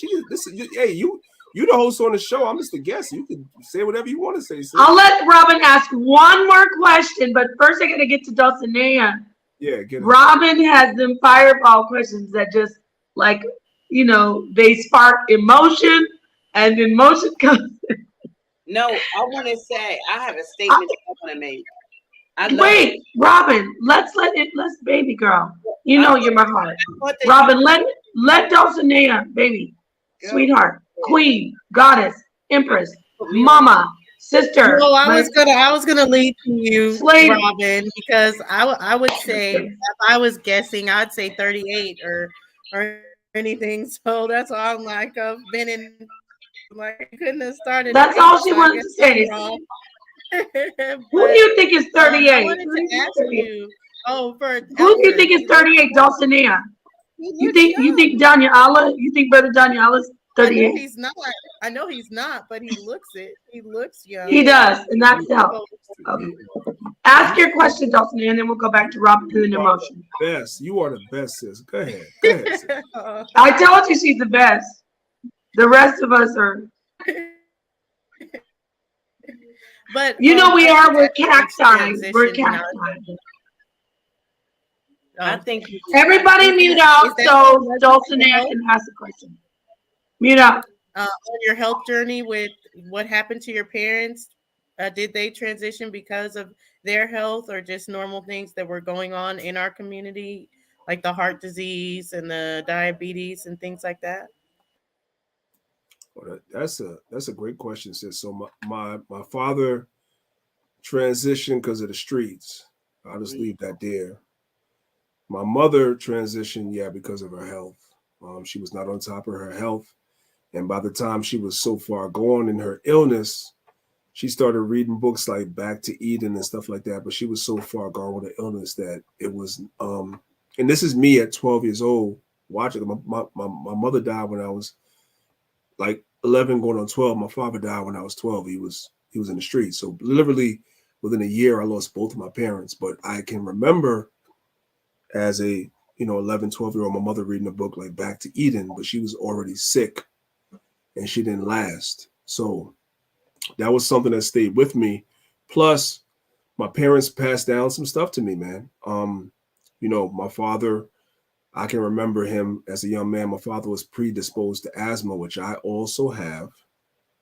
Hey, you the host on the show. I'm just the guest. You can say whatever you want to say. Sis. I'll let Robin ask one more question, but first I gotta get to Dulcinea. Yeah, get it. Robin has them fireball questions that just they spark emotion, and emotion comes. No, I want to say I have a statement I want to make. Wait, Robin, let's baby girl. You're my heart. Robin, let Dulcinea, baby, sweetheart, queen, goddess, empress, mama, sister. Well, I was gonna lead to you, Robin, because I would say if I was guessing, I'd say 38 or anything. So that's why I'm like, I've been in, like, I couldn't have started. That's all she wanted to say. Who do you think is 38? I wanted to ask you. Who do you think is 38, Dulcinea? You think Danyahla? You think Brother Danyahla is 38? I know he's not, but he looks it. He looks young. He does, and that's help. Okay. Ask your question, Dulcinea, and then we'll go back to Robin and emotion. Best, you are the best, sis. Go ahead. Sis. I told you she's the best. The rest of us are. But we're cacti. We're cacti. I think everybody mute out so Dulcinea can ask a question. Mute out. On your health journey with what happened to your parents, did they transition because of their health or just normal things that were going on in our community, like the heart disease and the diabetes and things like that? Well, that's a great question, sis. So my father transitioned because of the streets. I'll just leave that there. My mother transitioned, because of her health. She was not on top of her health. And by the time she was so far gone in her illness, she started reading books like Back to Eden and stuff like that. But she was so far gone with the illness that it was, and this is me at 12 years old watching. My mother died when I was like 11 going on 12. My father died when I was 12. He was in the streets. So literally within a year, I lost both of my parents. But I can remember as a 11, 12-year-old, my mother reading a book like Back to Eden, but she was already sick and she didn't last. So that was something that stayed with me. Plus, my parents passed down some stuff to me, man. My father, I can remember him as a young man. My father was predisposed to asthma, which I also have,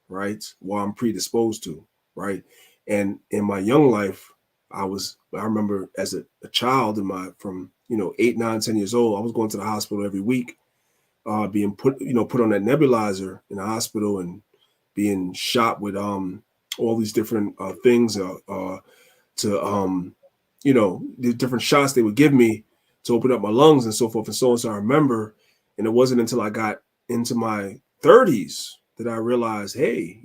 right? Well, I'm predisposed to, right? And in my young life, I remember as a child from 8, 9, 10 years old, I was going to the hospital every week, being put on that nebulizer in the hospital and being shot with all these different things the different shots they would give me to open up my lungs and so forth and so on. So I remember, and it wasn't until I got into my 30s that I realized, hey,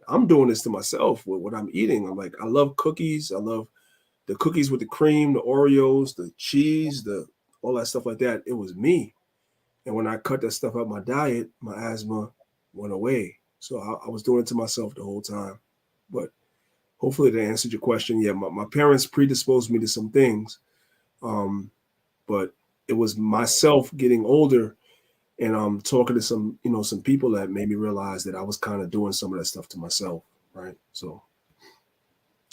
I'm doing this to myself with what I'm eating. I'm like, I love cookies. I love the cookies with the cream, the Oreos, the cheese, all that stuff like that. It was me. And when I cut that stuff out of my diet, my asthma went away. So I was doing it to myself the whole time. But hopefully that answered your question. Yeah, my parents predisposed me to some things. But it was myself getting older and talking to some people that made me realize that I was kind of doing some of that stuff to myself, right? So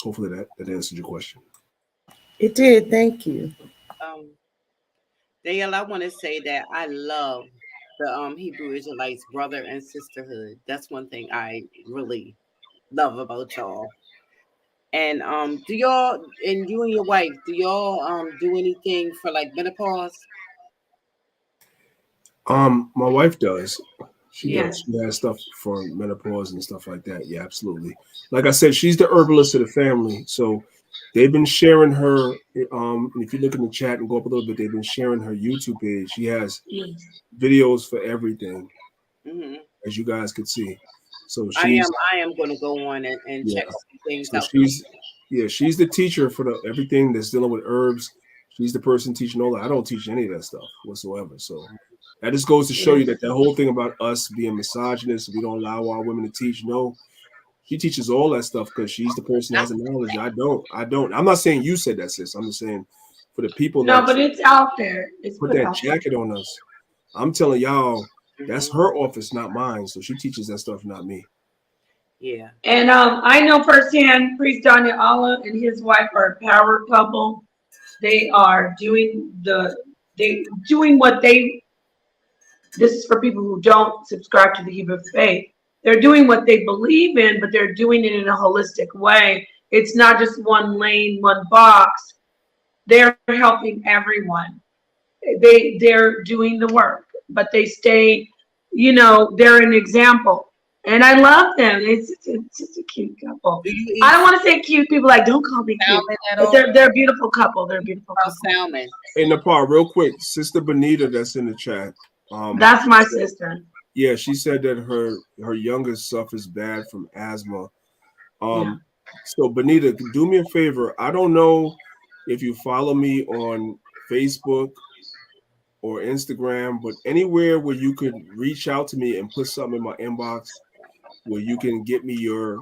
hopefully that answered your question. It did. Thank you. Dale, I want to say that I love the Hebrew Israelites brother and sisterhood. That's one thing I really love about y'all. And do y'all, and you and your wife, do y'all do anything for like menopause? My wife does. She Yeah. does. She has stuff for menopause and stuff like that. Yeah, absolutely. Like I said, she's the herbalist of the family. So they've been sharing her. And if you look in the chat and go up a little bit, they've been sharing her YouTube page. She has Yes. videos for everything, Hmm. as you guys could see. So I she's am going to go on and yeah. check some things So out. she's the teacher for everything that's dealing with herbs. She's the person teaching all that. I don't teach any of that stuff whatsoever. So that just goes to show you Yes. that whole thing about us being misogynist, we don't allow our women to teach. No, she teaches all that stuff because she's the person that has the knowledge. I don't. I'm not saying you said that, sis. I'm just saying for the people No, that but it's out there. It's put put that out there. jacket on us. I'm telling y'all, that's Mhm. her office, not mine. So she teaches that stuff, not me. Yeah. And I know firsthand, Priest Danyahla and his wife are a power couple. They are doing what they. This is for people who don't subscribe to the Hebrew faith. They're doing what they believe in, but they're doing it in a holistic way. It's not just one lane, one box. They're helping everyone. They're doing the work, but they stay, they're an example. And I love them. It's just a cute couple. Do you I eat don't want to say cute. People like, don't call me cute. salmon at But all? they're a beautiful couple. They're a beautiful About couple. salmon. Hey, Nepal, real quick, Sister Bonita that's in the chat. That's my sister. Yeah, she said that her youngest suffers bad from asthma. Yeah. So Bonita, do me a favor. I don't know if you follow me on Facebook or Instagram, but anywhere where you could reach out to me and put something in my inbox where you can get me your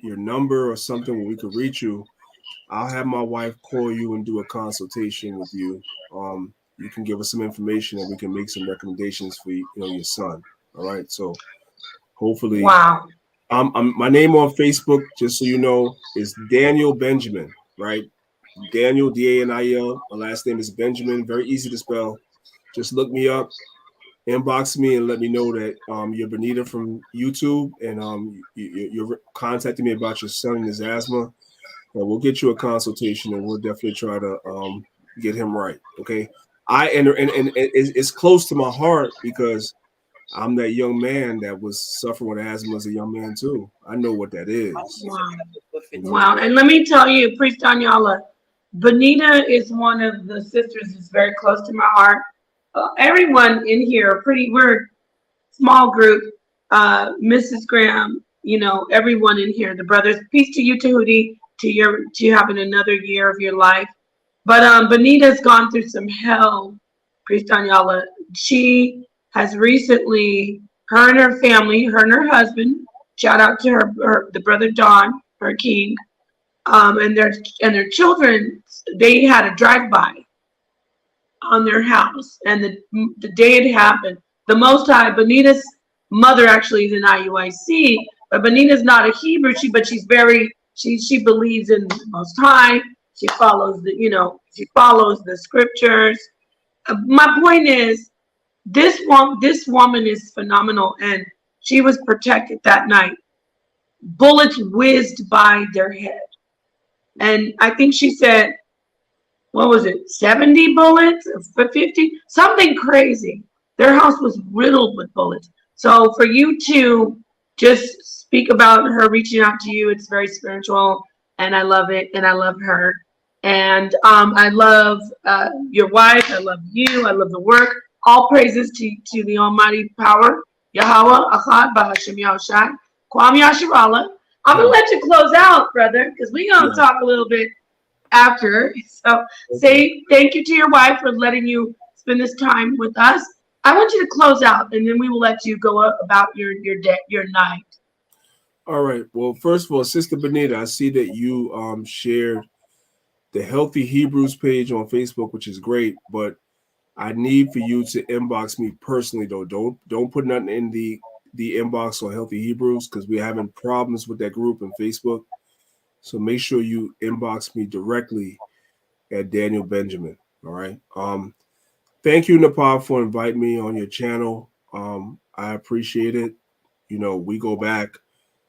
number or something where we could reach you. I'll have my wife call you and do a consultation with you. You can give us some information and we can make some recommendations for your son. All right. So hopefully, Wow. my name on Facebook, just so you know, is Daniel Benjamin. Right. Daniel Daniel. My last name is Benjamin. Very easy to spell. Just look me up, inbox me, and let me know that you're Benita from YouTube, and you're contacting me about your son and his asthma. And we'll get you a consultation, and we'll definitely try to get him right. Okay. And it's close to my heart because I'm that young man that was suffering with asthma as a young man too. I know what that is. Wow. You Wow. And let me tell you, Priest Danyahla, Bonita is one of the sisters that's very close to my heart. Everyone in here, we're a small group. Mrs. Graham, everyone in here, the brothers. Peace to you, Tahuti, to having another year of your life. But Bonita's gone through some hell, Priest Danyahla. She has recently, her and her family, her and her husband, shout out to the brother Don, her king, and their children. They had a drive-by on their house, and the day it happened, the Most High, Bonita's mother actually is in IUIC, but Bonita's not a Hebrew. She believes in the Most High. She follows the scriptures. My point is, this woman is phenomenal, and she was protected that night. Bullets whizzed by their head, and I think she said, what was it, 70 bullets, 50, something crazy. Their house was riddled with bullets. So for you to just speak about her reaching out to you, it's very spiritual, and I love it, and I love her. And I love your wife. I love you. I love the work. All praises to the Almighty Power, Yahweh, Achad, Bahashem Yahushai, Kwam Yasharallah. I'm going to let you close out, brother, because we're going to talk a little bit after. So say thank you to your wife for letting you spend this time with us. I want you to close out, and then we will let you go about your day, your night. All right. Well, first of all, Sister Benita, I see that you shared the Healthy Hebrews page on Facebook, which is great, but I need for you to inbox me personally though. Don't put nothing in the inbox on Healthy Hebrews because we're having problems with that group on Facebook. So make sure you inbox me directly at Daniel Benjamin. All right. Thank you, Nepal, for inviting me on your channel. I appreciate it. We go back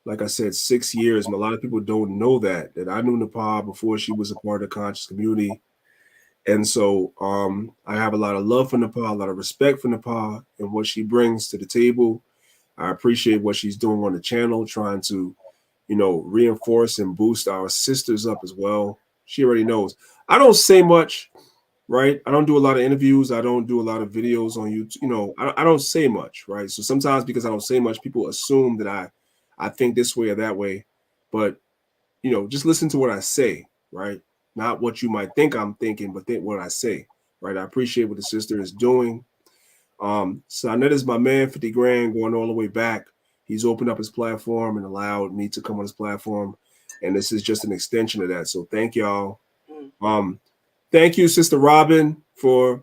like I said, 6 years. And a lot of people don't know that I knew Nepah before she was a part of the conscious community. And so I have a lot of love for Nepah, a lot of respect for Nepah and what she brings to the table. I appreciate what she's doing on the channel, trying to, reinforce and boost our sisters up as well. She already knows. I don't say much, right? I don't do a lot of interviews. I don't do a lot of videos on YouTube. I don't say much, right? So sometimes because I don't say much, people assume that I think this way or that way. But, just listen to what I say, right? Not what you might think I'm thinking, but think what I say, right? I appreciate what the sister is doing. So I know this is my man, 50 grand, going all the way back. He's opened up his platform and allowed me to come on his platform. And this is just an extension of that. So thank y'all. Thank you, Sister Robin, for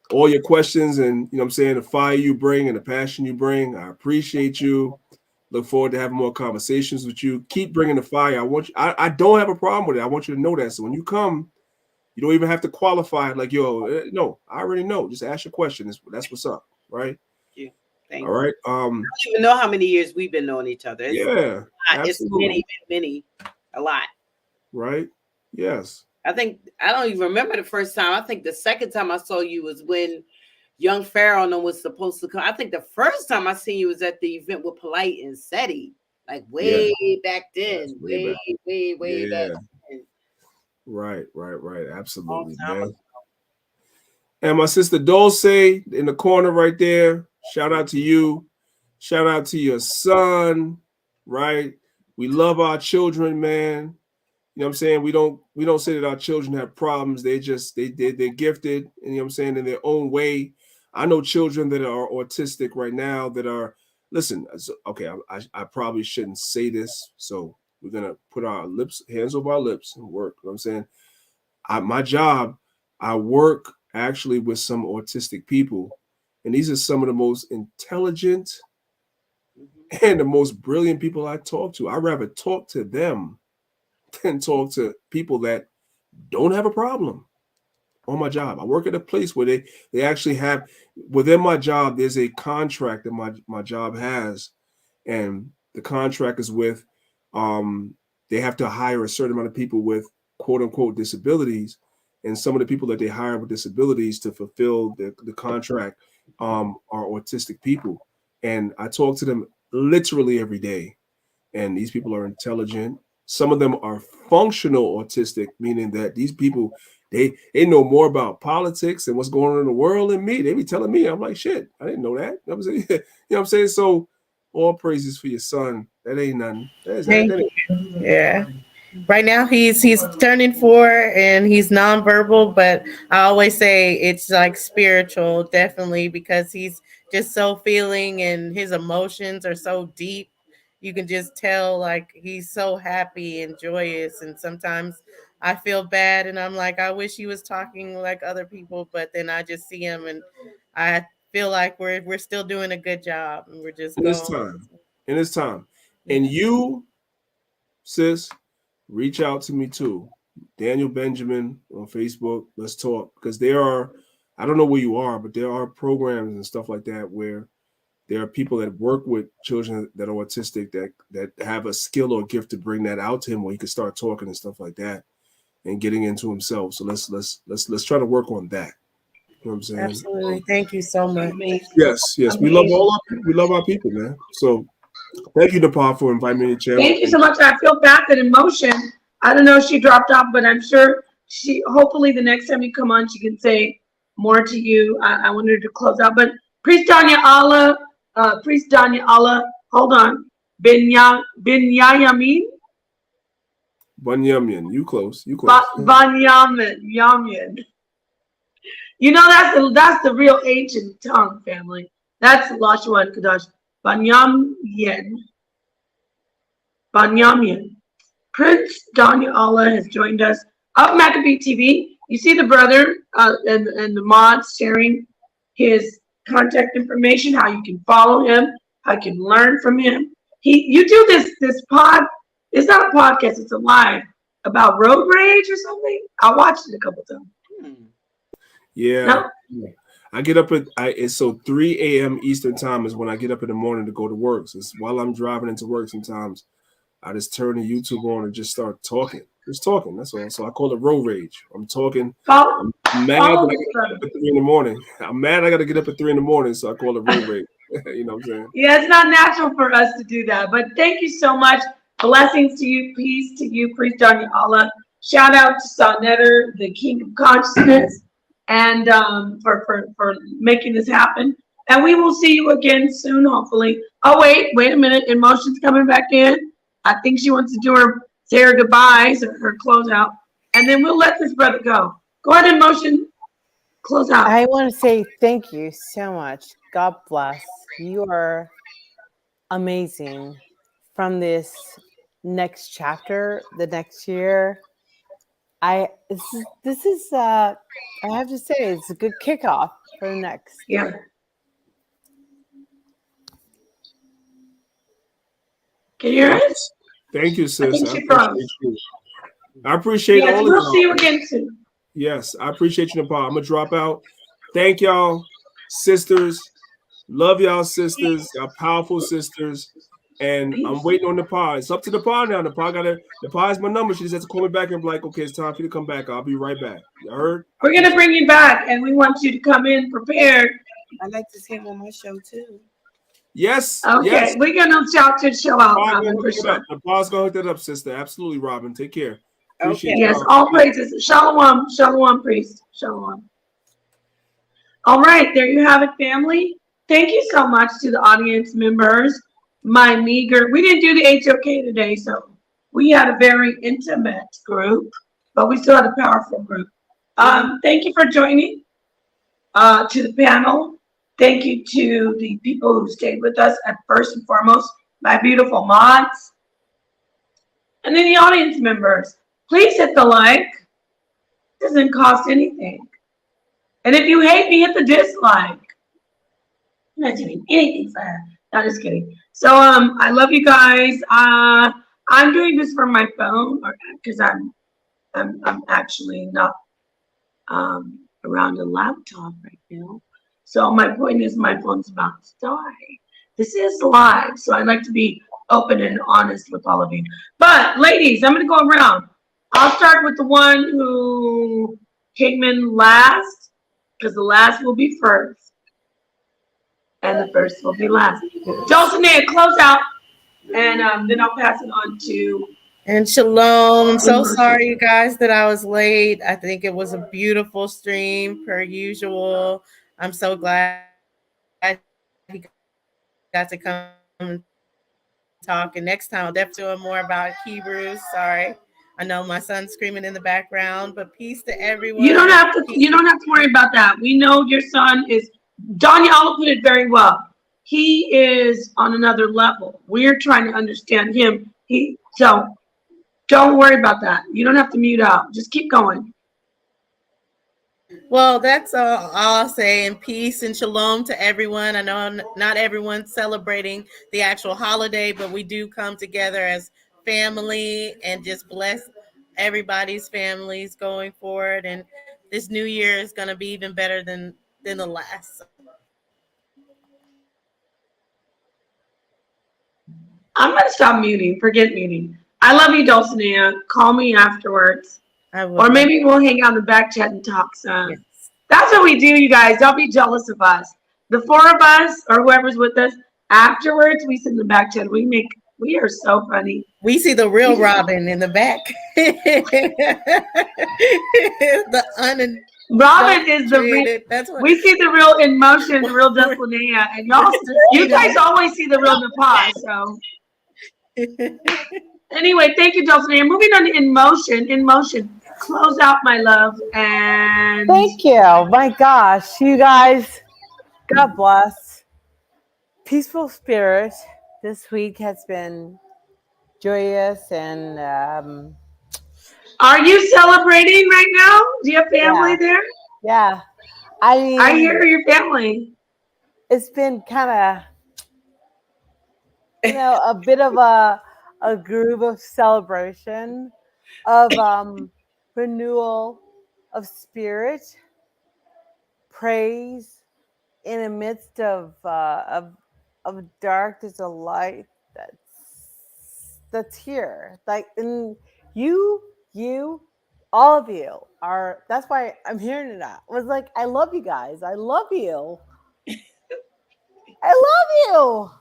all your questions and, the fire you bring and the passion you bring. I appreciate you. Look forward to having more conversations with you. Keep bringing the fire. I don't have a problem with it. I want you to know that. So when you come, you don't even have to qualify like, no, I already know. Just ask your question. That's what's up, right? Thank All right. I don't even know how many years we've been knowing each other. It's many, a lot. Right. Yes. I don't even remember the first time. I think the second time I saw you was when Young Pharaoh was supposed to come. I think the first time I seen you was at the event with Polite and SETI, like way back then. Way back then. Right. Absolutely, man. And my sister Dulce in the corner right there. Shout out to you. Shout out to your son. Right. We love our children, man. You know what I'm saying? We don't say that our children have problems. They're gifted, in their own way. I know children that are autistic right now that are, listen, okay, I probably shouldn't say this. So we're going to put our hands over our lips and work. You know what I'm saying? My job, I work actually with some autistic people. And these are some of the most intelligent and the most brilliant people I talk to. I'd rather talk to them than talk to people that don't have a problem on my job. I work at a place where they actually have, within my job, there's a contract that my job has. And the contract is with, they have to hire a certain amount of people with quote unquote disabilities. And some of the people that they hire with disabilities to fulfill the contract are autistic people. And I talk to them literally every day. And these people are intelligent. Some of them are functional autistic, meaning that these people, they know more about politics and what's going on in the world than me. They be telling me, I'm like, shit, I didn't know that. You know what I'm saying? You know what I'm saying? So all praises for your son. That ain't nothing. Thank you. Yeah. Right now he's turning 4 and he's nonverbal, but I always say it's like spiritual, definitely, because he's just so feeling and his emotions are so deep. You can just tell like he's so happy and joyous, and sometimes I feel bad and I'm like, I wish he was talking like other people, but then I just see him and I feel like we're still doing a good job and we're just in his time. And you, sis, reach out to me too. Daniel Benjamin on Facebook. Let's talk, because I don't know where you are, but there are programs and stuff like that where there are people that work with children that are autistic that have a skill or gift to bring that out to him where he can start talking and stuff like that and getting into himself. So let's try to work on that. You know what I'm saying? Absolutely. Thank you so much. Yes. We love our people, man. So thank you, Nepah, for inviting me to the channel. Thank you so much. I feel bad that emotion. I don't know if she dropped off, but I'm sure hopefully the next time you come on, she can say more to you. I wanted her to close out, but Priest Danyahla, hold on. Binyamin? Bunyamin, you close. Bunyamin. You know, that's the real ancient tongue, family. That's Lashwan Kadash. Banyamin. Prince Danyahla has joined us up Maccabee TV. You see the brother and the mods sharing his contact information, how you can follow him, how you can learn from him. You do this pod. It's not a podcast. It's a live about road rage or something. I watched it a couple times. Yeah. No? I get up it's 3 a.m. Eastern time is when I get up in the morning to go to work. So it's while I'm driving into work sometimes. I just turn the YouTube on and just start talking. Just talking, that's all. So I call it road rage. I'm talking. Follow, I'm mad that I follow gotta this get brother. up at 3 in the morning. I'm mad I gotta get up at 3 in the morning, so I call it road rage. You know what I'm saying? Yeah, it's not natural for us to do that, but thank you so much. Blessings to you, peace to you, Priest Danyahla. Shout out to Sonetter, the King of Consciousness, and for making this happen. And we will see you again soon, hopefully. Oh wait a minute, Emotion's coming back in. I think she wants to do say her goodbyes or her closeout, and then we'll let this brother go. Go ahead, Emotion, close out. I want to say thank you so much. God bless. You are amazing. From this next chapter, the next year, this is I have to say it's a good kickoff for the next. Yeah. Can you hear us? Thank you, I sis. think I she appreciate froze. you. I appreciate Yes, all of we'll y'all. see you again soon. Yes, I appreciate you, Nepal. I'm gonna drop out. Thank y'all, sisters. Love y'all, sisters. Y'all powerful sisters. And I'm Peace. waiting on Nepal. It's up to Nepal now. Nepal has my number. She just has to call me back and be like, okay, it's time for you to come back. I'll be right back. You heard? We're gonna bring you back, and we want you to come in prepared. I like to see him on my show too. Yes. Okay, Yes. we're gonna shout to show out, Robin, for sure. Nepal's gonna hook that up, sister. Absolutely, Robin. Take care. Appreciate Okay. Yes, y'all. all praises. Shalom, shalom, priest, shalom. All right, there you have it, family. Thank you so much to the audience members. My meager, we didn't do the HOK today, so we had a very intimate group, but we still had a powerful group. Thank you for joining. To the panel, thank you to the people who stayed with us at first and foremost, my beautiful mods, and then the audience members. Please hit the like. It doesn't cost anything. And if you hate me, hit the dislike. I'm not doing anything for her. No, just kidding. So I love you guys. I'm doing this from my phone because I'm actually not around a laptop right now. So my point is my phone's about to die. This is live, so I like to be open and honest with all of you. But ladies, I'm gonna go around. I'll start with the one who came in last, because the last will be first, and the first will be last. Dulcinea, close out, and then I'll pass it on to. And shalom. I'm so Emotion. sorry, you guys, that I was late. I think it was a beautiful stream per usual. I'm so glad he got to come and talk. And next time I'll definitely do more about Hebrews. Sorry. I know my son's screaming in the background, but peace to everyone. You don't have to. Peace. You don't have to worry about that. We know your son is. Danyahla put it very well. He is on another level. We're trying to understand him. So don't worry about that. You don't have to mute out. Just keep going. Well, that's all I'll say. And peace and shalom to everyone. I know not everyone's celebrating the actual holiday, but we do come together as family and just bless everybody's families going forward. And this new year is going to be even better than the last. I'm gonna stop muting. Forget muting. I love you, Dulcinea. Call me afterwards, or maybe we'll hang out in the back chat and talk some. Yes. That's what we do, you guys. Don't be jealous of us. The four of us, or whoever's with us, afterwards we sit in the back chat. We are so funny. We see the real Robin in the back. Robin is the real. We see the real Emotion, the real Dulcinea, and you guys always see the real Napah. So anyway, thank you, Dulcinea. Moving on to In Motion. Close out, my love, and thank you. My gosh, you guys, God bless. Peaceful spirit. This week has been joyous and. Are you celebrating right now? Do you have family there? Yeah, I hear your family. It's been kind of, a bit of a groove of celebration, of renewal of spirit, praise in the midst of dark. There's a light that's that's here. Like, and you, all of you are. That's why I'm hearing it out. Was like, I love you guys. I love you. I love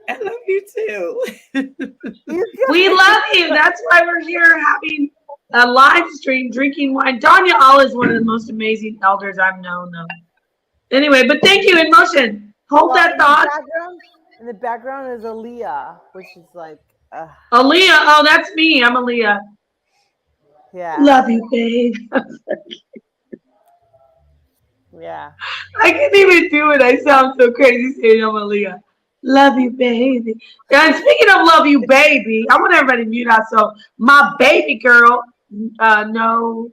I love you too. you. We love you. That's why we're here having a live stream, drinking wine. Danyahla is one of the most amazing elders I've known, though. Anyway, but thank you, in motion. Hold that thought. In the background is Aaliyah, which is like, Aaliyah, oh, that's me. I'm Aaliyah. yeah, Love you, babe. yeah. I can't even do it. I sound so crazy saying I'm Aaliyah. Love you, baby. And speaking of love you, baby, I want everybody to mute out. So my baby girl, no,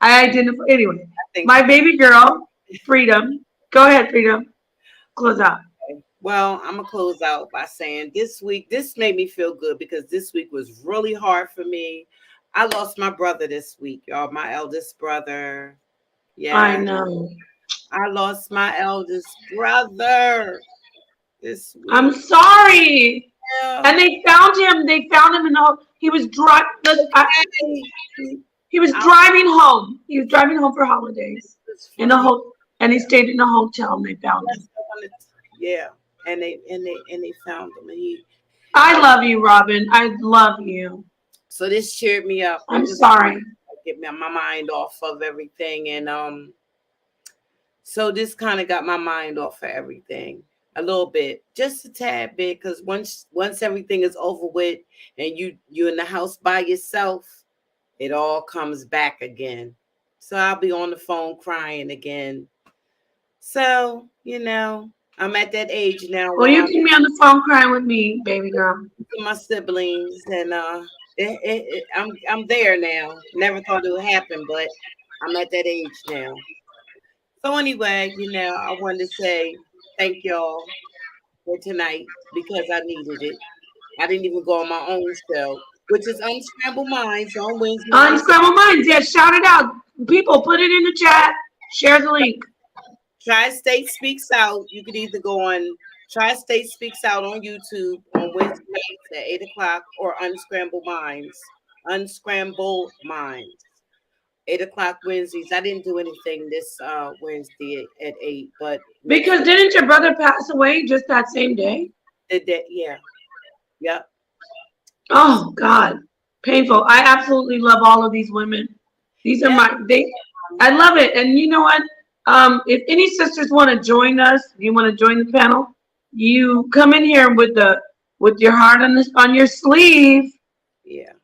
I identify anyway. My baby girl, Freedom. Go ahead, Freedom. Close out. Well, I'm gonna close out by saying this week, this made me feel good because this week was really hard for me. I lost my brother this week, y'all. My eldest brother. Yeah, I know. I lost my eldest brother this week. I'm sorry. Yeah. And they found him. They found him in the. He was driving. He was driving home. He was driving home for holidays in a and he stayed in a hotel. And they found him. Yeah, and they found him. And I love you, Robin. I love you. So this cheered me up. I'm sorry. Get my mind off of everything, and so this kind of got my mind off of everything a little bit, just a tad bit, because once everything is over with and you're in the house by yourself, it all comes back again. So I'll be on the phone crying again. So I'm at that age now. Well, you can be on the phone crying with me, baby girl. My siblings, and I'm there now. Never thought it would happen, but I'm at that age now. So anyway, I wanted to say thank y'all for tonight because I needed it. I didn't even go on my own show, which is Unscrambled Minds on Wednesday. Unscrambled Minds, yeah, shout it out. People, put it in the chat. Share the link. Tri-State Speaks Out. You could either go on Tri-State Speaks Out on YouTube on Wednesday nights at 8 o'clock or Unscrambled Minds. Unscrambled Minds. 8 o'clock Wednesdays. I didn't do anything this Wednesday at 8, but because didn't your brother pass away just that same day? Yeah. Yep. Oh God, painful. I absolutely love all of these women. These are I love it. And you know what? If any sisters want to join us, you want to join the panel, you come in here with your heart on your sleeve. Yeah.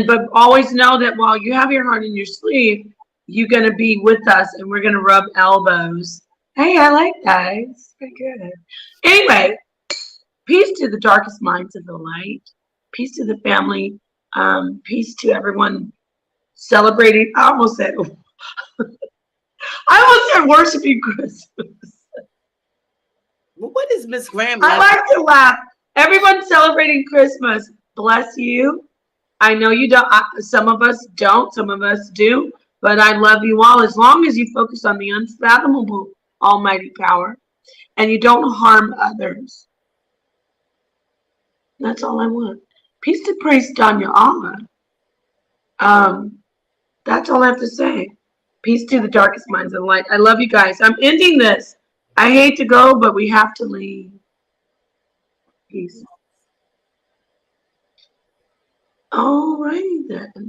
But always know that while you have your heart in your sleeve, you're gonna be with us and we're gonna rub elbows. Hey, I like that. It's pretty good. Anyway, peace to the darkest minds of the light. Peace to the family. Peace to everyone celebrating. I almost said worshiping Christmas. Well, what is Miss Graham? I like to laugh. Everyone's celebrating Christmas. Bless you. I know you don't. Some of us don't. Some of us do. But I love you all. As long as you focus on the unfathomable almighty power and you don't harm others. That's all I want. Peace to praise Danyahla. That's all I have to say. Peace to the darkest minds of the light. I love you guys. I'm ending this. I hate to go, but we have to leave. Peace. All righty then.